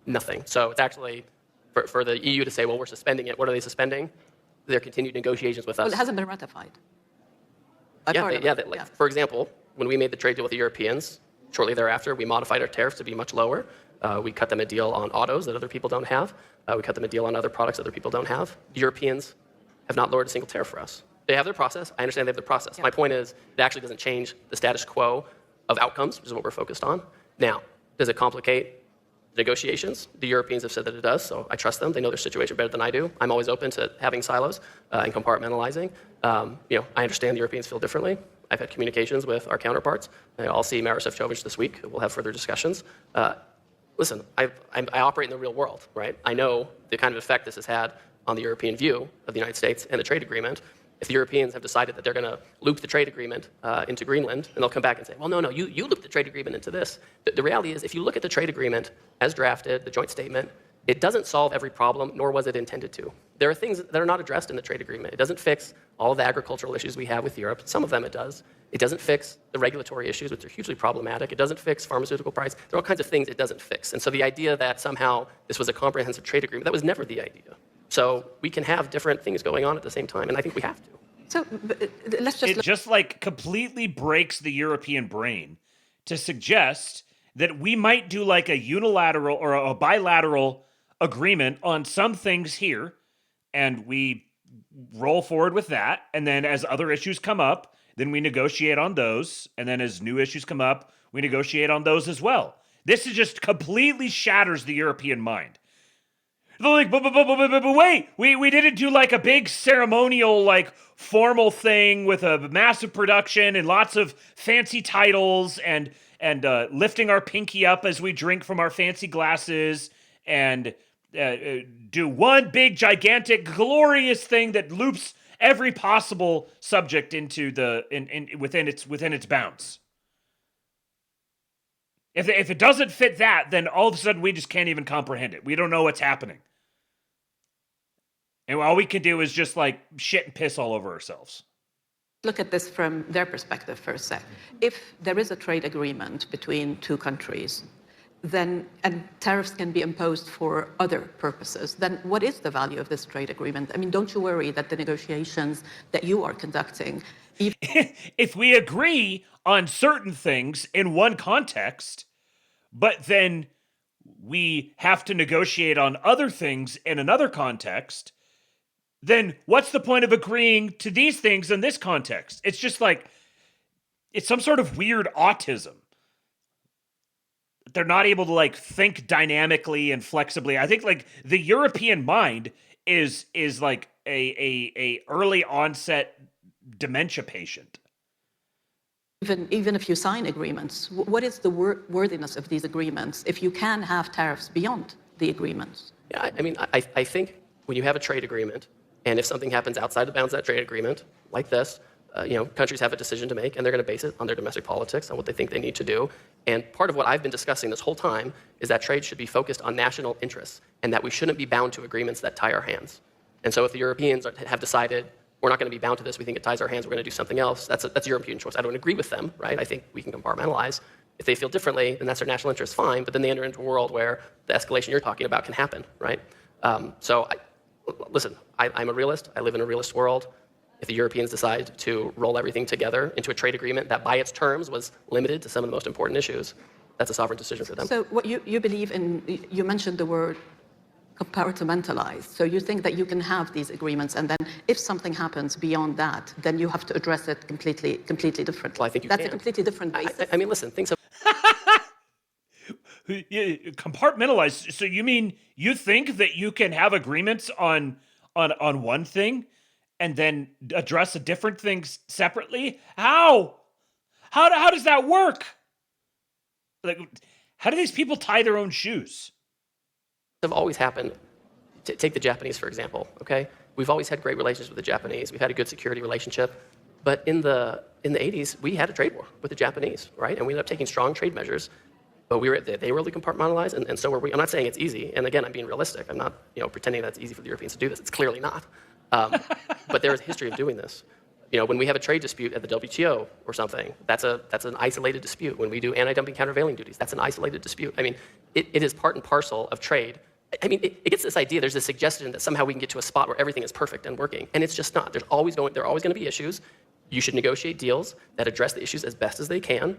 Nothing. So it's actually, for the EU to say, well, we're suspending it, what are they suspending? Their continued negotiations with us. Well, it hasn't been ratified. For example, when we made the trade deal with the Europeans, shortly thereafter, we modified our tariffs to be much lower. We cut them a deal on autos that other people don't have. We cut them a deal on other products other people don't have. The Europeans have not lowered a single tariff for us. They have their process. I understand they have their process. My point is, it actually doesn't change the status quo of outcomes, which is what we're focused on. Now, does it complicate negotiations? The Europeans have said that it does, so I trust them. They know their situation better than I do. I'm always open to having silos and compartmentalizing. I understand the Europeans feel differently. I've had communications with our counterparts. I'll see Maros Šefčovič this week. We'll have further discussions. Listen, I operate in the real world, right? I know the kind of effect this has had on the European view of the United States and the trade agreement. If the Europeans have decided that they're going to loop the trade agreement into Greenland, and they'll come back and say, well, no, you looped the trade agreement into this. The reality is, if you look at the trade agreement as drafted, the joint statement, It doesn't solve every problem, nor was it intended to. There are things that are not addressed in the trade agreement. It doesn't fix all of the agricultural issues we have with Europe. Some of them it does. It doesn't fix the regulatory issues, which are hugely problematic. It doesn't fix pharmaceutical price. There are all kinds of things it doesn't fix. And so the idea that somehow this was a comprehensive trade agreement, that was never the idea. So we can have different things going on at the same time, and I think we have to. So let's just... It just like completely breaks the European brain to suggest that we might do like a unilateral or a bilateral agreement on some things here, and we roll forward with that, and then as other issues come up, then we negotiate on those, and then as new issues come up, we negotiate on those as well. This is just completely shatters the European mind. They're like, but wait, we didn't do like a big ceremonial, like formal thing with a massive production and lots of fancy titles and lifting our pinky up as we drink from our fancy glasses and do one big, gigantic, glorious thing that loops every possible subject into within its bounds. If it doesn't fit that, then all of a sudden we just can't even comprehend it. We don't know what's happening. And all we can do is just like shit and piss all over ourselves. Look at this from their perspective for a sec. If there is a trade agreement between two countries, then, and tariffs can be imposed for other purposes, then what is the value of this trade agreement? I mean, don't you worry that the negotiations that you are conducting... If we agree on certain things in one context, but then we have to negotiate on other things in another context, then what's the point of agreeing to these things in this context? It's just like, it's some sort of weird autism. They're not able to like think dynamically and flexibly. I think like the European mind is like a early onset dementia patient. Even if you sign agreements, what is the worthiness of these agreements if you can have tariffs beyond the agreements? Yeah, I mean, I think when you have a trade agreement, and if something happens outside the bounds of that trade agreement, like this, countries have a decision to make, and they're going to base it on their domestic politics, on what they think they need to do. And part of what I've been discussing this whole time is that trade should be focused on national interests, and that we shouldn't be bound to agreements that tie our hands. And so if the Europeans have decided, we're not going to be bound to this, we think it ties our hands, we're going to do something else, that's a European choice. I don't agree with them, right? I think we can compartmentalize. If they feel differently, then that's their national interest, fine, but then they enter into a world where the escalation you're talking about can happen, right? Listen, I'm a realist. I live in a realist world. If the Europeans decide to roll everything together into a trade agreement that by its terms was limited to some of the most important issues, that's a sovereign decision for them. So what you believe in, you mentioned the word compartmentalize. So you think that you can have these agreements, and then if something happens beyond that, then you have to address it completely differently. Well, I think you That's can. a completely different basis. I mean, listen, things have... Compartmentalize. So you mean you think that you can have agreements on one thing and then address a different thing separately? How does that work? Like, how do these people tie their own shoes? Have always happened. Take the Japanese, for example, okay? We've always had great relations with the Japanese. We've had a good security relationship. But in the 80s, we had a trade war with the Japanese, right? And we ended up taking strong trade measures. But they were really compartmentalized, and so were we. I'm not saying it's easy. And again, I'm being realistic. I'm not pretending that it's easy for the Europeans to do this. It's clearly not. But there is a history of doing this. When we have a trade dispute at the WTO or something, that's an isolated dispute. When we do anti-dumping countervailing duties, that's an isolated dispute. I mean, it is part and parcel of trade. I mean, it gets this idea, there's this suggestion that somehow we can get to a spot where everything is perfect and working, and it's just not. There are always going to be issues. You should negotiate deals that address the issues as best as they can.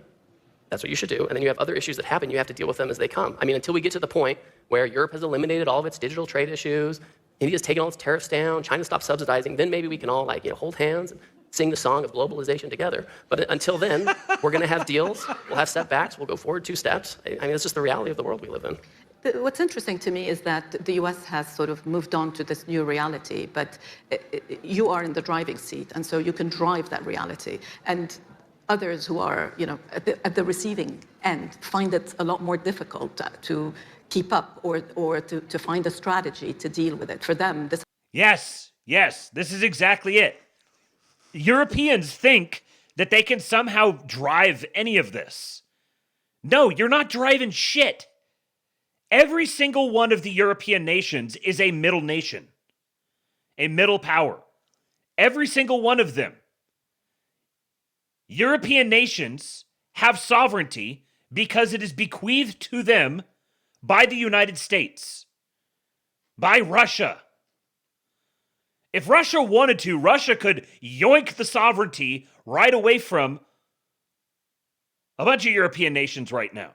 That's what you should do. And then you have other issues that happen, you have to deal with them as they come. I mean, until we get to the point where Europe has eliminated all of its digital trade issues, India's taken all its tariffs down, China stopped subsidizing, then maybe we can all hold hands and sing the song of globalization together. But until then, we're going to have deals, we'll have setbacks, we'll go forward 2 steps. I mean, it's just the reality of the world we live in. What's interesting to me is that the US has sort of moved on to this new reality, but you are in the driving seat, and so you can drive that reality. And others who are, at the receiving end find it a lot more difficult to keep up or to find a strategy to deal with it. For them, this... Yes, this is exactly it. Europeans think that they can somehow drive any of this. No, you're not driving shit. Every single one of the European nations is a middle nation, a middle power. Every single one of them. European nations have sovereignty because it is bequeathed to them by the United States, by Russia. If Russia wanted to, Russia could yoink the sovereignty right away from a bunch of European nations right now.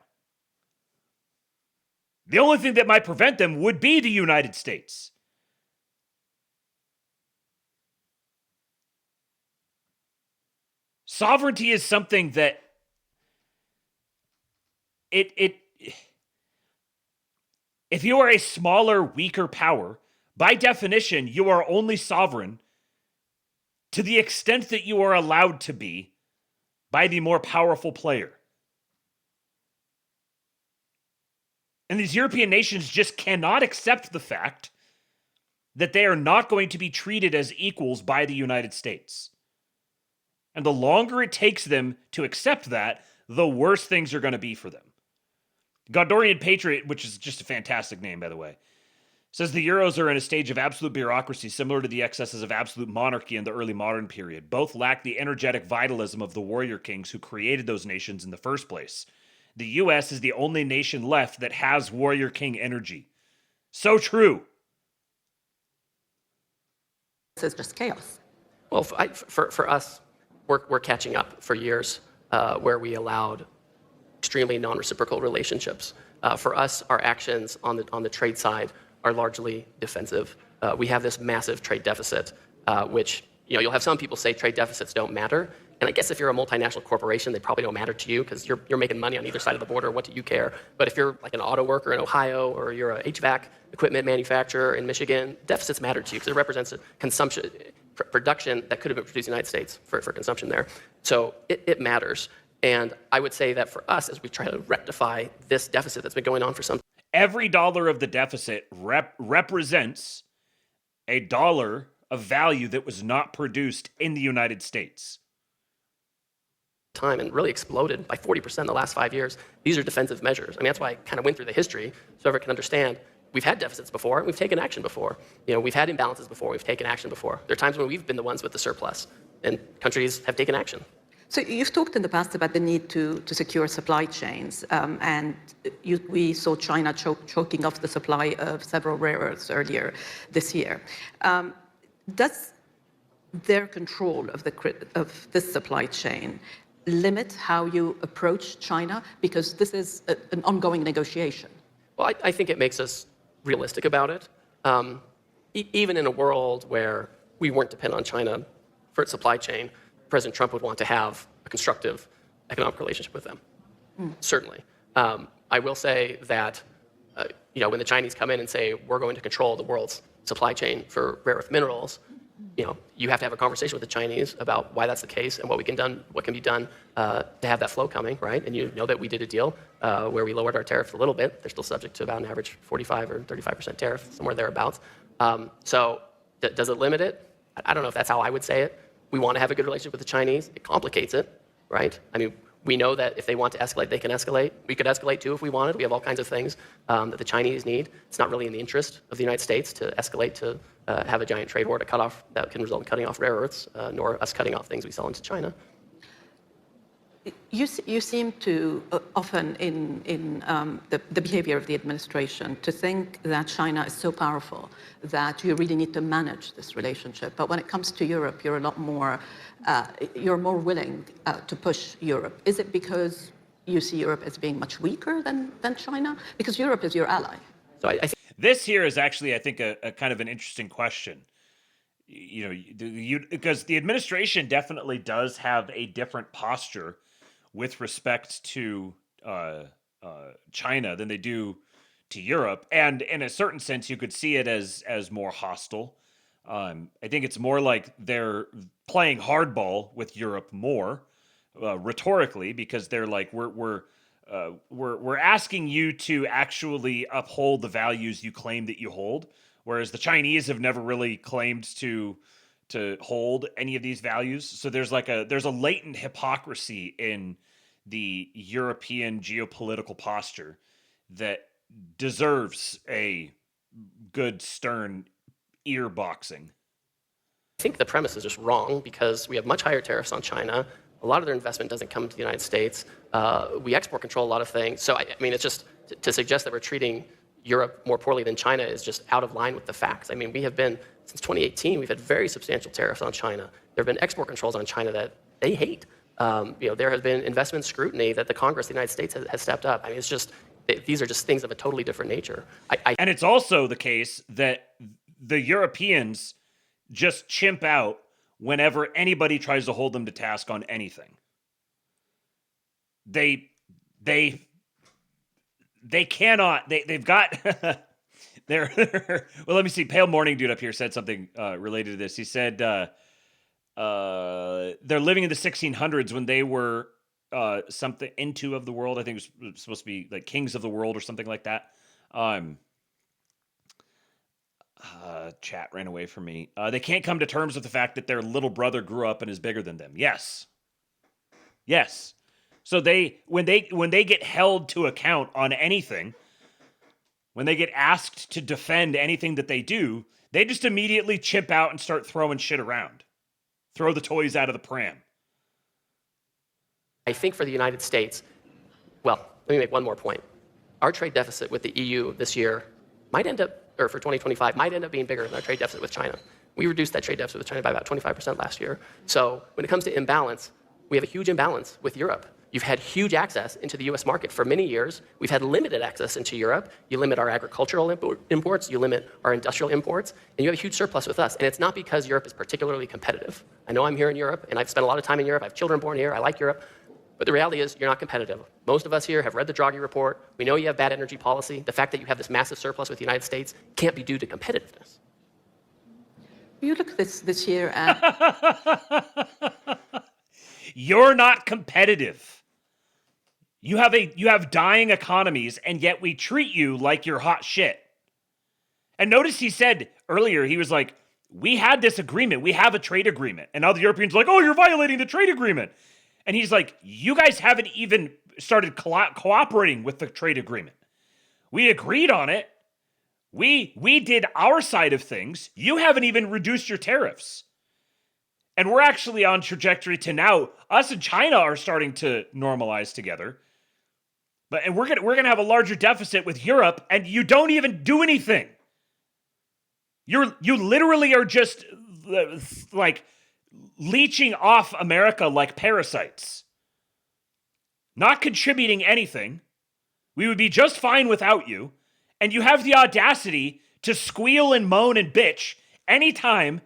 The only thing that might prevent them would be the United States. Sovereignty is something that if you are a smaller, weaker power, by definition, you are only sovereign to the extent that you are allowed to be by the more powerful player. And these European nations just cannot accept the fact that they are not going to be treated as equals by the United States. And the longer it takes them to accept that, the worse things are going to be for them. Gondorian Patriot, which is just a fantastic name, by the way, says the Euros are in a stage of absolute bureaucracy similar to the excesses of absolute monarchy in the early modern period. Both lack the energetic vitalism of the warrior kings who created those nations in the first place. The U.S. is the only nation left that has warrior king energy. So true. This is just chaos. Well, for us, we're catching up for years where we allowed extremely non-reciprocal relationships. For us, our actions on the trade side are largely defensive. We have this massive trade deficit, which you'll have some people say trade deficits don't matter. And I guess if you're a multinational corporation, they probably don't matter to you because you're making money on either side of the border. What do you care? But if you're like an auto worker in Ohio or you're a HVAC equipment manufacturer in Michigan, deficits matter to you because it represents a consumption, production that could have been produced in the United States for consumption there. So it matters. And I would say that for us, as we try to rectify this deficit that's been going on for some time, every dollar of the deficit represents a dollar of value that was not produced in the United States. Time and really exploded by 40% in the last 5 years. These are defensive measures. I mean, that's why I kind of went through the history so everyone can understand. We've had deficits before, and we've taken action before. We've had imbalances before, we've taken action before. There are times when we've been the ones with the surplus, and countries have taken action. So you've talked in the past about the need to secure supply chains, and we saw China choking off the supply of several rare earths earlier this year. Does their control of this supply chain limit how you approach China? Because this is an ongoing negotiation. Well, I think it makes us realistic about it. Even in a world where we weren't dependent on China for its supply chain, President Trump would want to have a constructive economic relationship with them. Certainly. I will say that when the Chinese come in and say, we're going to control the world's supply chain for rare earth minerals, you have to have a conversation with the Chinese about why that's the case and what can be done to have that flow coming, right? And you know that we did a deal where we lowered our tariffs a little bit. They're still subject to about an average 45 or 35% tariff, somewhere thereabouts. So does it limit it? I don't know if that's how I would say it. We want to have a good relationship with the Chinese. It complicates it, right? I mean, we know that if they want to escalate, they can escalate. We could escalate too if we wanted. We have all kinds of things that the Chinese need. It's not really in the interest of the United States to escalate to have a giant trade war that can result in cutting off rare earths, nor us cutting off things we sell into China. You seem to often in the behavior of the administration to think that China is so powerful that you really need to manage this relationship. But when it comes to Europe, you're a lot more, you're more willing to push Europe. Is it because you see Europe as being much weaker than China? Because Europe is your ally. So this here is actually, I think, a kind of an interesting question. Because the administration definitely does have a different posture with respect to China than they do to Europe. And in a certain sense, you could see it as more hostile. I think it's more like they're playing hardball with Europe more rhetorically, because they're like, we're asking you to actually uphold the values you claim that you hold, whereas the Chinese have never really claimed to hold any of these values. So there's a latent hypocrisy in the European geopolitical posture that deserves a good, stern ear boxing. I think the premise is just wrong because we have much higher tariffs on China. A lot of their investment doesn't come to the United States. We export control a lot of things. So, I mean, it's just to suggest that we're treating Europe more poorly than China is just out of line with the facts. I mean, we have been, since 2018, we've had very substantial tariffs on China. There have been export controls on China that they hate. There has been investment scrutiny that the Congress of the United States has stepped up. I mean, it's just, these are just things of a totally different nature. And it's also the case that the Europeans just chimp out whenever anybody tries to hold them to task on anything. They cannot, they've got, well, let me see, Pale Morning Dude up here said something related to this. He said they're living in the 1600s when they were something into of the world. I think it was supposed to be like kings of the world or something like that. Chat ran away from me. They can't come to terms with the fact that their little brother grew up and is bigger than them. Yes. So when they get held to account on anything, when they get asked to defend anything that they do, they just immediately chip out and start throwing shit around. Throw the toys out of the pram. I think for the United States, well, let me make one more point. Our trade deficit with the EU this year might end up, or for 2025, might end up being bigger than our trade deficit with China. We reduced that trade deficit with China by about 25% last year. So when it comes to imbalance, we have a huge imbalance with Europe. You've had huge access into the US market for many years. We've had limited access into Europe. You limit our agricultural imports, you limit our industrial imports, and you have a huge surplus with us. And it's not because Europe is particularly competitive. I know I'm here in Europe, and I've spent a lot of time in Europe. I have children born here. I like Europe. But the reality is you're not competitive. Most of us here have read the Draghi report. We know you have bad energy policy. The fact that you have this massive surplus with the United States can't be due to competitiveness. You look this year at... You're not competitive. You have dying economies, and yet we treat you like you're hot shit. And notice he said earlier, he was like, we had this agreement. We have a trade agreement. And now the Europeans are like, oh, you're violating the trade agreement. And he's like, you guys haven't even started cooperating with the trade agreement. We agreed on it. We did our side of things. You haven't even reduced your tariffs. And we're actually on trajectory to now, us and China are starting to normalize together. And we're gonna have a larger deficit with Europe, and you don't even do anything. You literally are just like leeching off America like parasites. Not contributing anything. We would be just fine without you. And you have the audacity to squeal and moan and bitch anytime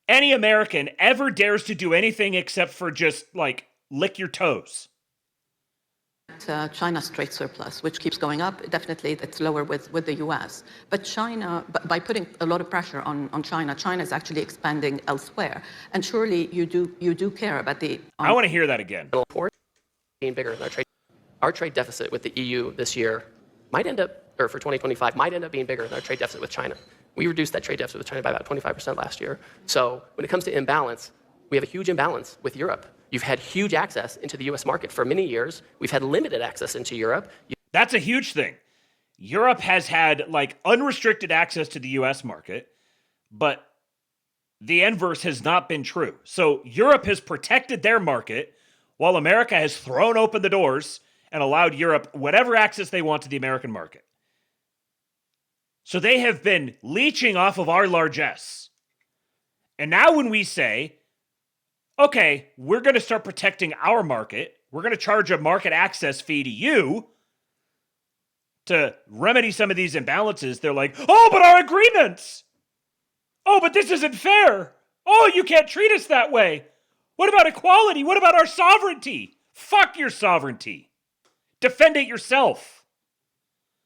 any American ever dares to do anything except for just like lick your toes. China's trade surplus, which keeps going up. Definitely, it's lower with the U.S. But China, by putting a lot of pressure on China, China is actually expanding elsewhere. And surely you do care about the... I want to hear that again. Being bigger than our trade deficit with the EU this year might end up, or for 2025, might end up being bigger than our trade deficit with China. We reduced that trade deficit with China by about 25% last year. So when it comes to imbalance, we have a huge imbalance with Europe. You've had huge access into the US market for many years. We've had limited access into Europe. That's a huge thing. Europe has had like unrestricted access to the US market, but the inverse has not been true. So Europe has protected their market while America has thrown open the doors and allowed Europe whatever access they want to the American market. So they have been leeching off of our largesse. And now when we say, okay, we're going to start protecting our market, we're going to charge a market access fee to you to remedy some of these imbalances, they're like, oh, but our agreements! Oh, but this isn't fair! Oh, you can't treat us that way! What about equality? What about our sovereignty? Fuck your sovereignty. Defend it yourself.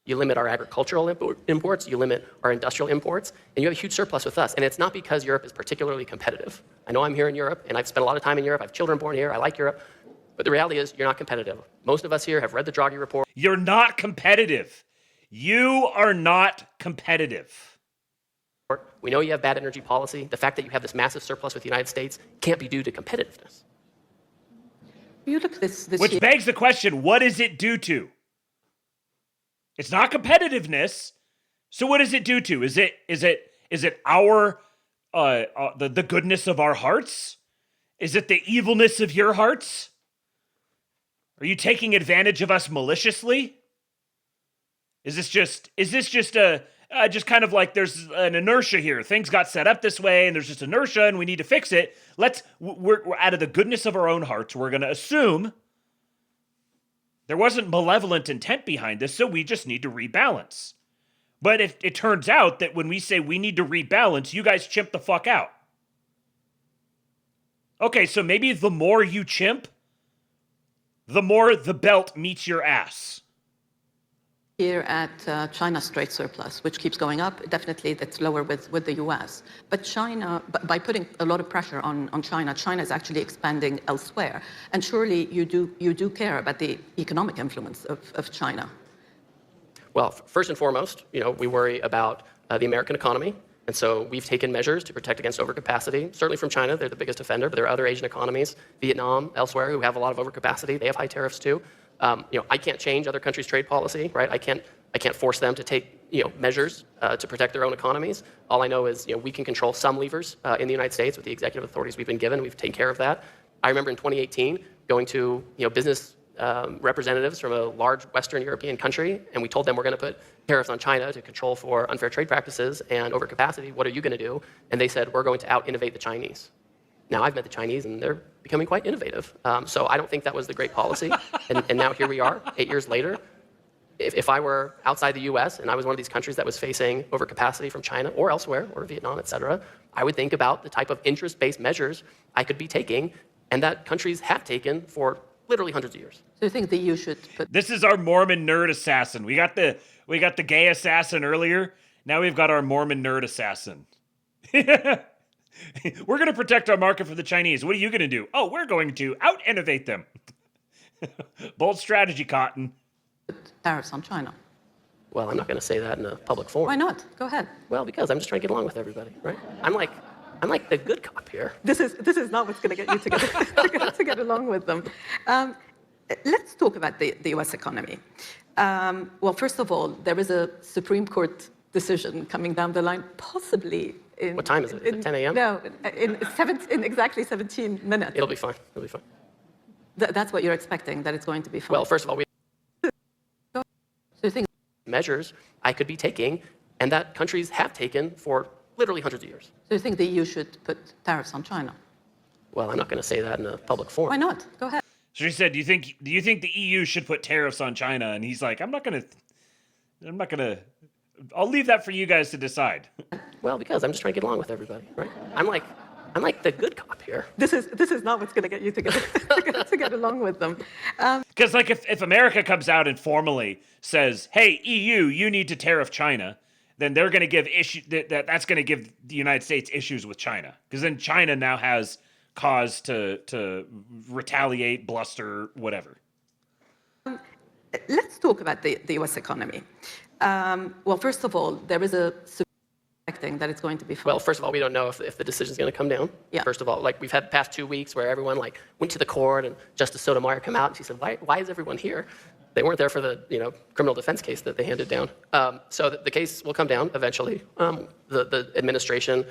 You limit our agricultural imports, you limit our industrial imports, and you have a huge surplus with us. And it's not because Europe is particularly competitive. I know I'm here in Europe, and I've spent a lot of time in Europe. I have children born here. I like Europe. But the reality is you're not competitive. Most of us here have read the Draghi report. You're not competitive. You are not competitive. We know you have bad energy policy. The fact that you have this massive surplus with the United States can't be due to competitiveness. You look this Which year. begs the question, what is it due to? It's not competitiveness. So what does it do to? Is it our the goodness of our hearts? Is it the evilness of your hearts? Are you taking advantage of us maliciously? Is this just just kind of like there's an inertia here? Things got set up this way, and there's just inertia, and we need to fix it. We're out of the goodness of our own hearts, we're going to assume there wasn't malevolent intent behind this, so we just need to rebalance. But if it turns out that when we say we need to rebalance, you guys chimp the fuck out. Okay, so maybe the more you chimp, the more the belt meets your ass. Here at China's trade surplus, which keeps going up, definitely that's lower with the US. But China, by putting a lot of pressure on China, China is actually expanding elsewhere. And surely you do care about the economic influence of China. Well, first and foremost, we worry about the American economy. And so we've taken measures to protect against overcapacity. Certainly from China, they're the biggest offender, but there are other Asian economies, Vietnam, elsewhere, who have a lot of overcapacity. They have high tariffs too. I can't change other countries' trade policy, right? I can't force them to take measures to protect their own economies. All I know is we can control some levers in the United States with the executive authorities we've been given. We've taken care of that. I remember in 2018 going to business representatives from a large Western European country, and we told them we're going to put tariffs on China to control for unfair trade practices and overcapacity. What are you going to do? And they said, we're going to out-innovate the Chinese. Now, I've met the Chinese, and they're becoming quite innovative. So I don't think that was the great policy. And now here we are, 8 years later. If I were outside the US and I was one of these countries that was facing overcapacity from China or elsewhere, or Vietnam, et cetera, I would think about the type of interest-based measures I could be taking and that countries have taken for literally hundreds of years. So you think the EU should put... This is our Mormon nerd assassin. We got the gay assassin earlier. Now we've got our Mormon nerd assassin. We're going to protect our market from the Chinese. What are you going to do? Oh, we're going to out-innovate them. Bold strategy, Cotton. Tariffs on China. Well, I'm not going to say that in a public forum. Why not? Go ahead. Well, because I'm just trying to get along with everybody, right? I'm like the good cop here. This is not what's going to get you to get along with them. Let's talk about the U.S. economy. Well, first of all, there is a Supreme Court decision coming down the line, possibly in... What time is it? Is it 10 a.m.? No, in exactly 17 minutes. It'll be fine. It'll be fine. That's what you're expecting, that it's going to be fine? Well, first of all, So you think measures I could be taking and that countries have taken for literally hundreds of years. So you think the EU should put tariffs on China? Well, I'm not going to say that in a public forum. Why not? Go ahead. So she said, do you think the EU should put tariffs on China? And he's like, I'm not going to, I'll leave that for you guys to decide. Well, because I'm just trying to get along with everybody, right? I'm like the good cop here. This is not what's going to get you to get along with them. Because like if America comes out and formally says, hey, EU, you need to tariff China, then they're going to give that's going to give the United States issues with China. Because then China now has cause to retaliate, bluster, whatever. Let's talk about the U.S. economy. Well, first of all, there is a expecting that it's going to be fine. Well, first of all, we don't know if the decision is going to come down. Yeah. First of all, like we've had the past 2 weeks where everyone went to the court and Justice Sotomayor come out and she said, why is everyone here? They weren't there for the criminal defense case that they handed down. So the case will come down eventually. The administration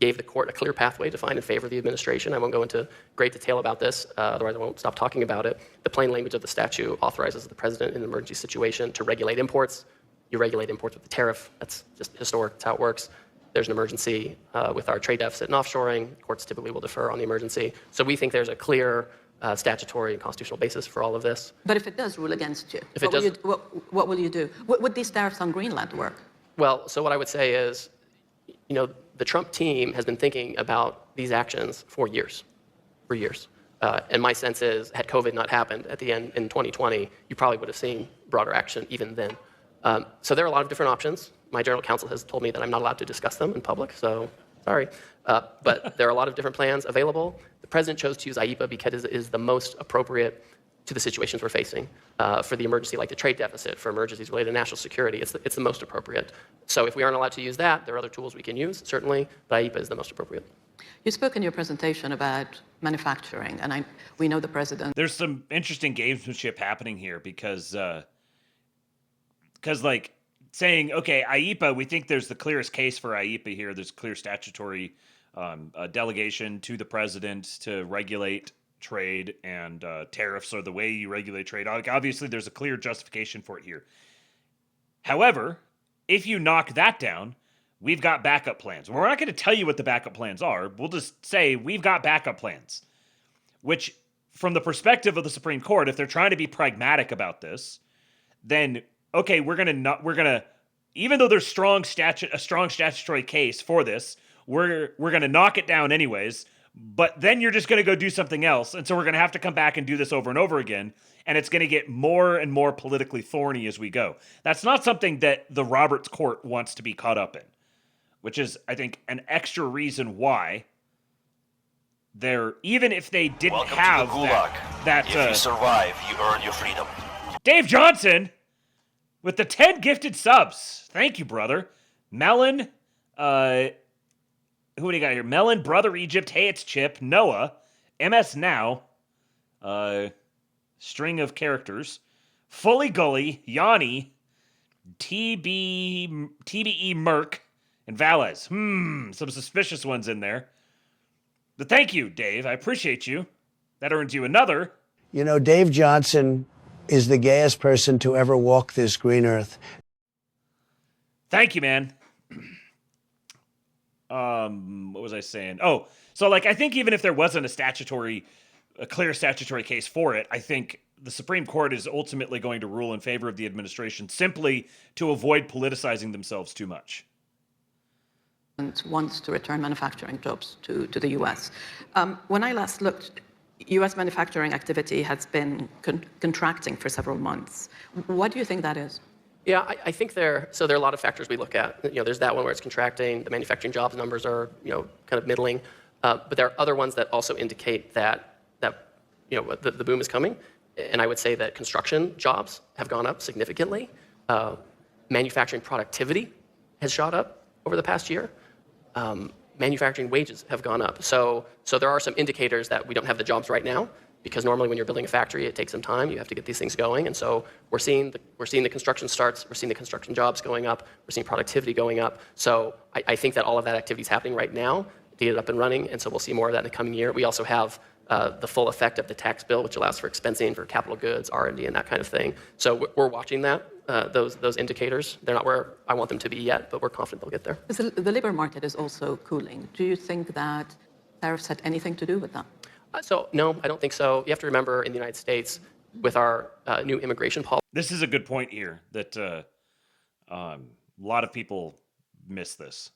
gave the court a clear pathway to find in favor of the administration. I won't go into great detail about this, otherwise I won't stop talking about it. The plain language of the statute authorizes the president in an emergency situation to regulate imports. You regulate imports with the tariff. That's just historic. That's how it works. There's an emergency with our trade deficit and offshoring. Courts typically will defer on the emergency. So we think there's a clear statutory and constitutional basis for all of this. But if it does rule against you, what will you do? Would these tariffs on Greenland work? Well, so what I would say is, the Trump team has been thinking about these actions for years. And my sense is, had COVID not happened at the end in 2020, you probably would have seen broader action even then. So there are a lot of different options. My general counsel has told me that I'm not allowed to discuss them in public, so sorry. But there are a lot of different plans available. The president chose to use IEEPA because it is the most appropriate to the situations we're facing. For the emergency like the trade deficit, for emergencies related to national security, it's the most appropriate. So if we aren't allowed to use that, there are other tools we can use, certainly, but IEEPA is the most appropriate. You spoke in your presentation about manufacturing, and we know the president... There's some interesting gamesmanship happening here because because like saying, okay, IEPA, we think there's the clearest case for IEPA here. There's clear statutory delegation to the president to regulate trade, and tariffs are the way you regulate trade. Like, obviously, there's a clear justification for it here. However, if you knock that down, we've got backup plans. We're not going to tell you what the backup plans are. We'll just say we've got backup plans, which from the perspective of the Supreme Court, if they're trying to be pragmatic about this, then okay, we're gonna even though there's a strong statutory case for this, we're gonna knock it down anyways. But then you're just gonna go do something else, and so we're gonna have to come back and do this over and over again, and it's gonna get more and more politically thorny as we go. That's not something that the Roberts Court wants to be caught up in, which is, I think, an extra reason why they're, even if they didn't Welcome have to the Gulag. that If you survive, you earn your freedom. Dave Johnson with the 10 gifted subs. Thank you, brother. Melon, who do you got here? Melon, Brother Egypt, Hey It's Chip, Noah, MS Now, string of characters, Fully Gully, Yanni, TBE Merc, and Valez. Some suspicious ones in there. But thank you, Dave. I appreciate you. That earns you another. You know, Dave Johnson is the gayest person to ever walk this green earth. Thank you, man. What was I saying? Oh, so like, I think even if there wasn't a clear statutory case for it, I think the Supreme Court is ultimately going to rule in favor of the administration simply to avoid politicizing themselves too much. And wants to return manufacturing jobs to the U.S. When I last looked, U.S. manufacturing activity has been contracting for several months. What do you think that is? Yeah, I think there are a lot of factors we look at. You know, there's that one where it's contracting. The manufacturing jobs numbers are, kind of middling. But there are other ones that also indicate that the boom is coming. And I would say that construction jobs have gone up significantly. Manufacturing productivity has shot up over the past year. Manufacturing wages have gone up. So there are some indicators that we don't have the jobs right now, because normally when you're building a factory, it takes some time. You have to get these things going. And so we're seeing the construction starts, we're seeing the construction jobs going up, we're seeing productivity going up. So I think that all of that activity is happening right now to get it up and running. And so we'll see more of that in the coming year. We also have the full effect of the tax bill, which allows for expensing for capital goods, R&D, and that kind of thing. So we're watching that, those indicators. They're not where I want them to be yet, but we're confident they'll get there. The labor market is also cooling. Do you think that tariffs had anything to do with that? So no, I don't think so. You have to remember, in the United States, with our new immigration policy. This is a good point here that a lot of people miss this.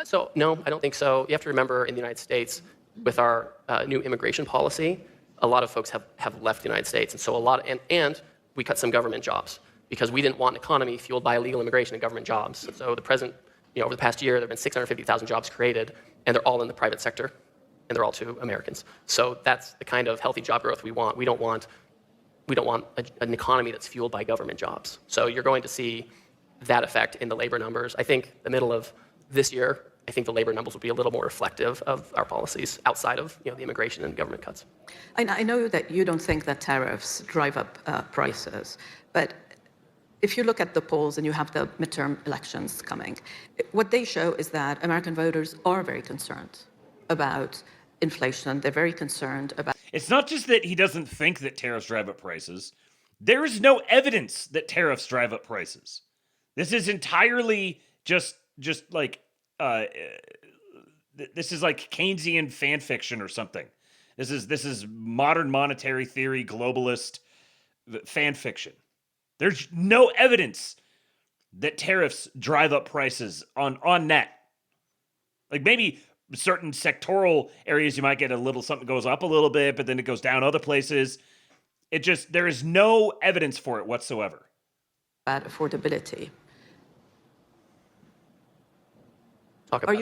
So no, I don't think so. You have to remember, in the United States, with our new immigration policy, a lot of folks have left the United States, and so and we cut some government jobs because we didn't want an economy fueled by illegal immigration and government jobs. So the president, over the past year, there have been 650,000 jobs created, and they're all in the private sector, and they're all to Americans. So that's the kind of healthy job growth we want. We don't want an economy that's fueled by government jobs. So you're going to see that effect in the labor numbers. I think the middle of this year, I think the labor numbers will be a little more reflective of our policies outside of the immigration and government cuts. I know that you don't think that tariffs drive up prices, but if you look at the polls and you have the midterm elections coming, what they show is that American voters are very concerned about inflation. They're very concerned about... It's not just that he doesn't think that tariffs drive up prices. There is no evidence that tariffs drive up prices. This is entirely just like... this is like Keynesian fan fiction or something. This is modern monetary theory, globalist fan fiction. There's no evidence that tariffs drive up prices on net. Like, maybe certain sectoral areas you might get a little, something goes up a little bit, but then it goes down other places. There is no evidence for it whatsoever. About affordability. Talk about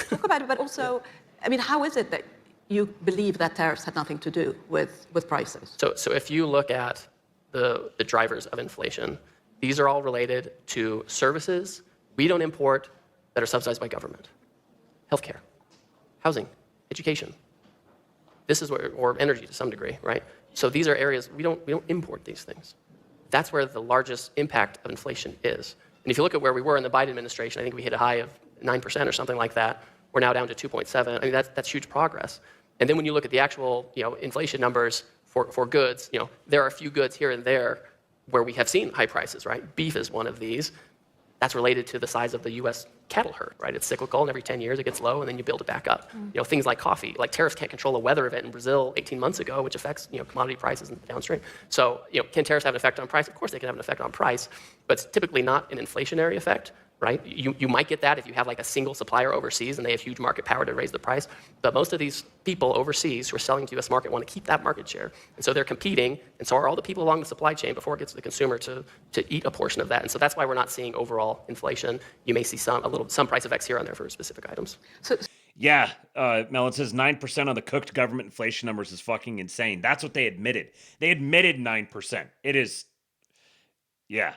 talk about it, but also, I mean, how is it that you believe that tariffs had nothing to do with prices? So if you look at the drivers of inflation, these are all related to services we don't import that are subsidized by government. Healthcare, housing, education. This is or energy to some degree, right? So these are areas we don't import these things. that's where the largest impact of inflation is. And if you look at where we were in the Biden administration, I think we hit a high of 9% or something like that. We're now down to 2.7. I mean, that's huge progress. And then when you look at the actual, inflation numbers for goods, there are a few goods here and there where we have seen high prices, right? Beef is one of these. That's related to the size of the U.S. cattle herd, right? It's cyclical, and every 10 years it gets low, and then you build it back up. Things like coffee, like tariffs can't control a weather event in Brazil 18 months ago, which affects, commodity prices and downstream. So, can tariffs have an effect on price? Of course they can have an effect on price, but it's typically not an inflationary effect, right? You might get that if you have like a single supplier overseas and they have huge market power to raise the price. But most of these people overseas who are selling to the U.S. market want to keep that market share. And so they're competing, and so are all the people along the supply chain before it gets to the consumer to eat a portion of that. And so that's why we're not seeing overall inflation. You may see some price effects here and there for specific items. Yeah, Mellon says 9% on the cooked government inflation numbers is fucking insane. That's what they admitted. They admitted 9%. It is, yeah.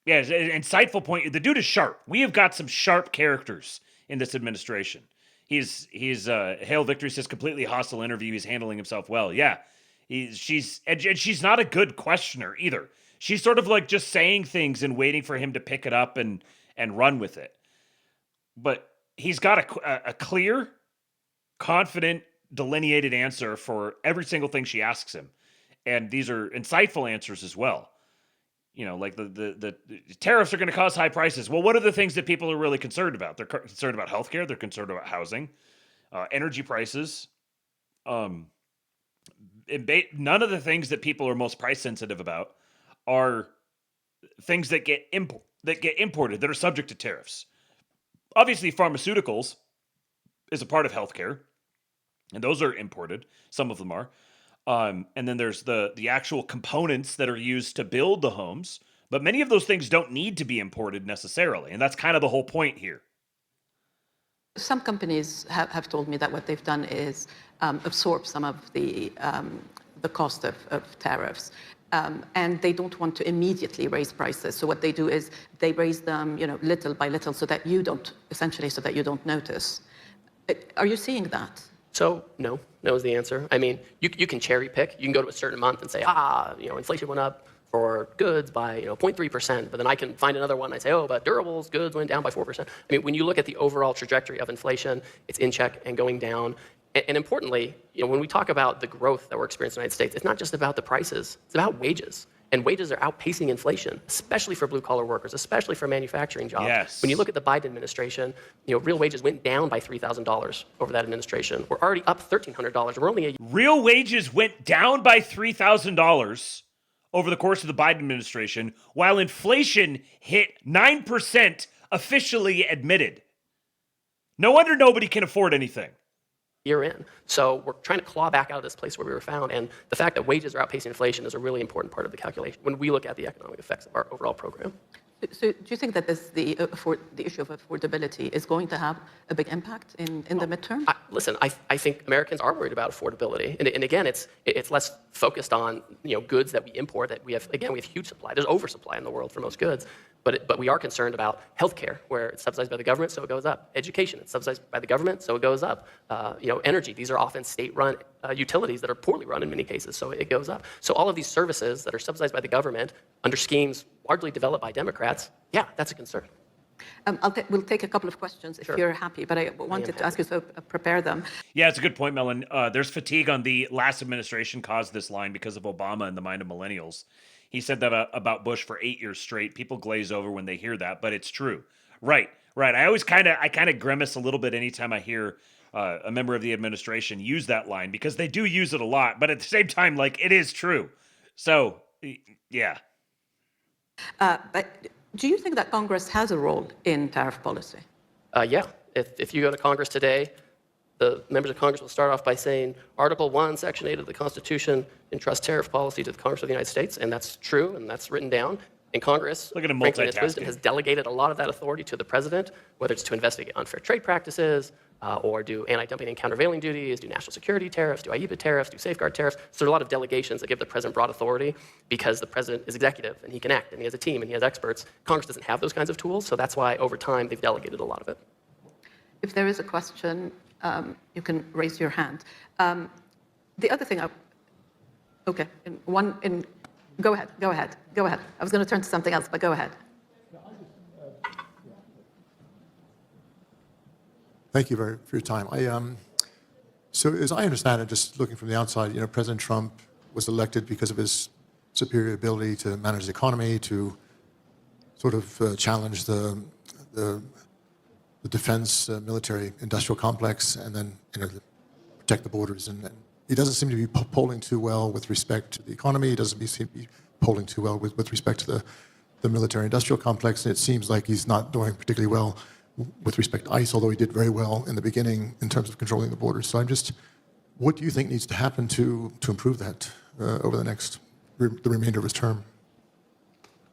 Yeah, it's an insightful point. The dude is sharp. We have got some sharp characters in this administration. He's Hail Victory says completely hostile interview. He's handling himself well. Yeah, she's not a good questioner either. She's sort of like just saying things and waiting for him to pick it up and run with it. But he's got a clear, confident, delineated answer for every single thing she asks him, and these are insightful answers as well. Like the tariffs are going to cause high prices. Well, what are the things that people are really concerned about? They're concerned about healthcare. They're concerned about housing, energy prices. None of the things that people are most price sensitive about are things that get imported that are subject to tariffs. Obviously, pharmaceuticals is a part of healthcare, and those are imported. Some of them are. And then there's the actual components that are used to build the homes. But many of those things don't need to be imported necessarily. And that's kind of the whole point here. Some companies have told me that what they've done is absorb some of the cost of tariffs. And they don't want to immediately raise prices. So what they do is they raise them, little by little so that you don't notice. Are you seeing that? So no is the answer. I mean, you can cherry pick. You can go to a certain month and say, inflation went up for goods by 0.3%. But then I can find another one and I say, but durables goods went down by 4%. I mean, when you look at the overall trajectory of inflation, it's in check and going down. And importantly, when we talk about the growth that we're experiencing in the United States, it's not just about the prices. It's about wages. And wages are outpacing inflation, especially for blue-collar workers, especially for manufacturing jobs. Yes. When you look at the Biden administration, real wages went down by $3,000 over that administration. We're already up $1,300. We're only real wages went down by $3,000 over the course of the Biden administration, while inflation hit 9% officially admitted. No wonder nobody can afford anything. Year in. So we're trying to claw back out of this place where we were found, and the fact that wages are outpacing inflation is a really important part of the calculation when we look at the economic effects of our overall program. So do you think that the issue of affordability is going to have a big impact in the midterm? Listen, I think Americans are worried about affordability, and again, it's less focused on goods that we import. That we have huge supply. There's oversupply in the world for most goods. But we are concerned about healthcare, where it's subsidized by the government, so it goes up. Education, it's subsidized by the government, so it goes up. Energy, these are often state-run utilities that are poorly run in many cases, so it goes up. So all of these services that are subsidized by the government under schemes largely developed by Democrats, yeah, that's a concern. We'll take a couple of questions if you're happy, but I wanted to ask you, so prepare them. Yeah, it's a good point, Mellon. There's fatigue on the last administration caused this line because of Obama in the mind of millennials. He said that about Bush for 8 years straight. People glaze over when they hear that, but it's true. Right. I kind of grimace a little bit anytime I hear a member of the administration use that line, because they do use it a lot, but at the same time, it is true. So, yeah. But do you think that Congress has a role in tariff policy? Yeah. If you go to Congress today, the members of Congress will start off by saying Article 1, Section 8 of the Constitution entrusts tariff policy to the Congress of the United States, and that's true, and that's written down. And Congress, look at him frankly, in its wisdom, has delegated a lot of that authority to the president, whether it's to investigate unfair trade practices, or do anti-dumping and countervailing duties, do national security tariffs, do IEEPA tariffs, do safeguard tariffs. So there are a lot of delegations that give the president broad authority because the president is executive and he can act and he has a team and he has experts. Congress doesn't have those kinds of tools, so that's why over time they've delegated a lot of it. If there is a question, you can raise your hand. The other thing Okay, go ahead. I was going to turn to something else, but go ahead. Thank you for your time. So as I understand it, just looking from the outside, President Trump was elected because of his superior ability to manage the economy, to sort of challenge the defense military industrial complex, and then protect the borders. And he doesn't seem to be polling too well with respect to the economy. He doesn't seem to be polling too well with respect to the military industrial complex. And it seems like he's not doing particularly well with respect to ICE, although he did very well in the beginning in terms of controlling the borders. So what do you think needs to happen to improve that over the remainder of his term?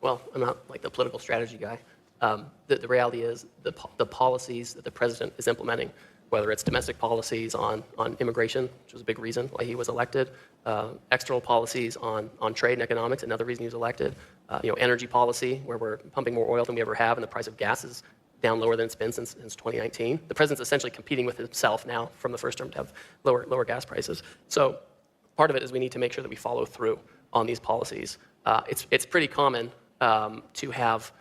Well, I'm not like the political strategy guy. The reality is the policies that the president is implementing, whether it's domestic policies on immigration, which was a big reason why he was elected, external policies on trade and economics, another reason he was elected, energy policy, where we're pumping more oil than we ever have, and the price of gas is down lower than it's been since 2019. The president's essentially competing with himself now from the first term to have lower gas prices. So part of it is we need to make sure that we follow through on these policies. It's pretty common to have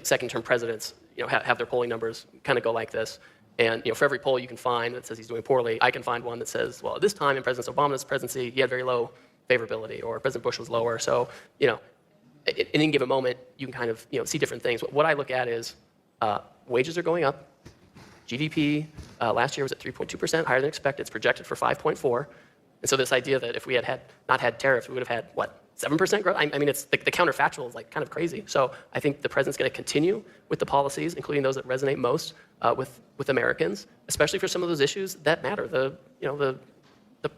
second-term presidents have their polling numbers kind of go like this. And for every poll you can find that says he's doing poorly, I can find one that says, well, at this time in President Obama's presidency, he had very low favorability, or President Bush was lower. So at any given moment, you can kind of see different things. What I look at is wages are going up. GDP last year was at 3.2%, higher than expected. It's projected for 5.4. And so this idea that if we had not had tariffs, we would have had, 7% growth? I mean, it's the counterfactual is kind of crazy. So I think the president's going to continue with the policies, including those that resonate most with Americans, especially for some of those issues that matter. The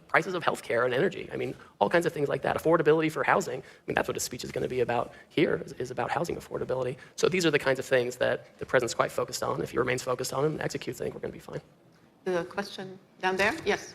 prices of healthcare and energy. I mean, all kinds of things like that. Affordability for housing. I mean, that's what his speech is going to be about here, is about housing affordability. So these are the kinds of things that the president's quite focused on. If he remains focused on them and executes, I think we're going to be fine. The question down there? Yes.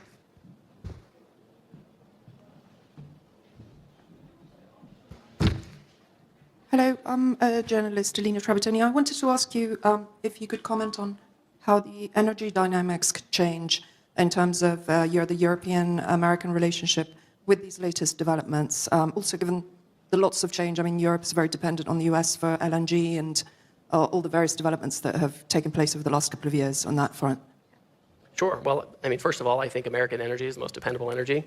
Hello, I'm a journalist, Alina Trabatoni. I wanted to ask you if you could comment on how the energy dynamics could change in terms of the European-American relationship with these latest developments. Also, given the lots of change, I mean, Europe is very dependent on the US for LNG and all the various developments that have taken place over the last couple of years on that front. Sure. Well, I mean, first of all, I think American energy is the most dependable energy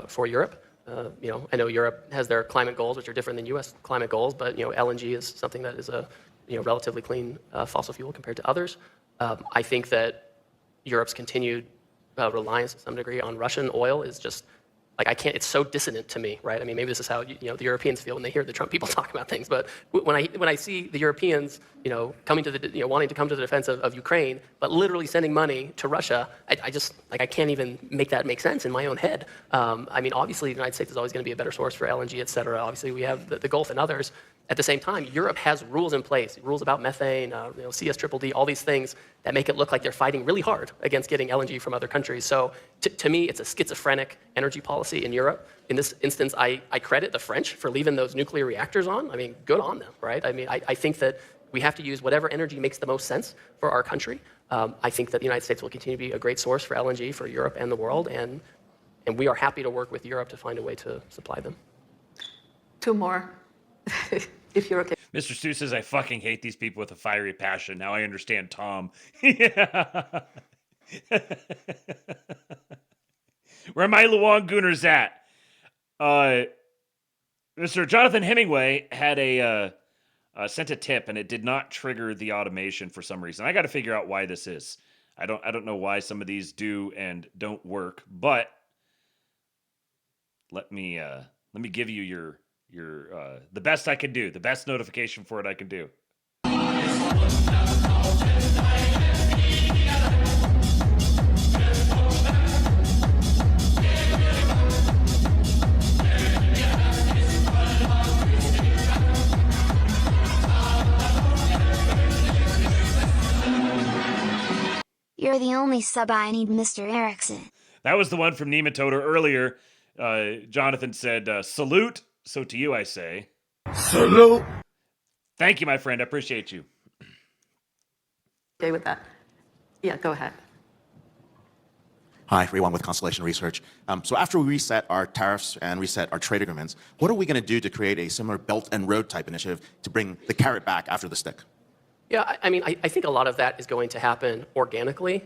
for Europe. I know Europe has their climate goals, which are different than U.S. climate goals, but LNG is something that is a relatively clean fossil fuel compared to others. I think that Europe's continued reliance to some degree on Russian oil is just it's so dissonant to me, right? I mean, maybe this is how the Europeans feel when they hear the Trump people talk about things. But when I see the Europeans, coming to the wanting to come to the defense of Ukraine, but literally sending money to Russia, I just I can't even make that make sense in my own head. I mean, obviously the United States is always going to be a better source for LNG, et cetera. Obviously we have the Gulf and others. At the same time, Europe has rules in place, rules about methane, CSDDD, all these things that make it look like they're fighting really hard against getting LNG from other countries. So to me, it's a schizophrenic energy policy in Europe. In this instance, I credit the French for leaving those nuclear reactors on. I mean, good on them, right? I mean, I think that we have to use whatever energy makes the most sense for our country. I think that the United States will continue to be a great source for LNG for Europe and the world, and we are happy to work with Europe to find a way to supply them. Two more. If you're okay. Mr. Stu says, I fucking hate these people with a fiery passion. Now I understand Tom. Yeah. Where are my Luong Gooners at? Mr. Jonathan Hemingway had sent a tip, and it did not trigger the automation for some reason. I got to figure out why this is. I don't know why some of these do and don't work, but let me give you your the best I can do, the best notification for it I can do. You're the only sub I need, Mr. Erickson. That was the one from Nematoda earlier. Jonathan said, salute. So to you, I say, salute. Thank you, my friend. I appreciate you. Okay with that? Yeah, go ahead. Hi, Raywan with Constellation Research. So after we reset our tariffs and reset our trade agreements, what are we going to do to create a similar Belt and Road type initiative to bring the carrot back after the stick? Yeah, I mean, I think a lot of that is going to happen organically.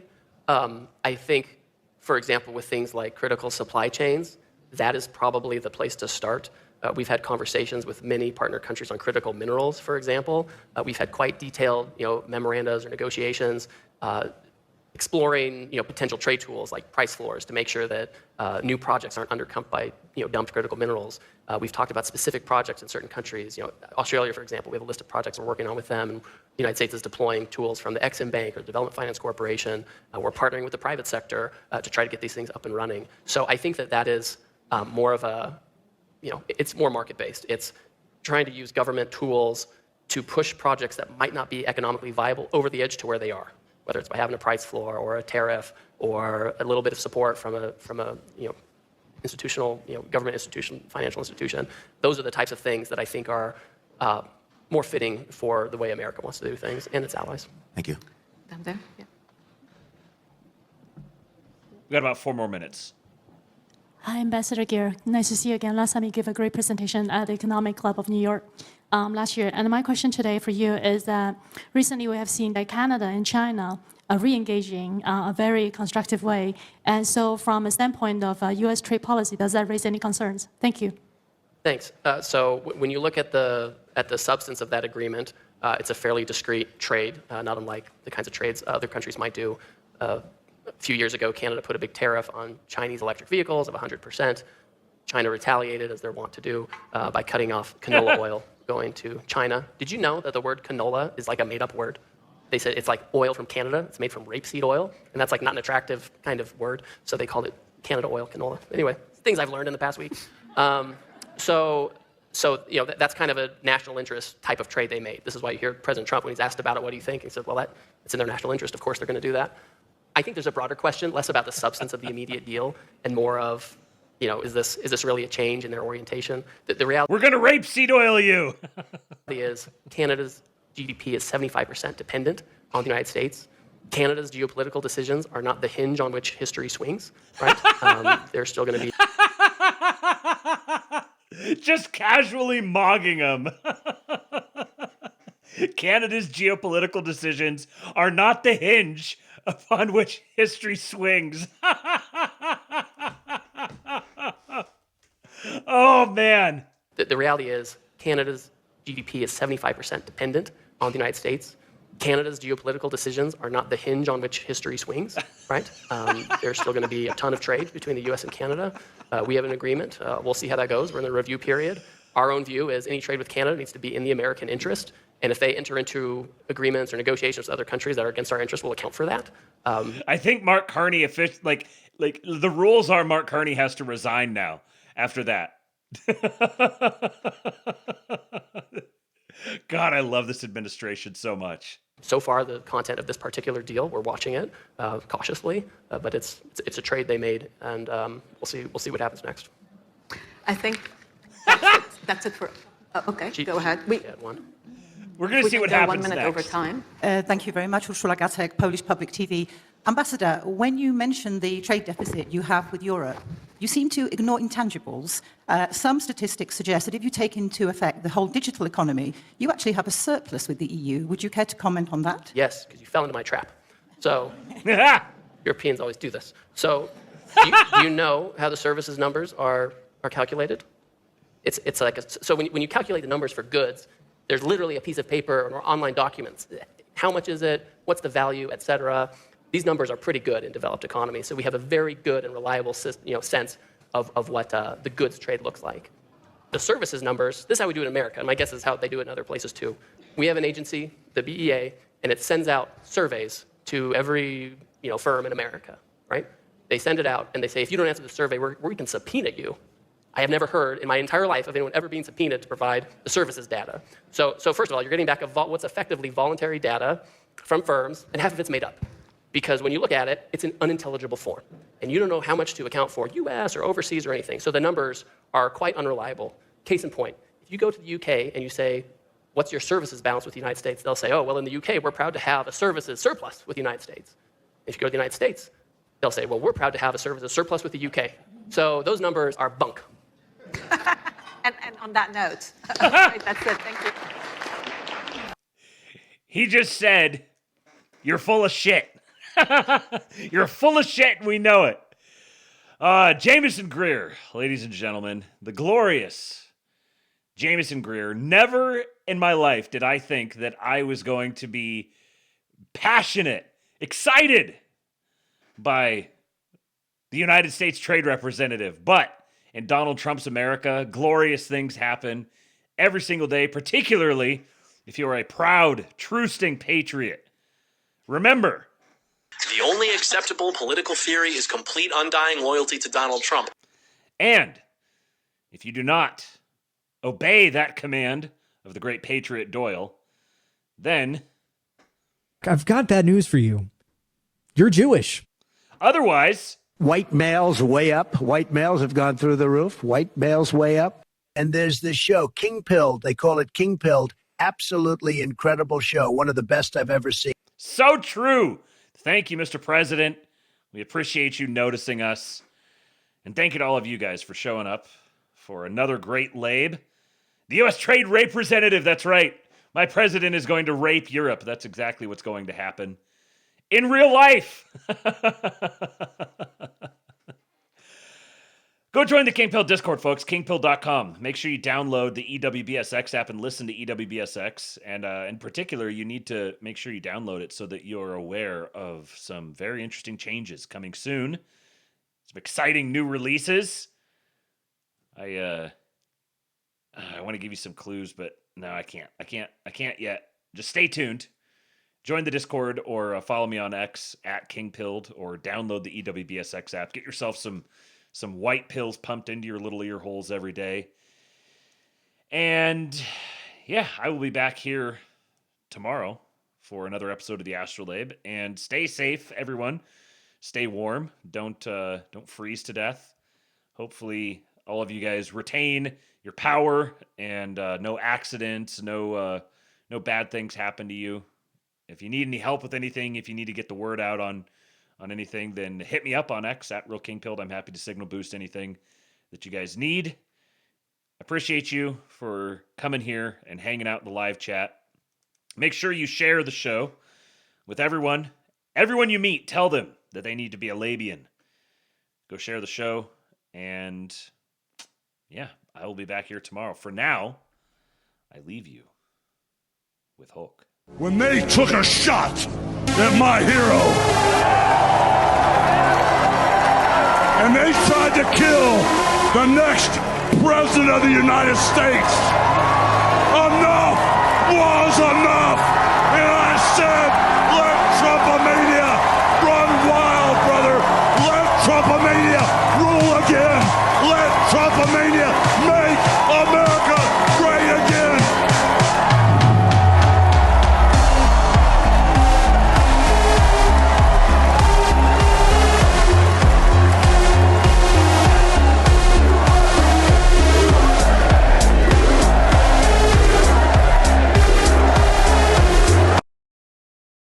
I think, for example, with things like critical supply chains, that is probably the place to start. We've had conversations with many partner countries on critical minerals, for example. We've had quite detailed, memorandas or negotiations exploring, potential trade tools like price floors to make sure that new projects aren't undercut by, dumped critical minerals. We've talked about specific projects in certain countries. Australia, for example, we have a list of projects we're working on with them. And the United States is deploying tools from the Exim Bank or the Development Finance Corporation. We're partnering with the private sector to try to get these things up and running. So I think that is more of a, it's more market-based. It's trying to use government tools to push projects that might not be economically viable over the edge to where they are, whether it's by having a price floor or a tariff or a little bit of support from a institutional, government institution, financial institution. Those are the types of things that I think are more fitting for the way America wants to do things and its allies. Thank you. Down there, yeah. We got about 4 more minutes. Hi, Ambassador Gear. Nice to see you again. Last time you gave a great presentation at the Economic Club of New York last year. And my question today for you is that recently we have seen that Canada and China are re-engaging a very constructive way. And so from a standpoint of U.S. trade policy, does that raise any concerns? Thank you. Thanks. So when you look at the substance of that agreement, it's a fairly discrete trade, not unlike the kinds of trades other countries might do. A few years ago, Canada put a big tariff on Chinese electric vehicles of 100%. China retaliated, as they're wont to do, by cutting off canola oil going to China. Did you know that the word canola is like a made-up word? They said it's like oil from Canada. It's made from rapeseed oil, and that's like not an attractive kind of word, so they called it Canada oil canola. Anyway, things I've learned in the past week. So that's kind of a national interest type of trade they made. This is why you hear President Trump, when he's asked about it, what do you think? He said, well, it's in their national interest. Of course they're going to do that. I think there's a broader question, less about the substance of the immediate deal and more of, is this really a change in their orientation? The reality We're going to rapeseed oil you. is Canada's GDP is 75% dependent on the United States. Canada's geopolitical decisions are not the hinge on which history swings, right? They're still going to be... Just casually mogging them. Canada's geopolitical decisions are not the hinge upon which history swings. Oh, man. The reality is Canada's GDP is 75% dependent on the United States. Canada's geopolitical decisions are not the hinge on which history swings, right? There's still going to be a ton of trade between the U.S. and Canada. We have an agreement. We'll see how that goes. We're in the review period. Our own view is any trade with Canada needs to be in the American interest. And if they enter into agreements or negotiations with other countries that are against our interests, we'll account for that. I think Mark Carney, like the rules are Mark Carney has to resign now after that. God, I love this administration so much. So far, the content of this particular deal, we're watching it cautiously, but it's a trade they made, and we'll see what happens next. I think that's it for. Okay, go ahead. We're going to see what happens 1 minute next. over time. Thank you very much. Ursula Gatek, Polish Public TV. Ambassador, when you mention the trade deficit you have with Europe, you seem to ignore intangibles. Some statistics suggest that if you take into effect the whole digital economy, you actually have a surplus with the EU. Would you care to comment on that? Yes, because you fell into my trap. So Europeans always do this. So do you know how the services numbers are calculated? It's like so when you calculate the numbers for goods, there's literally a piece of paper or online documents. How much is it? What's the value, et cetera? These numbers are pretty good in developed economies, so we have a very good and reliable sense of what the goods trade looks like. The services numbers, this is how we do it in America, and my guess is how they do it in other places too. We have an agency, the BEA, and it sends out surveys to every firm in America, right? They send it out, and they say, if you don't answer the survey, we can subpoena you. I have never heard in my entire life of anyone ever being subpoenaed to provide the services data. So first of all, you're getting back what's effectively voluntary data from firms, and half of it's made up. Because when you look at it, it's an unintelligible form. And you don't know how much to account for US or overseas or anything. So the numbers are quite unreliable. Case in point, if you go to the UK and you say, what's your services balance with the United States? They'll say, oh, well, in the UK, we're proud to have a services surplus with the United States. If you go to the United States, They'll say, well, we're proud to have a surplus with the UK. So those numbers are bunk. And on that note, right, that's it. Thank you. He just said, you're full of shit. You're full of shit, and we know it. Jameson Greer, ladies and gentlemen, the glorious Jameson Greer. Never in my life did I think that I was going to be passionate, excited by the United States Trade Representative. But in Donald Trump's America, glorious things happen every single day, particularly if you are a proud, true-sting patriot. Remember, the only acceptable political theory is complete undying loyalty to Donald Trump. And if you do not obey that command of the great patriot Doyle, then I've got bad news for you. You're Jewish. Otherwise, white males way up. White males have gone through the roof. White males way up. And there's this show, King Pilled. They call it King Pilled. Absolutely incredible show. One of the best I've ever seen. So true. Thank you, Mr. President. We appreciate you noticing us. And thank you to all of you guys for showing up for another great LABE. The U.S. Trade Representative, that's right. My president is going to rape Europe. That's exactly what's going to happen in real life. Go join the King Pill Discord, folks, kingpill.com. Make sure you download the EWBSX app and listen to EWBSX. And in particular, you need to make sure you download it so that you're aware of some very interesting changes coming soon. Some exciting new releases. I want to give you some clues, but no, I can't. I can't yet. Just stay tuned. Join the Discord or follow me on X at KingPilled or download the EWBSX app. Get yourself some white pills pumped into your little ear holes every day. And yeah, I will be back here tomorrow for another episode of the ASTROLABE. And stay safe, everyone. Stay warm. Don't freeze to death. Hopefully all of you guys retain your power and no accidents, no bad things happen to you. If you need any help with anything, if you need to get the word out on anything, then hit me up on X at RealKingPilled. I'm happy to signal boost anything that you guys need. Appreciate you for coming here and hanging out in the live chat. Make sure you share the show with everyone. Everyone you meet, tell them that they need to be a Labian. Go share the show. And yeah, I will be back here tomorrow. For now, I leave you with Hulk. When they took a shot at my hero, and they tried to kill the next president of the United States, enough was enough. And I said, let Trumpomania run wild, brother. Let Trumpomania rule again. Let